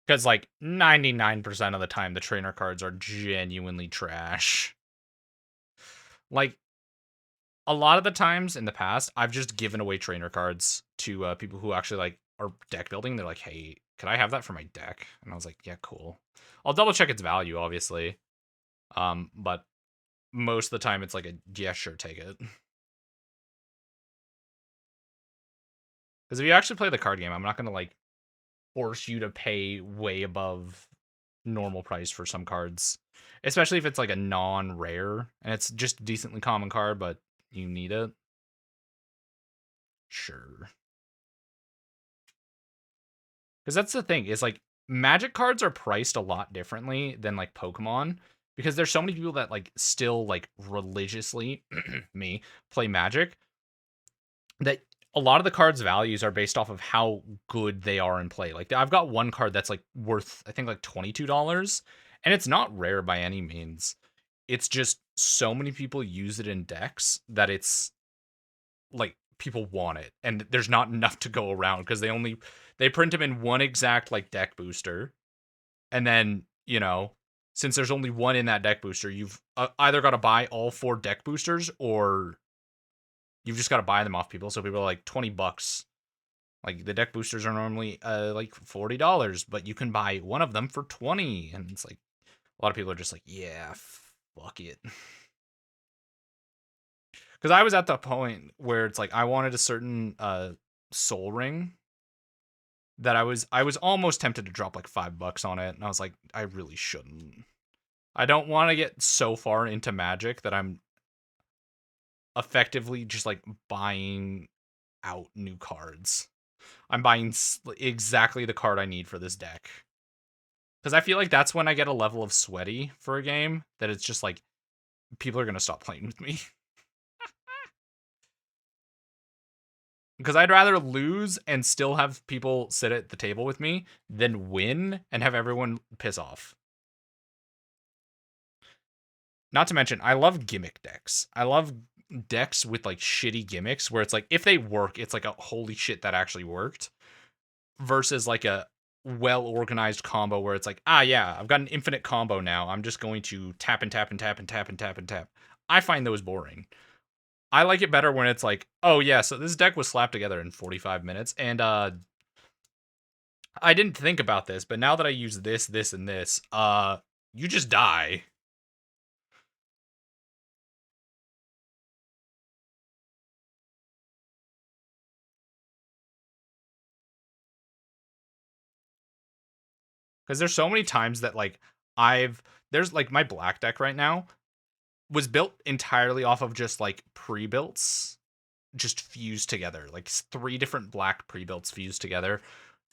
Because like 99% of the time, the trainer cards are genuinely trash. Like a lot of the times in the past, I've just given away trainer cards to people who actually like are deck building. They're like, "Hey, could I have that for my deck?" And I was like, "Yeah, cool." I'll double check its value, obviously. But most of the time, it's like a yeah, sure, take it. Because if you actually play the card game, I'm not gonna like force you to pay way above normal price for some cards, especially if it's like a non-rare and it's just a decently common card, but you need it. Sure. Because that's the thing is like Magic cards are priced a lot differently than like Pokemon because there's so many people that like still like religiously me play Magic that a lot of the cards' values are based off of how good they are in play. Like I've got one card that's like worth I think like $22 and it's not rare by any means. It's just so many people use it in decks that it's like people want it and there's not enough to go around because they print them in one exact like deck booster and then since there's only one in that deck booster you've either got to buy all 4 deck boosters or you've just got to buy them off people so people are like $20 like the deck boosters are normally like $40 but you can buy one of them for 20 and it's like a lot of people are just like yeah fuck it. Because I was at the point where it's like I wanted a certain soul ring that I was almost tempted to drop like $5 on it, and I was like, I really shouldn't. I don't want to get so far into Magic that I'm effectively just like buying out new cards. I'm buying exactly the card I need for this deck. Because I feel like that's when I get a level of sweaty for a game that it's just like people are gonna stop playing with me. Because I'd rather lose and still have people sit at the table with me than win and have everyone piss off. Not to mention, I love gimmick decks. I love decks with like shitty gimmicks where it's like if they work, it's like a holy shit that actually worked versus like a well organized combo where it's like, ah yeah, I've got an infinite combo now. I'm just going to tap and tap and tap and tap and tap and tap. I find those boring. I like it better when it's like, oh yeah, so this deck was slapped together in 45 minutes and I didn't think about this, but now that I use this, this, and this, you just die. Because there's so many times that like there's like my black deck right now. was built entirely off of just like pre-builts just fused together, like 3 different black pre-builts fused together,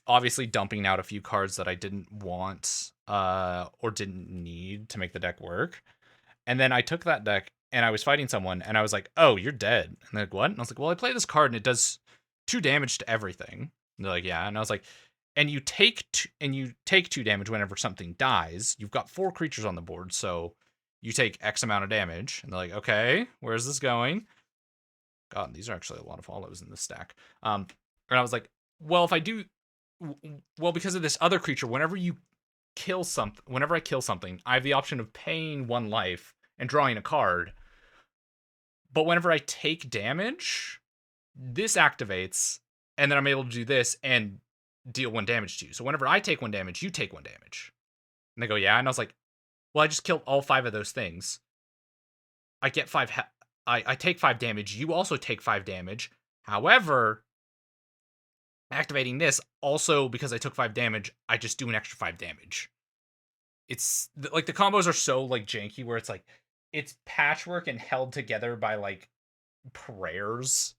obviously dumping out a few cards that I didn't want or didn't need to make the deck work. And then I took that deck and I was fighting someone and I was like, "Oh, you're dead." And they're like, "What?" And I was like, "Well, I play this card and it does 2 damage to everything." And they're like, "Yeah." And I was like, "And you take 2 damage whenever something dies. You've got 4 creatures on the board, so you take X amount of damage." And they're like, "Okay, where's this going?" God, these are actually a lot of hollows in this stack. And I was like, "Well, if I do, well, because of this other creature, whenever I kill something, I have the option of paying 1 life and drawing a card. But whenever I take damage, this activates, and then I'm able to do this and deal 1 damage to you. So whenever I take 1 damage, you take 1 damage." And they go, "Yeah." And I was like, "Well, I just killed all 5 of those things. I get 5. I take 5 damage. You also take 5 damage. However, activating this also, because I took 5 damage, I just do an extra 5 damage." It's like the combos are so like janky where it's like it's patchwork and held together by like prayers,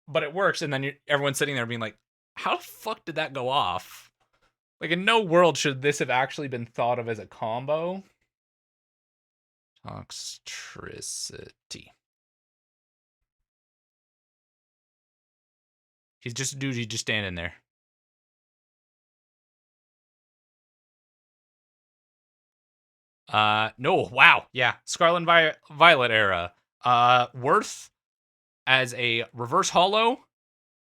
but it works. And then everyone's sitting there being like, "How the fuck did that go off?" Like, in no world should this have actually been thought of as a combo. Toxtricity. He's just a dude. He's just standing there. No, wow, yeah, Scarlet and Violet era. Worth as a reverse hollow,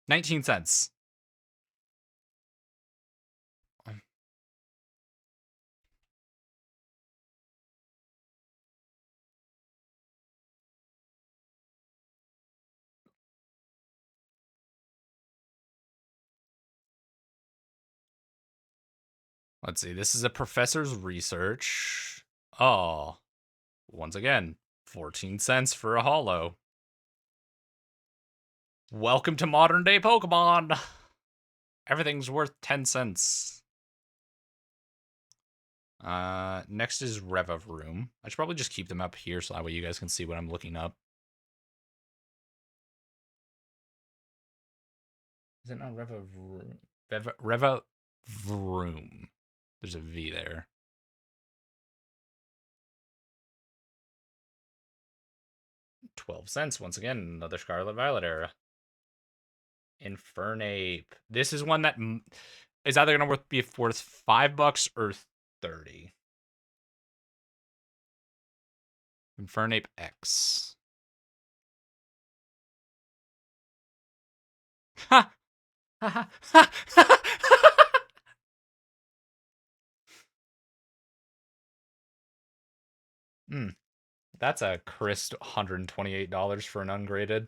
19 cents. Let's see. This is a professor's research. Oh, once again, 14 cents for a hollow. Welcome to modern day Pokemon. Everything's worth 10 cents. Next is Rev Room. I should probably just keep them up here so that way you guys can see what I'm looking up. Is it not Rev Room? Rev Room. There's a V there. $0.12 once again. Another Scarlet Violet era. Infernape. This is one that is either gonna be worth $5 or 30. Infernape X. Ha! Ha ha ha! Hmm. That's a crisp $128 for an ungraded.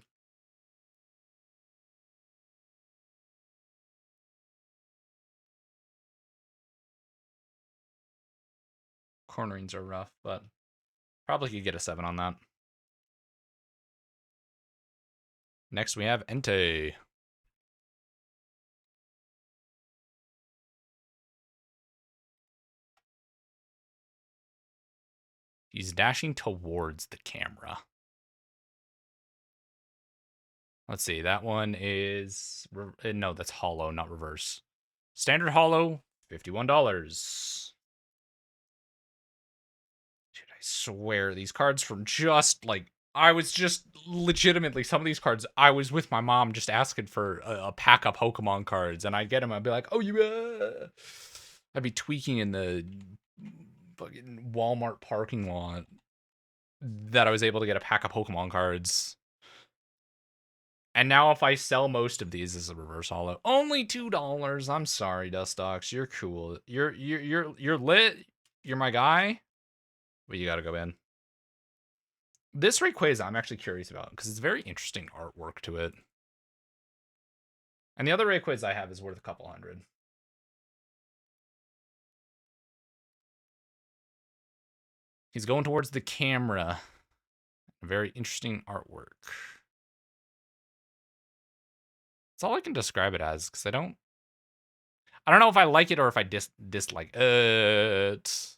Cornerings are rough, but probably could get a 7 on that. Next we have Entei. He's dashing towards the camera. Let's see. That one is no, that's hollow, not reverse. Standard hollow, $51. Dude, I swear these cards from just like I was just legitimately some of these cards. I was with my mom just asking for a pack of Pokemon cards, and I'd get them. I'd be like, "Oh, you." I'd be tweaking in the fucking Walmart parking lot that I was able to get a pack of Pokemon cards. And now if I sell most of these as a reverse hollow, only $2. I'm sorry, Dustox. You're cool. You're lit. You're my guy. But you gotta go in. This Rayquaza I'm actually curious about because it's very interesting artwork to it. And the other Rayquaza I have is worth a couple hundred. He's going towards the camera. Very interesting artwork. That's all I can describe it as because I don't know if I like it or if I dislike it.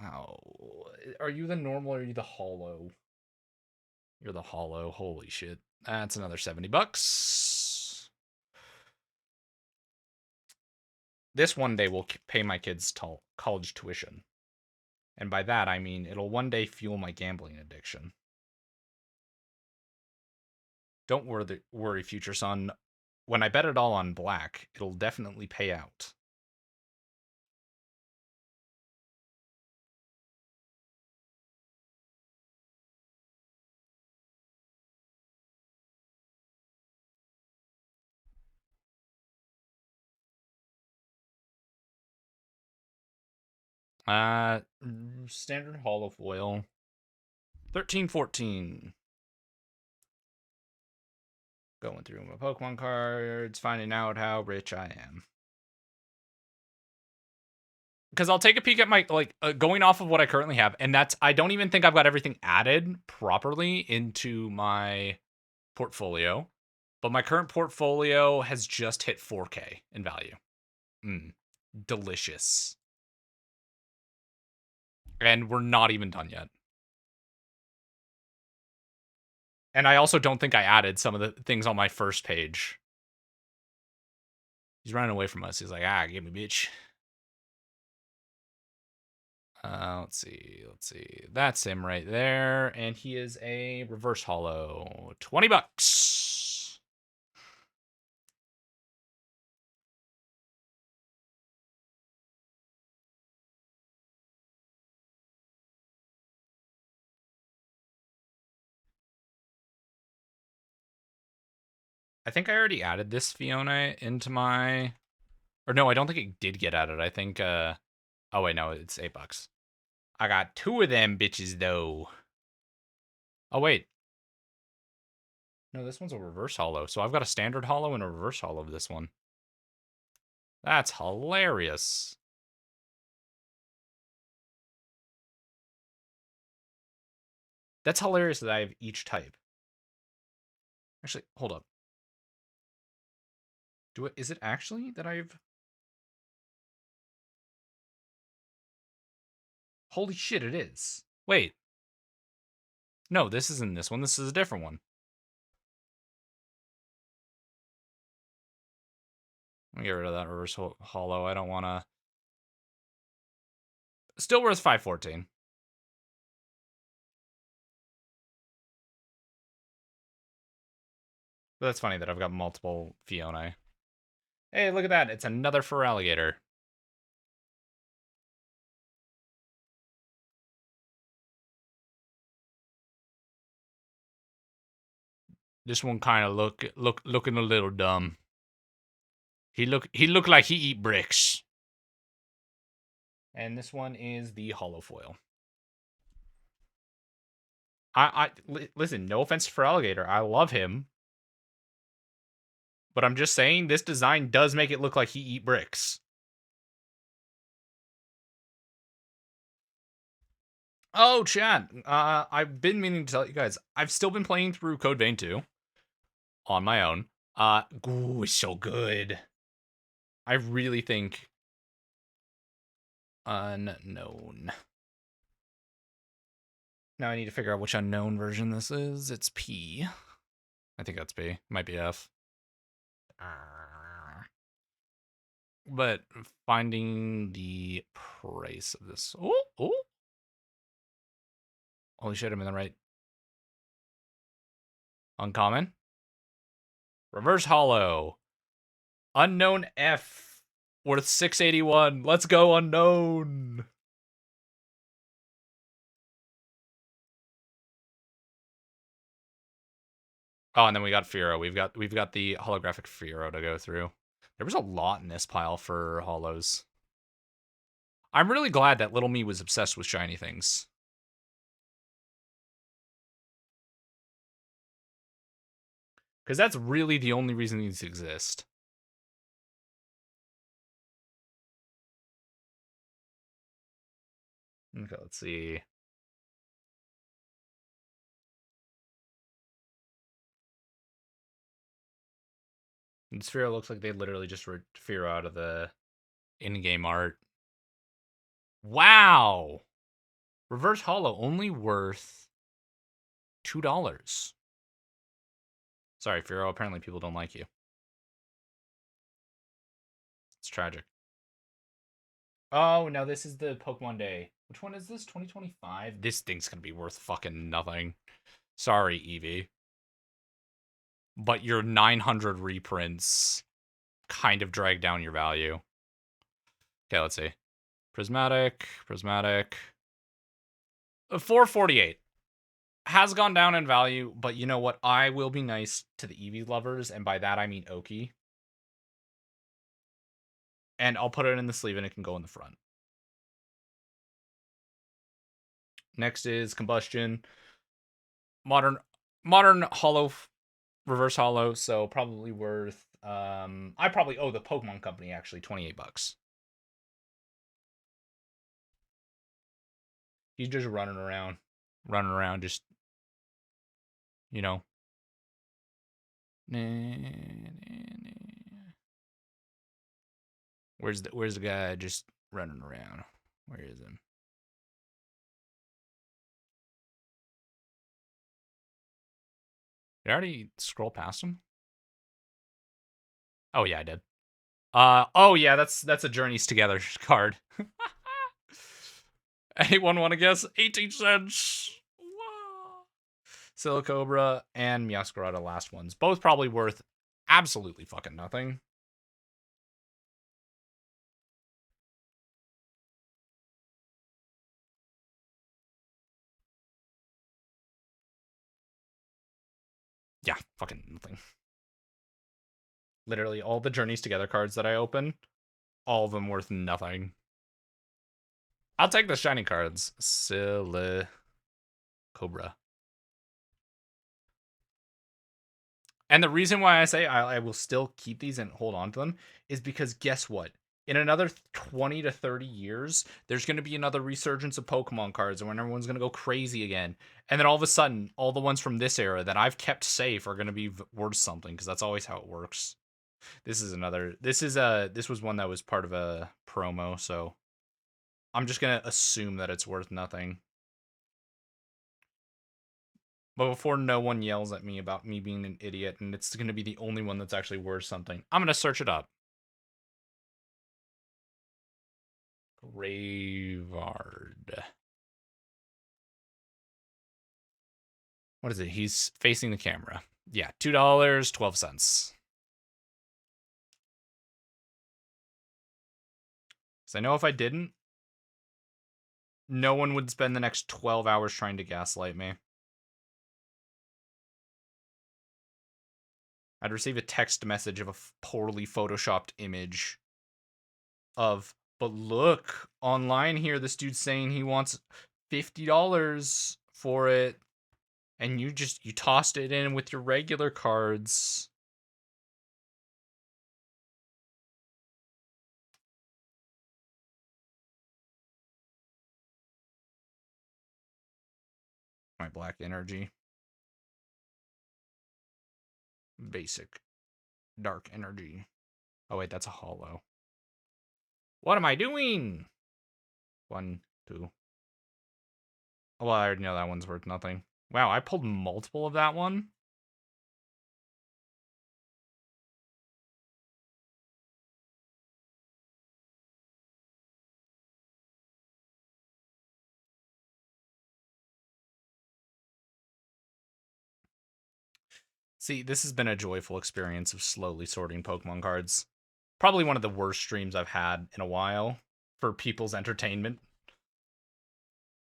Oh, are you the normal or are you the hollow? You're the hollow. Holy shit. That's another $70. This one day will pay my kids' college tuition. And by that, I mean it'll one day fuel my gambling addiction. Don't worry, future son. When I bet it all on black, it'll definitely pay out. Standard hollow foil. 1314. Going through my Pokemon cards, finding out how rich I am. Because I'll take a peek at my, going off of what I currently have, and I don't even think I've got everything added properly into my portfolio, but my current portfolio has just hit 4K in value. Delicious. And we're not even done yet. And I also don't think I added some of the things on my first page. He's running away from us. He's like, give me, bitch. Let's see. That's him right there. And he is a reverse hollow. $20. I think I already added this Fiona into my... Or no, I don't think it did get added. I think, oh wait, no, it's $8. I got 2 of them bitches, though. Oh, wait. No, this one's a reverse hollow. So I've got a standard hollow and a reverse hollow of this one. That's hilarious. That's hilarious that I have each type. Actually, hold up. Is it actually that I've... Holy shit, it is. Wait. No, this isn't this one. This is a different one. Let me get rid of that reverse hollow. I don't want to... Still worth $5.14. But that's funny that I've got multiple Fiona. Hey, look at that. It's another Feraligatr. This one kind of looking a little dumb. He looked like he eat bricks. And this one is the hollow foil. Listen, no offense for Alligator. I love him. But I'm just saying this design does make it look like he eat bricks. Oh, Chad. I've been meaning to tell you guys. I've still been playing through Code Vein 2 on my own. Ooh, it's so good. I really think unknown. Now I need to figure out which unknown version this is. It's P. I think that's P. Might be F. But finding the price of this. Oh. Holy shit, I'm in the right. Uncommon. Reverse hollow. Unknown F. Worth 681. Let's go, unknown. Oh, and then we got Firo. We've got the holographic Firo to go through. There was a lot in this pile for hollows. I'm really glad that little me was obsessed with shiny things. Because that's really the only reason these exist. Okay, let's see. And Sphero looks like they literally just wrote Firo out of the in-game art. Wow! Reverse Hollow only worth $2. Sorry, Firo. Apparently people don't like you. It's tragic. Oh, no, this is the Pokemon Day. Which one is this? 2025? This thing's gonna be worth fucking nothing. Sorry, Eevee. But your 900 reprints kind of drag down your value. Okay, let's see. Prismatic. 448. Has gone down in value, but you know what? I will be nice to the Eevee lovers, and by that I mean Oki. And I'll put it in the sleeve and it can go in the front. Next is Combustion. Modern hollow, reverse hollow, so probably worth I probably owe the Pokemon company actually $28. He's just running around, just, you know. Where's the guy just running around? Where is him? Did I already scroll past him? Oh yeah, I did. Oh yeah, that's a Journeys Together card. Anyone want to guess? 18 cents. Whoa. Silicobra and Meowscarada, last ones. Both probably worth absolutely fucking nothing. Yeah, fucking nothing. Literally all the Journeys Together cards that I open, all of them worth nothing. I'll take the shiny cards. Silicobra. And the reason why I say I will still keep these and hold on to them is because guess what? In another 20 to 30 years, there's going to be another resurgence of Pokemon cards and when everyone's going to go crazy again. And then all of a sudden, all the ones from this era that I've kept safe are going to be worth something because that's always how it works. This was one that was part of a promo, so I'm just going to assume that it's worth nothing. But before no one yells at me about me being an idiot and it's going to be the only one that's actually worth something, I'm going to search it up. Graveyard. What is it? He's facing the camera. Yeah, $2.12. Because I know if I didn't, no one would spend the next 12 hours trying to gaslight me. I'd receive a text message of a poorly photoshopped image of, but look, online here, this dude's saying he wants $50 for it. And you tossed it in with your regular cards. My black energy. Basic. Dark energy. Oh wait, that's a hollow. What am I doing? 1, 2. Oh, well, I already know that one's worth nothing. Wow, I pulled multiple of that one. See, this has been a joyful experience of slowly sorting Pokemon cards. Probably one of the worst streams I've had in a while for people's entertainment.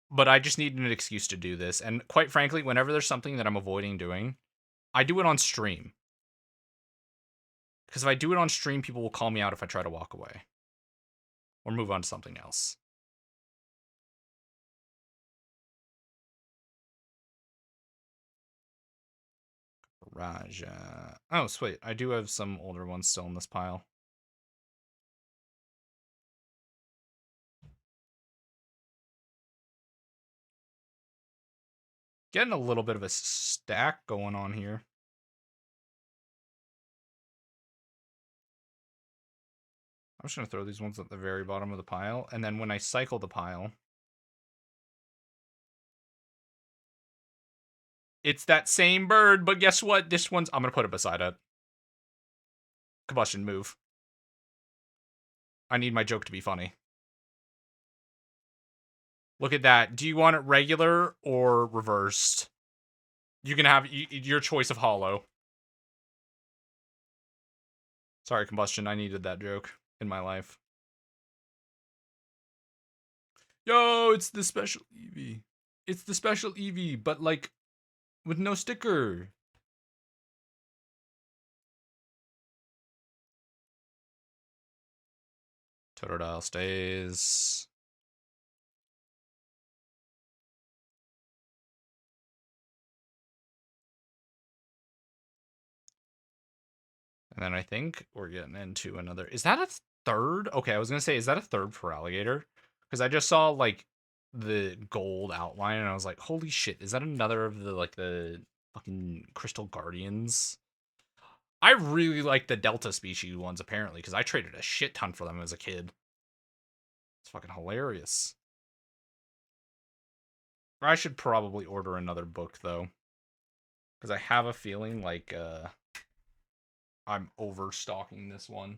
But I just need an excuse to do this. And quite frankly, whenever there's something that I'm avoiding doing, I do it on stream. Because if I do it on stream, people will call me out if I try to walk away. Or move on to something else. Raja. Oh, sweet. I do have some older ones still in this pile. Getting a little bit of a stack going on here. I'm just going to throw these ones at the very bottom of the pile. And then when I cycle the pile, It's that same bird, but guess what? This one's... I'm gonna put it beside it. Combustion, move. I need my joke to be funny. Look at that. Do you want it regular or reversed? You can have your choice of hollow. Sorry, Combustion. I needed that joke in my life. Yo, it's the special Eevee. It's the special Eevee, but like with no sticker. Totodile stays. And then I think we're getting into another... Is that a third? Okay, I was going to say, is that a third for Alligator? Because I just saw, like, the gold outline, and I was like, holy shit, is that another of the, like, the fucking Crystal Guardians? I really like the Delta species ones, apparently, because I traded a shit ton for them as a kid. It's fucking hilarious. I should probably order another book, though. Because I have a feeling, like, I'm overstocking this one.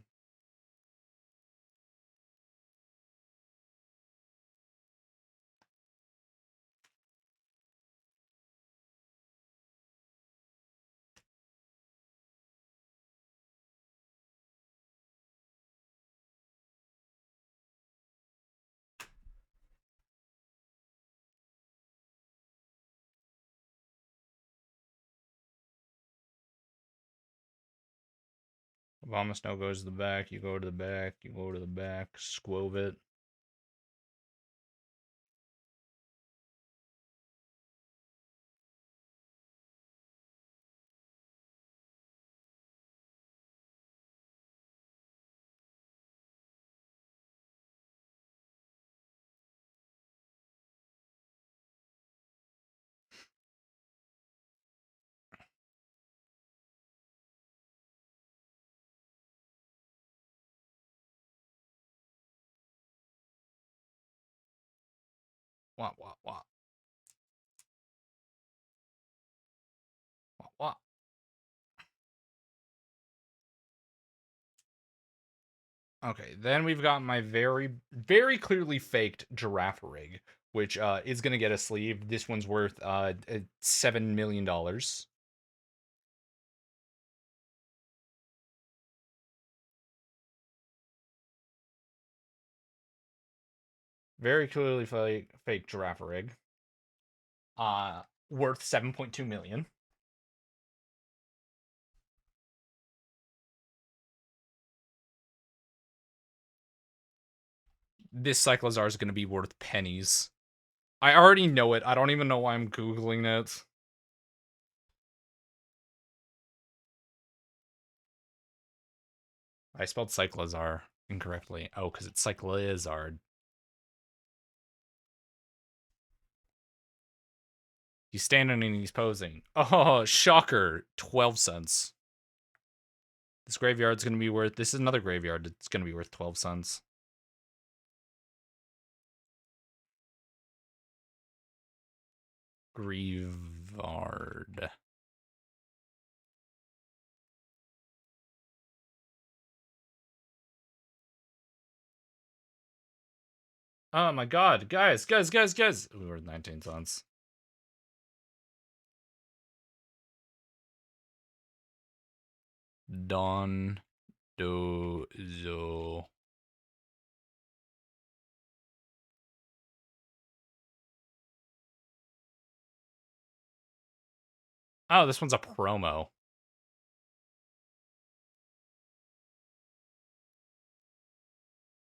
Obama Snow goes to the back, you go to the back, you go to the back, squove it. Wah, wah, wah. Wah, wah. Okay, then we've got my very, very clearly faked giraffe rig, which is going to get a sleeve. This one's worth $7 million. Very clearly fake giraffe rig. Worth 7.2 million. This Cyclozar is going to be worth pennies. I already know it. I don't even know why I'm Googling it. I spelled Cyclozar incorrectly. Oh, because it's Cyclizard. He's standing and he's posing. Oh, shocker. 12 cents. This graveyard's going to be worth... This is another graveyard. It's going to be worth 12 cents. Grievard. Oh my god. Guys. Ooh, we're 19 cents. Don Dozo. Oh, this one's a promo.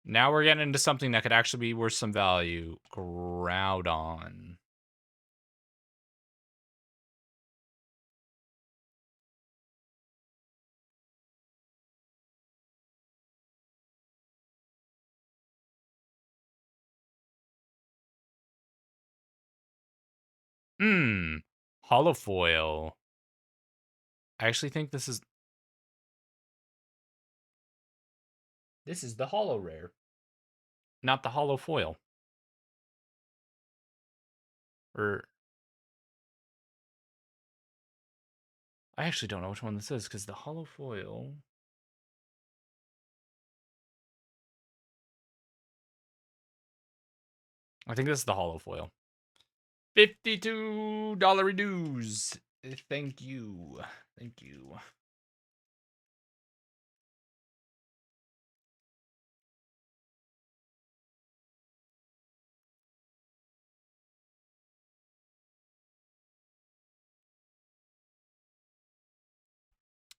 Now we're getting into something that could actually be worth some value. Groudon. Holofoil. I actually think this is... This is the holo rare. Not the holofoil. Or... I actually don't know which one this is because the hollow foil. I think this is the hollow foil. $52 dues. Thank you. Thank you.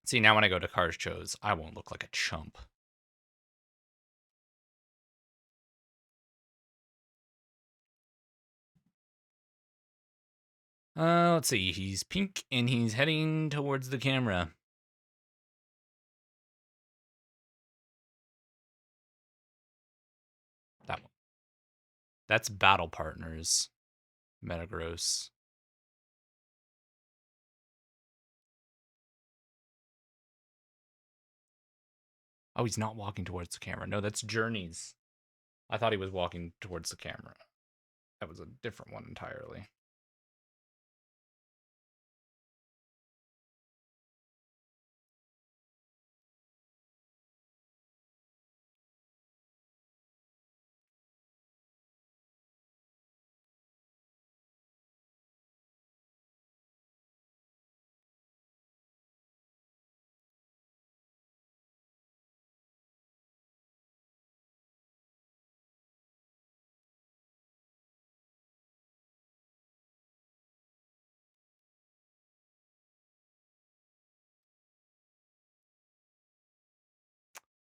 See, now when I go to cars shows, I won't look like a chump. Let's see. He's pink and he's heading towards the camera. That one. That's Battle Partners. Metagross. Oh, he's not walking towards the camera. No, that's Journeys. I thought he was walking towards the camera. That was a different one entirely.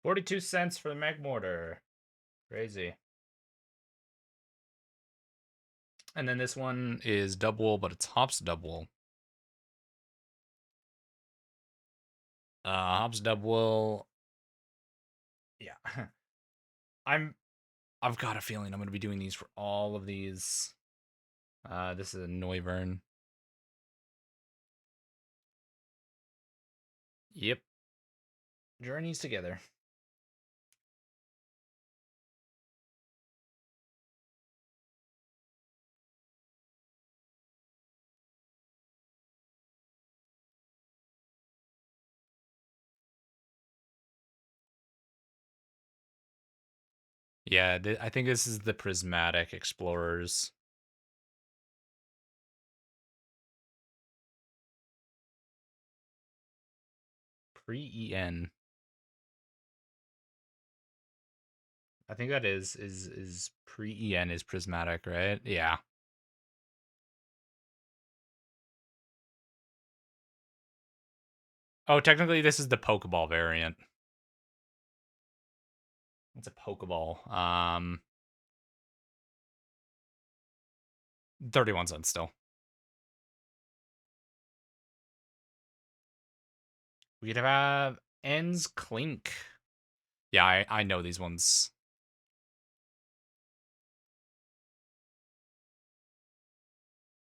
$0.42 for the Magmortar. Crazy. And then this one is double, but it's Hops double. Hops double. Yeah. I've got a feeling I'm gonna be doing these for all of these. This is a Noivern. Yep. Journeys together. Yeah, I think this is the Prismatic Explorers. Pre-EN. I think that is pre-EN is Prismatic, right? Yeah. Oh, technically this is the Pokeball variant. It's a Pokeball. 31 cents still. We could have Ends Clink. Yeah, I know these ones.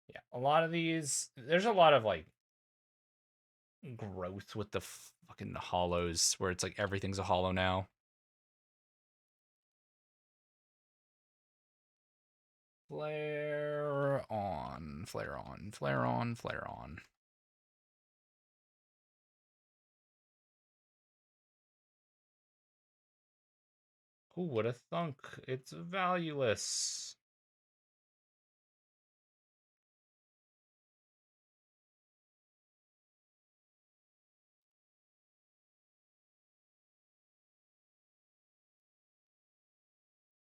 Yeah, a lot of these. There's a lot of like growth with the fucking hollows where it's like everything's a hollow now. Flare on, flare on, flare on, flare on. Who would have thunk? It's valueless.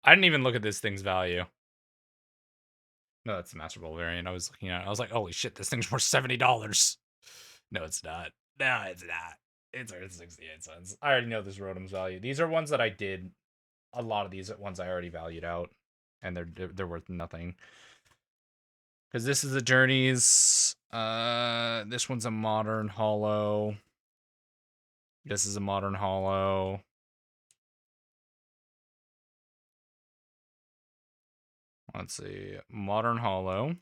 I didn't even look at this thing's value. No, that's the Master Ball variant. I was looking at it. I was like, holy shit, this thing's worth $70. No, it's not. No, it's not. It's worth 68 cents. I already know this Rotom's value. These are ones that I did. A lot of these ones I already valued out. And they're worth nothing. Because this is the Journeys. This one's a modern hollow. This is a modern hollow. Let's see. Modern hollow.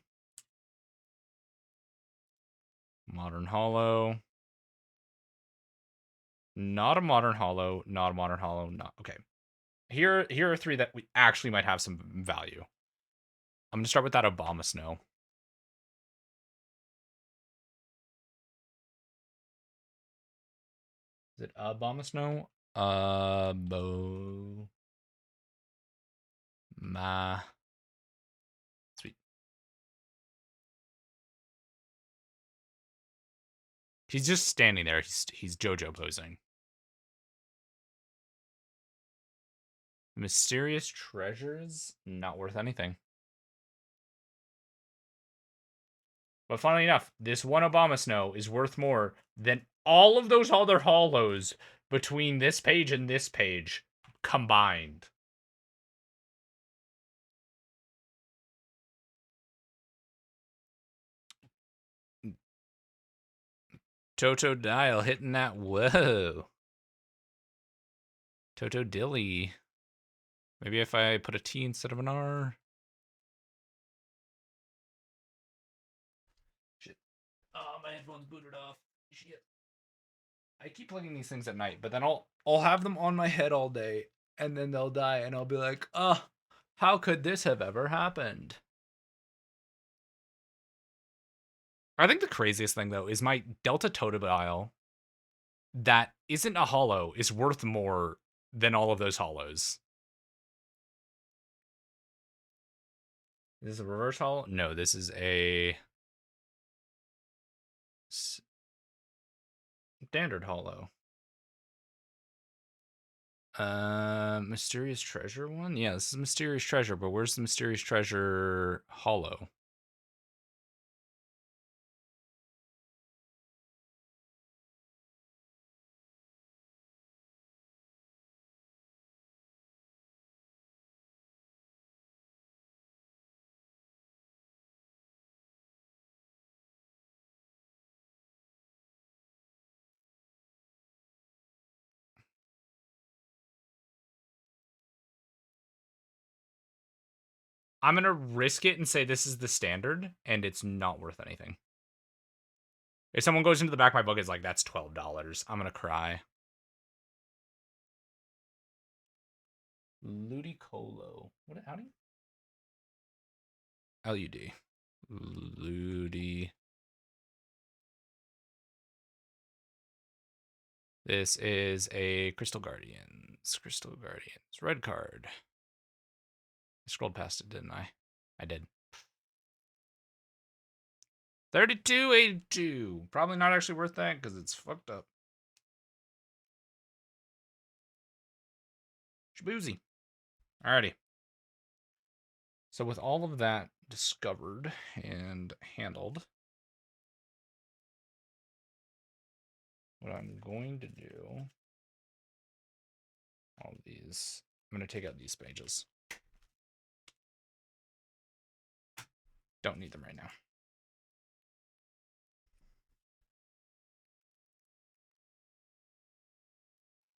Modern hollow. Not a modern hollow. Not a modern hollow. Not okay. Here are three that we actually might have some value. I'm gonna start with that Obama Snow. Is it Obama Snow? Bo. Ma. Sweet. He's just standing there. He's JoJo posing. Mysterious treasures? Not worth anything. But funnily enough, this one Obama Snow is worth more than all of those other hollows between this page and this page combined. Toto Dial hitting that. Whoa. Toto Dilly. Maybe if I put a T instead of an R. Shit. Oh, my headphones booted off. Shit. I keep plugging these things at night, but then I'll have them on my head all day, and then they'll die, and I'll be like, how could this have ever happened? I think the craziest thing though is my Delta Totodile that isn't a hollow is worth more than all of those hollows. Is this a reverse hollow? No, this is a standard hollow. Mysterious treasure one? Yeah, this is mysterious treasure, but where's the mysterious treasure hollow? I'm gonna risk it and say this is the standard, and it's not worth anything. If someone goes into the back of my book, is like, that's $12. I'm gonna cry. Ludicolo. What? How do you? LUD. Ludi. This is a Crystal Guardians. Crystal Guardians. Red card. I scrolled past it, didn't I? I did. 32.82. Probably not actually worth that because it's fucked up. Shaboozy. Alrighty. So with all of that discovered and handled, what I'm going to do, all of these, I'm going to take out these pages. Don't need them right now.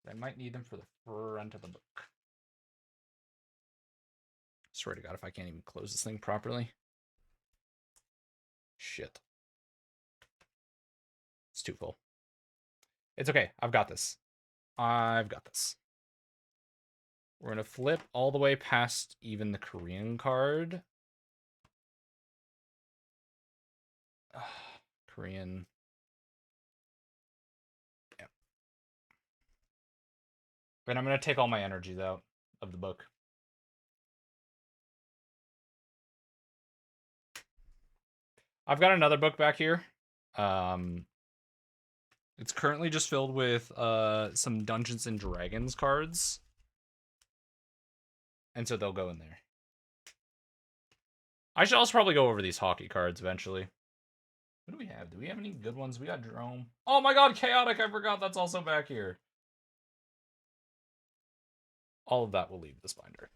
I might need them for the front of the book. Swear to God, if I can't even close this thing properly. Shit. It's too full. It's okay. I've got this. I've got this. We're going to flip all the way past even the Korean card. Korean. Yeah. And I'm going to take all my energies out of the book. I've got another book back here. It's currently just filled with some Dungeons and Dragons cards. And so they'll go in there. I should also probably go over these hockey cards eventually. What do we have? Do we have any good ones? We got Jerome. Oh my God, Chaotic! I forgot that's also back here. All of that will leave this binder.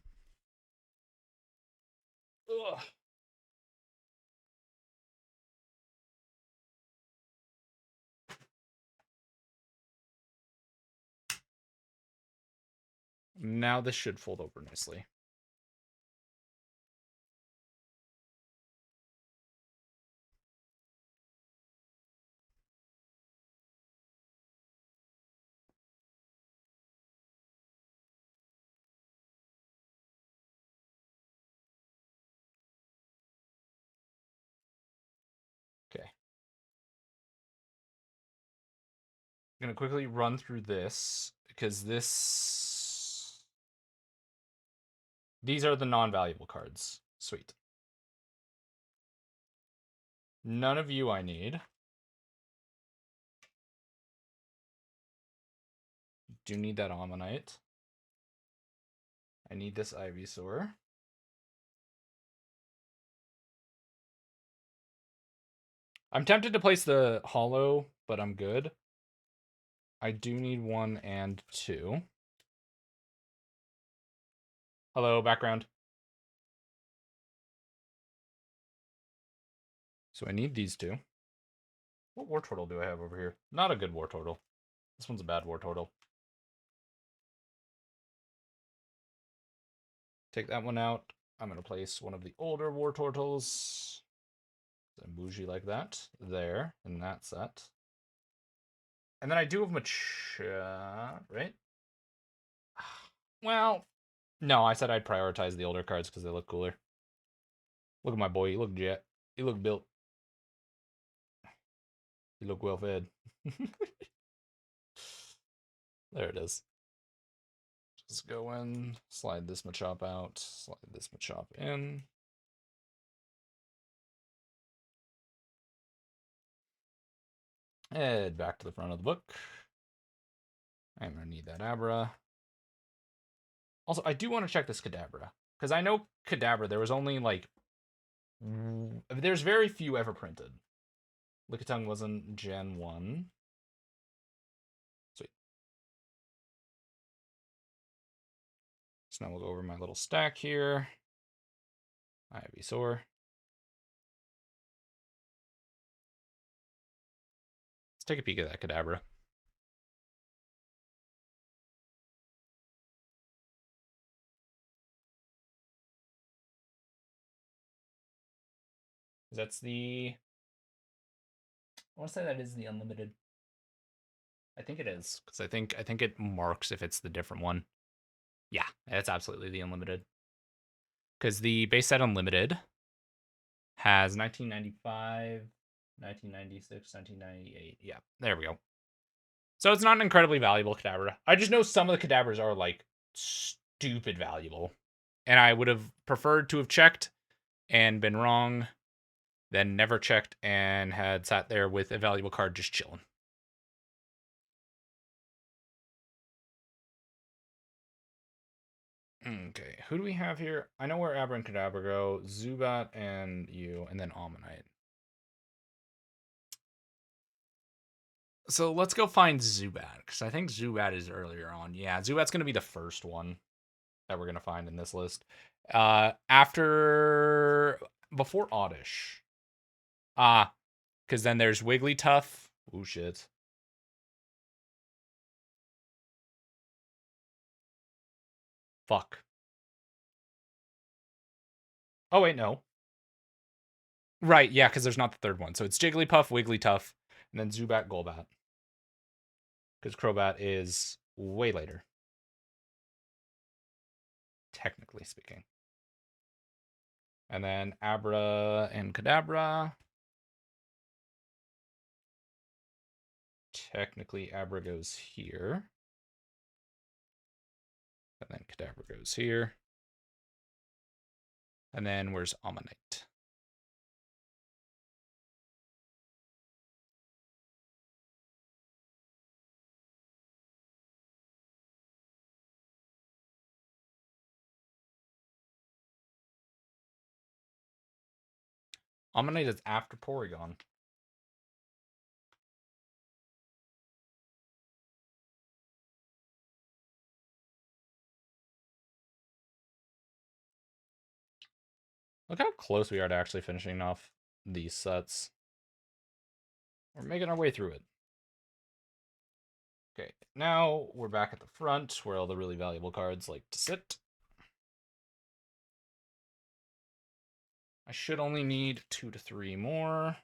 Ugh. Now this should fold over nicely. Okay. gonna quickly run through this because these are the non-valuable cards. Sweet. None of you I need. Do need that Ammonite. I need this Ivysaur. I'm tempted to place the Hollow, but I'm good. I do need 1 and 2. Hello, background. So I need these 2. What Wartortle do I have over here? Not a good Wartortle. This one's a bad Wartortle. Take that one out. I'm going to place one of the older Wartortles. I'm bougie like that. There, in that set. And then I do have right? Well, no, I said I'd prioritize the older cards because they look cooler. Look at my boy. You look jet. You look built. You look well fed. There it is. Just go in, slide this Machop out, slide this Machop in. Head back to the front of the book. I'm going to need that Abra. Also, I do want to check this Kadabra. Because I know Kadabra, there was only like... There's very few ever printed. Lickitung wasn't Gen 1. Sweet. So now we'll go over my little stack here. Ivysaur. Let's take a peek at that Kadabra. That's the... I want to say that is the unlimited. I think it is, because I think it marks if it's the different one. Yeah, it's absolutely the unlimited. Because the base set unlimited has 1995, 1996, 1998. Yeah, there we go. So it's not an incredibly valuable Kadabra. I just know some of the Kadabras are like stupid valuable. And I would have preferred to have checked and been wrong, then never checked and had sat there with a valuable card just chilling. Okay, who do we have here? I know where Abra and Kadabra go. Zubat and you, and then Ammonite. So let's go find Zubat, because I think Zubat is earlier on. Yeah, Zubat's going to be the first one that we're going to find in this list. Before Oddish. Because then there's Wigglytuff. Oh, shit. Fuck. Oh, wait, no. Right, yeah, because there's not the third one. So it's Jigglypuff, Wigglytuff, and then Zubat, Golbat. Because Crobat is way later. Technically speaking. And then Abra and Kadabra. Technically, Abra goes here. And then Kadabra goes here. And then where's Ammonite? Ammonite is after Porygon. Look how close we are to actually finishing off these sets. We're making our way through it. Okay, now we're back at the front where all the really valuable cards like to sit. I should only need 2 to 3 more.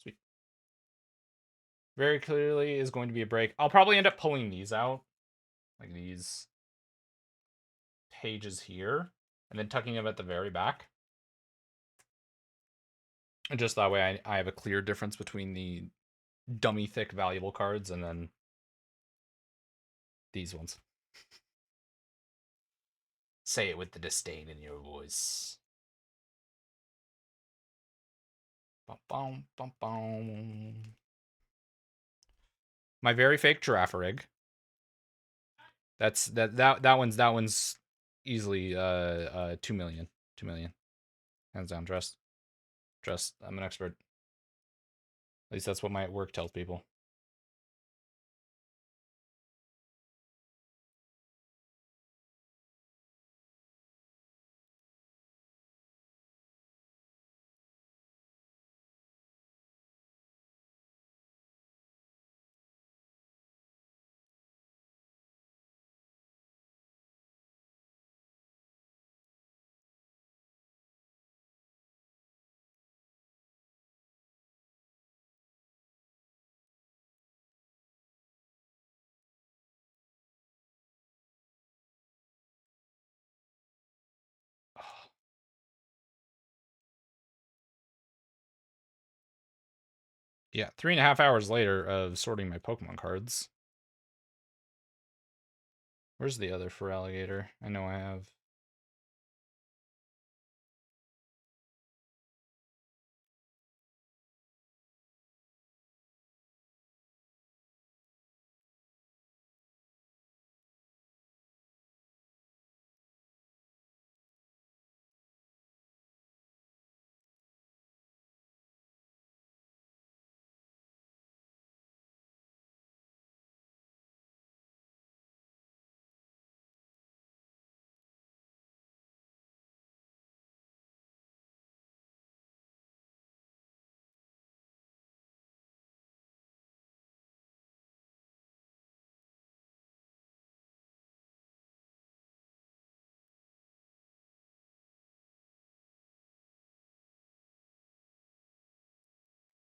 Sweet. Very clearly is going to be a break. I'll probably end up pulling these out like these pages here, and then tucking them at the very back. And just that way I have a clear difference between the dummy thick valuable cards and then these ones. Say it with the disdain in your voice. Bum, bum, bum, bum. My very fake giraffe rig. That one's easily 2 million. 2 million. Hands down, trust. Trust. I'm an expert. At least that's what my work tells people. Yeah, 3.5 hours later of sorting my Pokemon cards. Where's the other for alligator? I know I have.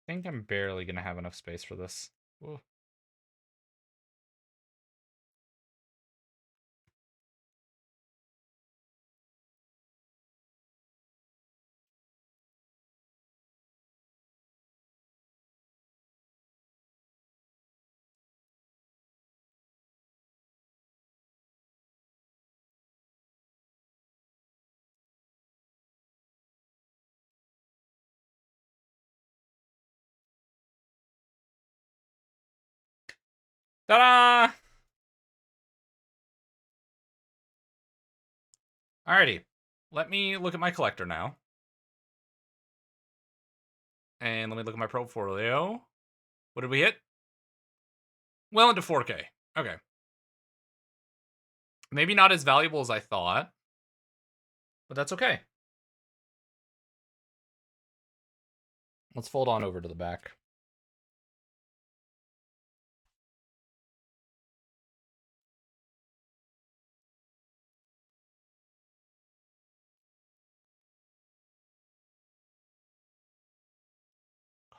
I think I'm barely gonna have enough space for this. Whoa. Ta-da! Alrighty. Let me look at my collector now. And let me look at my portfolio. What did we hit? Well into 4K. Okay. Maybe not as valuable as I thought, but that's okay. Let's fold on over to the back.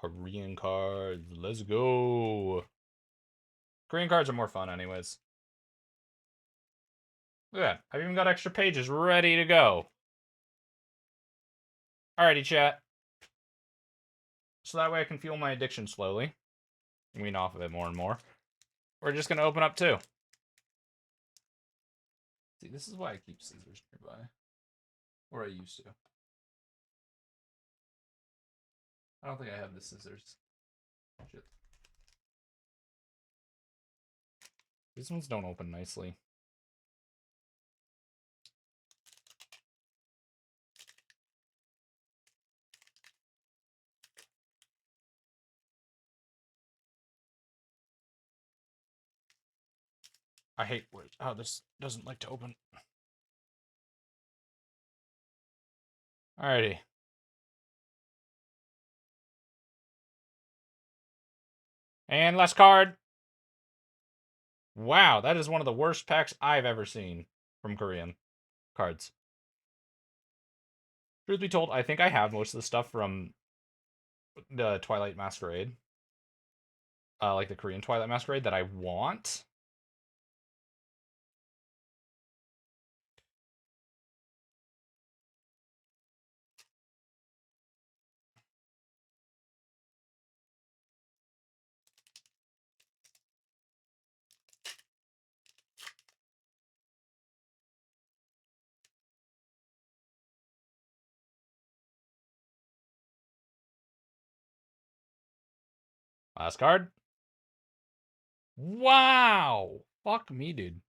Korean cards. Let's go. Korean cards are more fun anyways. Look at that. I've even got extra pages ready to go. Alrighty, chat. So that way I can feel my addiction slowly. Wean off of it more and more. We're just going to open up two. See, this is why I keep scissors nearby. Or I used to. I don't think I have the scissors. Shit. These ones don't open nicely. I hate how this doesn't like to open. Alrighty. And last card. Wow, that is one of the worst packs I've ever seen from Korean cards. Truth be told, I think I have most of the stuff from the Twilight Masquerade. Like the Korean Twilight Masquerade that I want. Last card. Wow! Fuck me, dude.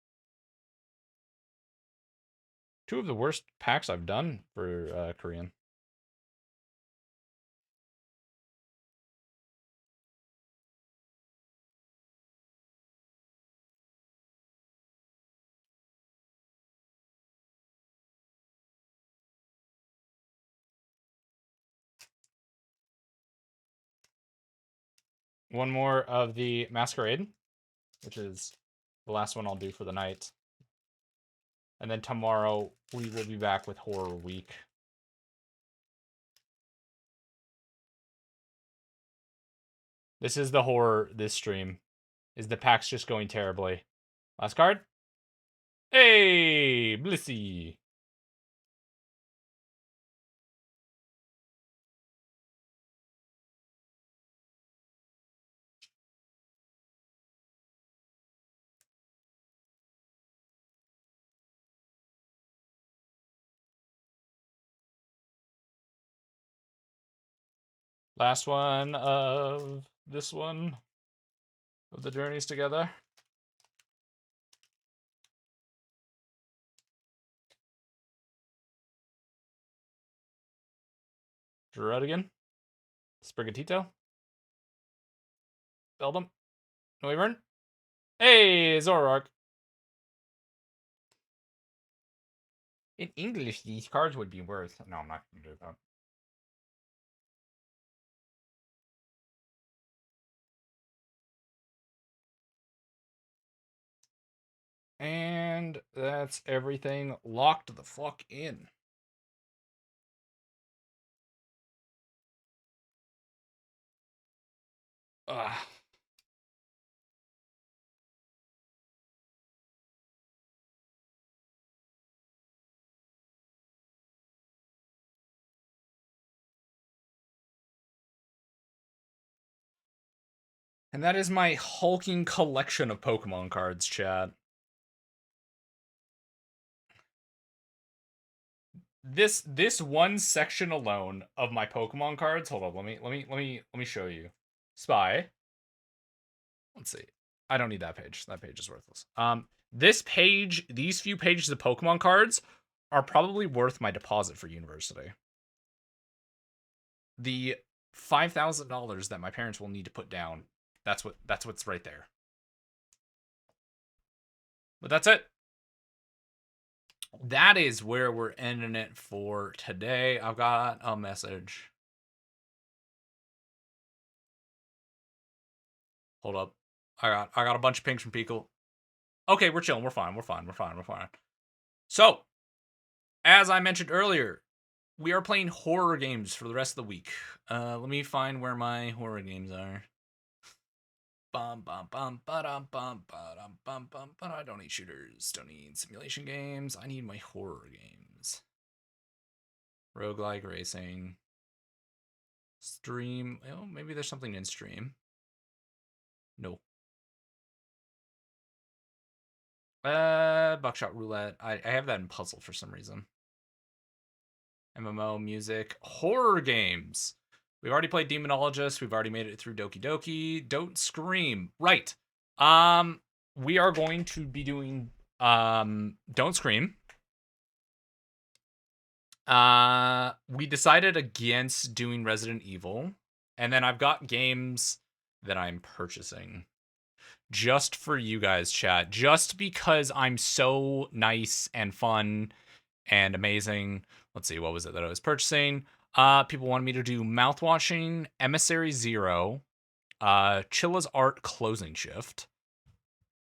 Two of the worst packs I've done for Korean. One more of the Masquerade, which is the last one I'll do for the night. And then tomorrow we will be back with Horror Week. This is the horror this stream. Is the packs just going terribly. Last card. Hey, Blissey. Last one of this one. Of the journeys together. Gerardigan. Sprigatito. Beldum. Noivern. Hey, Zoroark. In English, these cards would be worth. No, I'm not going to do that. And that's everything locked the fuck in. Ugh. And that is my hulking collection of Pokemon cards, chat. This one section alone of my Pokemon cards. Hold up, let me show you. Spy. Let's see. I don't need that page. That page is worthless. This page, these few pages of Pokemon cards are probably worth my deposit for university. The $5,000 that my parents will need to put down. That's what's right there. But that's it. That is where we're ending it for today. I've got a message. Hold up. I got a bunch of pings from people. Okay, we're chilling. We're fine. We're fine. So, as I mentioned earlier, we are playing horror games for the rest of the week. Let me find where my horror games are. Bum bum bum ba-dum bum ba-dum bum bum but I don't need shooters, don't need simulation games, I need my horror games. Roguelike racing. Stream. Oh, maybe there's something in stream. No. Buckshot roulette. I have that in puzzle for some reason. MMO, music, horror games. We've already played Demonologist. We've already made it through Doki Doki. Don't Scream. Right. We are going to be doing Don't Scream. We decided against doing Resident Evil. And then I've got games that I'm purchasing. Just for you guys, chat. Just because I'm so nice and fun and amazing. Let's see, what was it that I was purchasing? People wanted me to do Mouthwashing, Emissary Zero, Chilla's Art Closing Shift.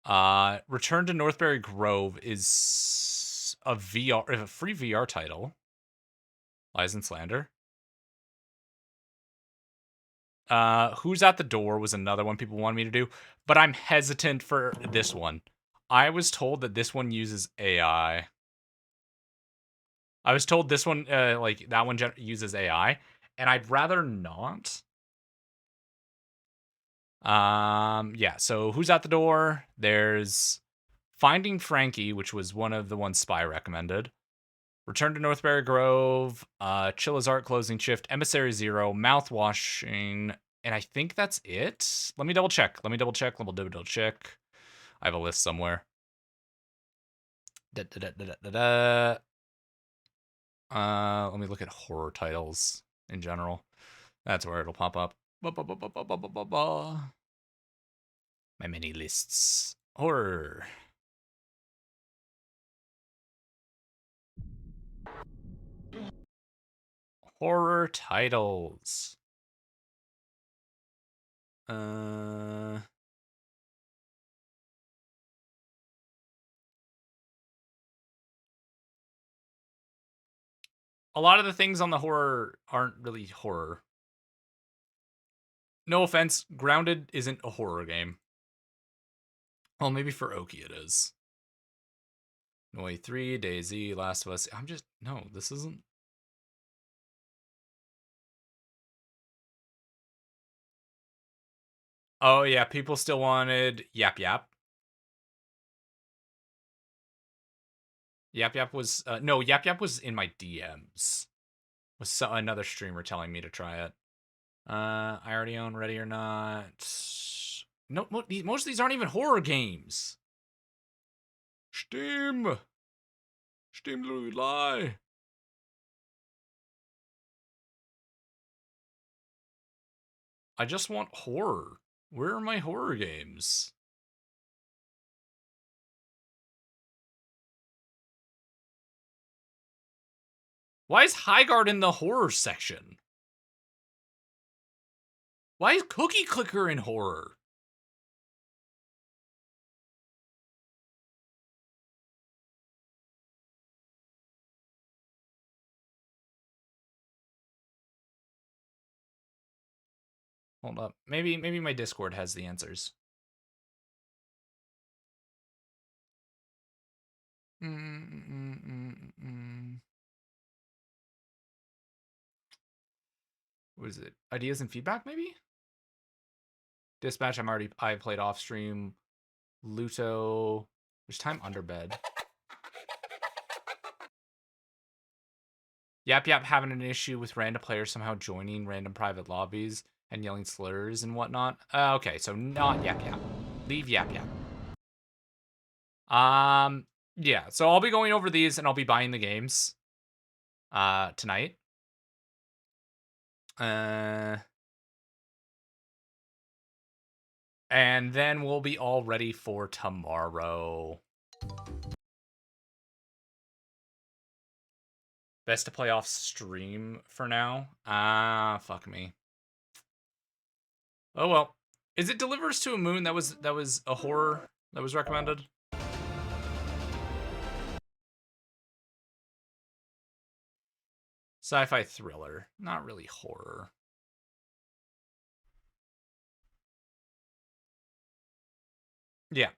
Return to Northberry Grove is a free VR title. Lies and Slander. Who's at the Door was another one people wanted me to do, but I'm hesitant for this one. I was told that this one uses AI. I was told this one, like that one uses AI, and I'd rather not. Yeah. So who's at the door? There's Finding Frankie, which was one of the ones Spy recommended. Return to Northberry Grove, Chilla's Art Closing Shift, Emissary Zero, Mouthwashing, And I think that's it. Let me double check. I have a list somewhere. Let me look at horror titles in general. That's where it'll pop up. My mini lists. Horror. Horror titles. A lot of the things on the horror aren't really horror. No offense, Grounded isn't a horror game. Well, maybe for Oki it is. Noi 3, DayZ, Last of Us. No, this isn't. Oh, yeah, people still wanted Yap Yap. Yap Yap was, no, Yap Yap was in my DMs. Was another streamer telling me to try it. I already own Ready or Not. No, most of these aren't even horror games. Steam literally lie. I just want horror. Where are my horror games? Why is Highguard in the horror section? Why is Cookie Clicker in horror? Hold up. Maybe my Discord has the answers. What is it? Ideas and feedback, maybe? Dispatch, I played off stream. Luto. There's time under bed. Yap Yap having an issue with random players somehow joining random private lobbies and yelling slurs and whatnot. Okay, so not Yap Yap. Leave Yap Yap. Yeah, so I'll be going over these and I'll be buying the games tonight. And then we'll be all ready for tomorrow. Best to play off stream for now. Fuck me. Oh well. Is it Delivers to a Moon that was a horror that was recommended? Sci-fi thriller, not really horror. Yeah.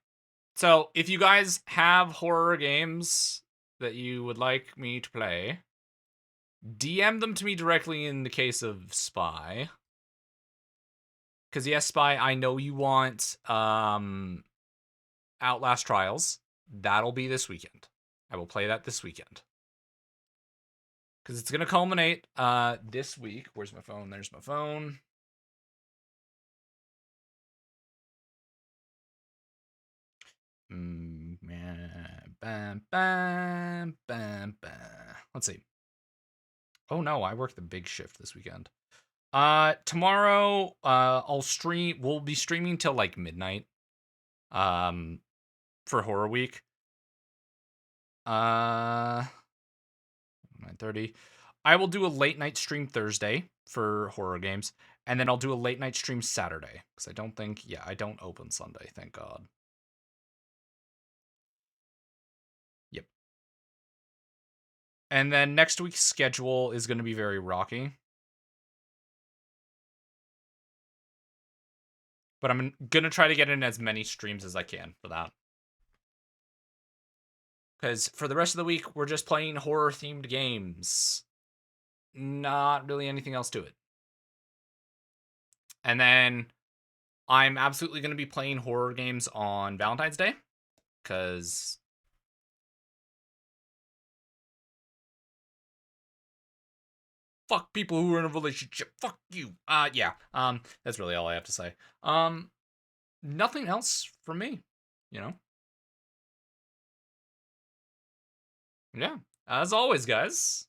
So, if you guys have horror games that you would like me to play, DM them to me directly in the case of Spy. Because yes, Spy, I know you want Outlast Trials. That'll be this weekend. I will play that this weekend. Because it's going to culminate this week. Where's my phone? There's my phone. Let's see. Oh no, I work the big shift this weekend. Tomorrow, we'll be streaming till like midnight. For Horror Week. 9:30. I will do a late night stream Thursday for horror games, and then I'll do a late night stream Saturday because I don't open Sunday, thank God. Yep. And then next week's schedule is going to be very rocky. But I'm going to try to get in as many streams as I can for that. Because for the rest of the week, we're just playing horror-themed games. Not really anything else to it. And then I'm absolutely going to be playing horror games on Valentine's Day. Because fuck people who are in a relationship. Fuck you. Yeah. That's really all I have to say. Nothing else from me, you know? Yeah. As always, guys,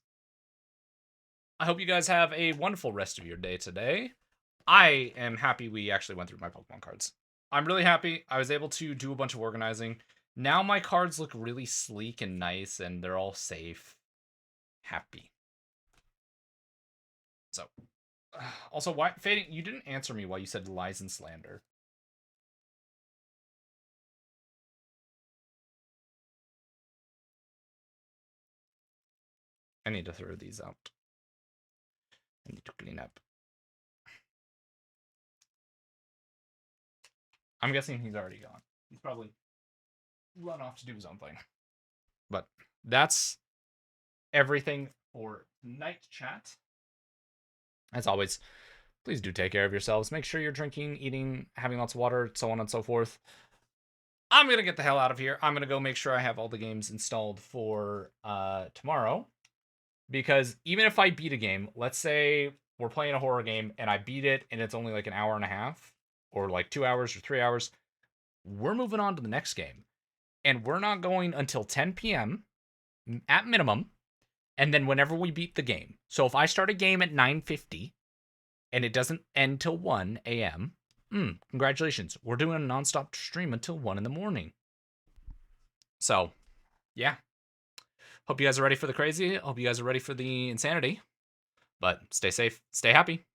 I hope you guys have a wonderful rest of your day today. I am happy we actually went through my Pokemon cards. I'm really happy. I was able to do a bunch of organizing. Now my cards look really sleek and nice, and they're all safe. Happy. So, also, why, Fading, you didn't answer me why you said lies and slander. I need to throw these out. I need to clean up. I'm guessing he's already gone. He's probably run off to do his own thing. But that's everything for night chat. As always, please do take care of yourselves. Make sure you're drinking, eating, having lots of water, so on and so forth. I'm going to get the hell out of here. I'm going to go make sure I have all the games installed for tomorrow. Because even if I beat a game, let's say we're playing a horror game and I beat it and it's only like an hour and a half or like 2 hours or 3 hours, we're moving on to the next game. And we're not going until 10 p.m. at minimum. And then whenever we beat the game. So if I start a game at 9:50 and it doesn't end till 1 a.m., congratulations. We're doing a nonstop stream until 1 in the morning. So, yeah. Hope you guys are ready for the crazy. Hope you guys are ready for the insanity. But stay safe. Stay happy.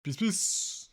Peace, peace.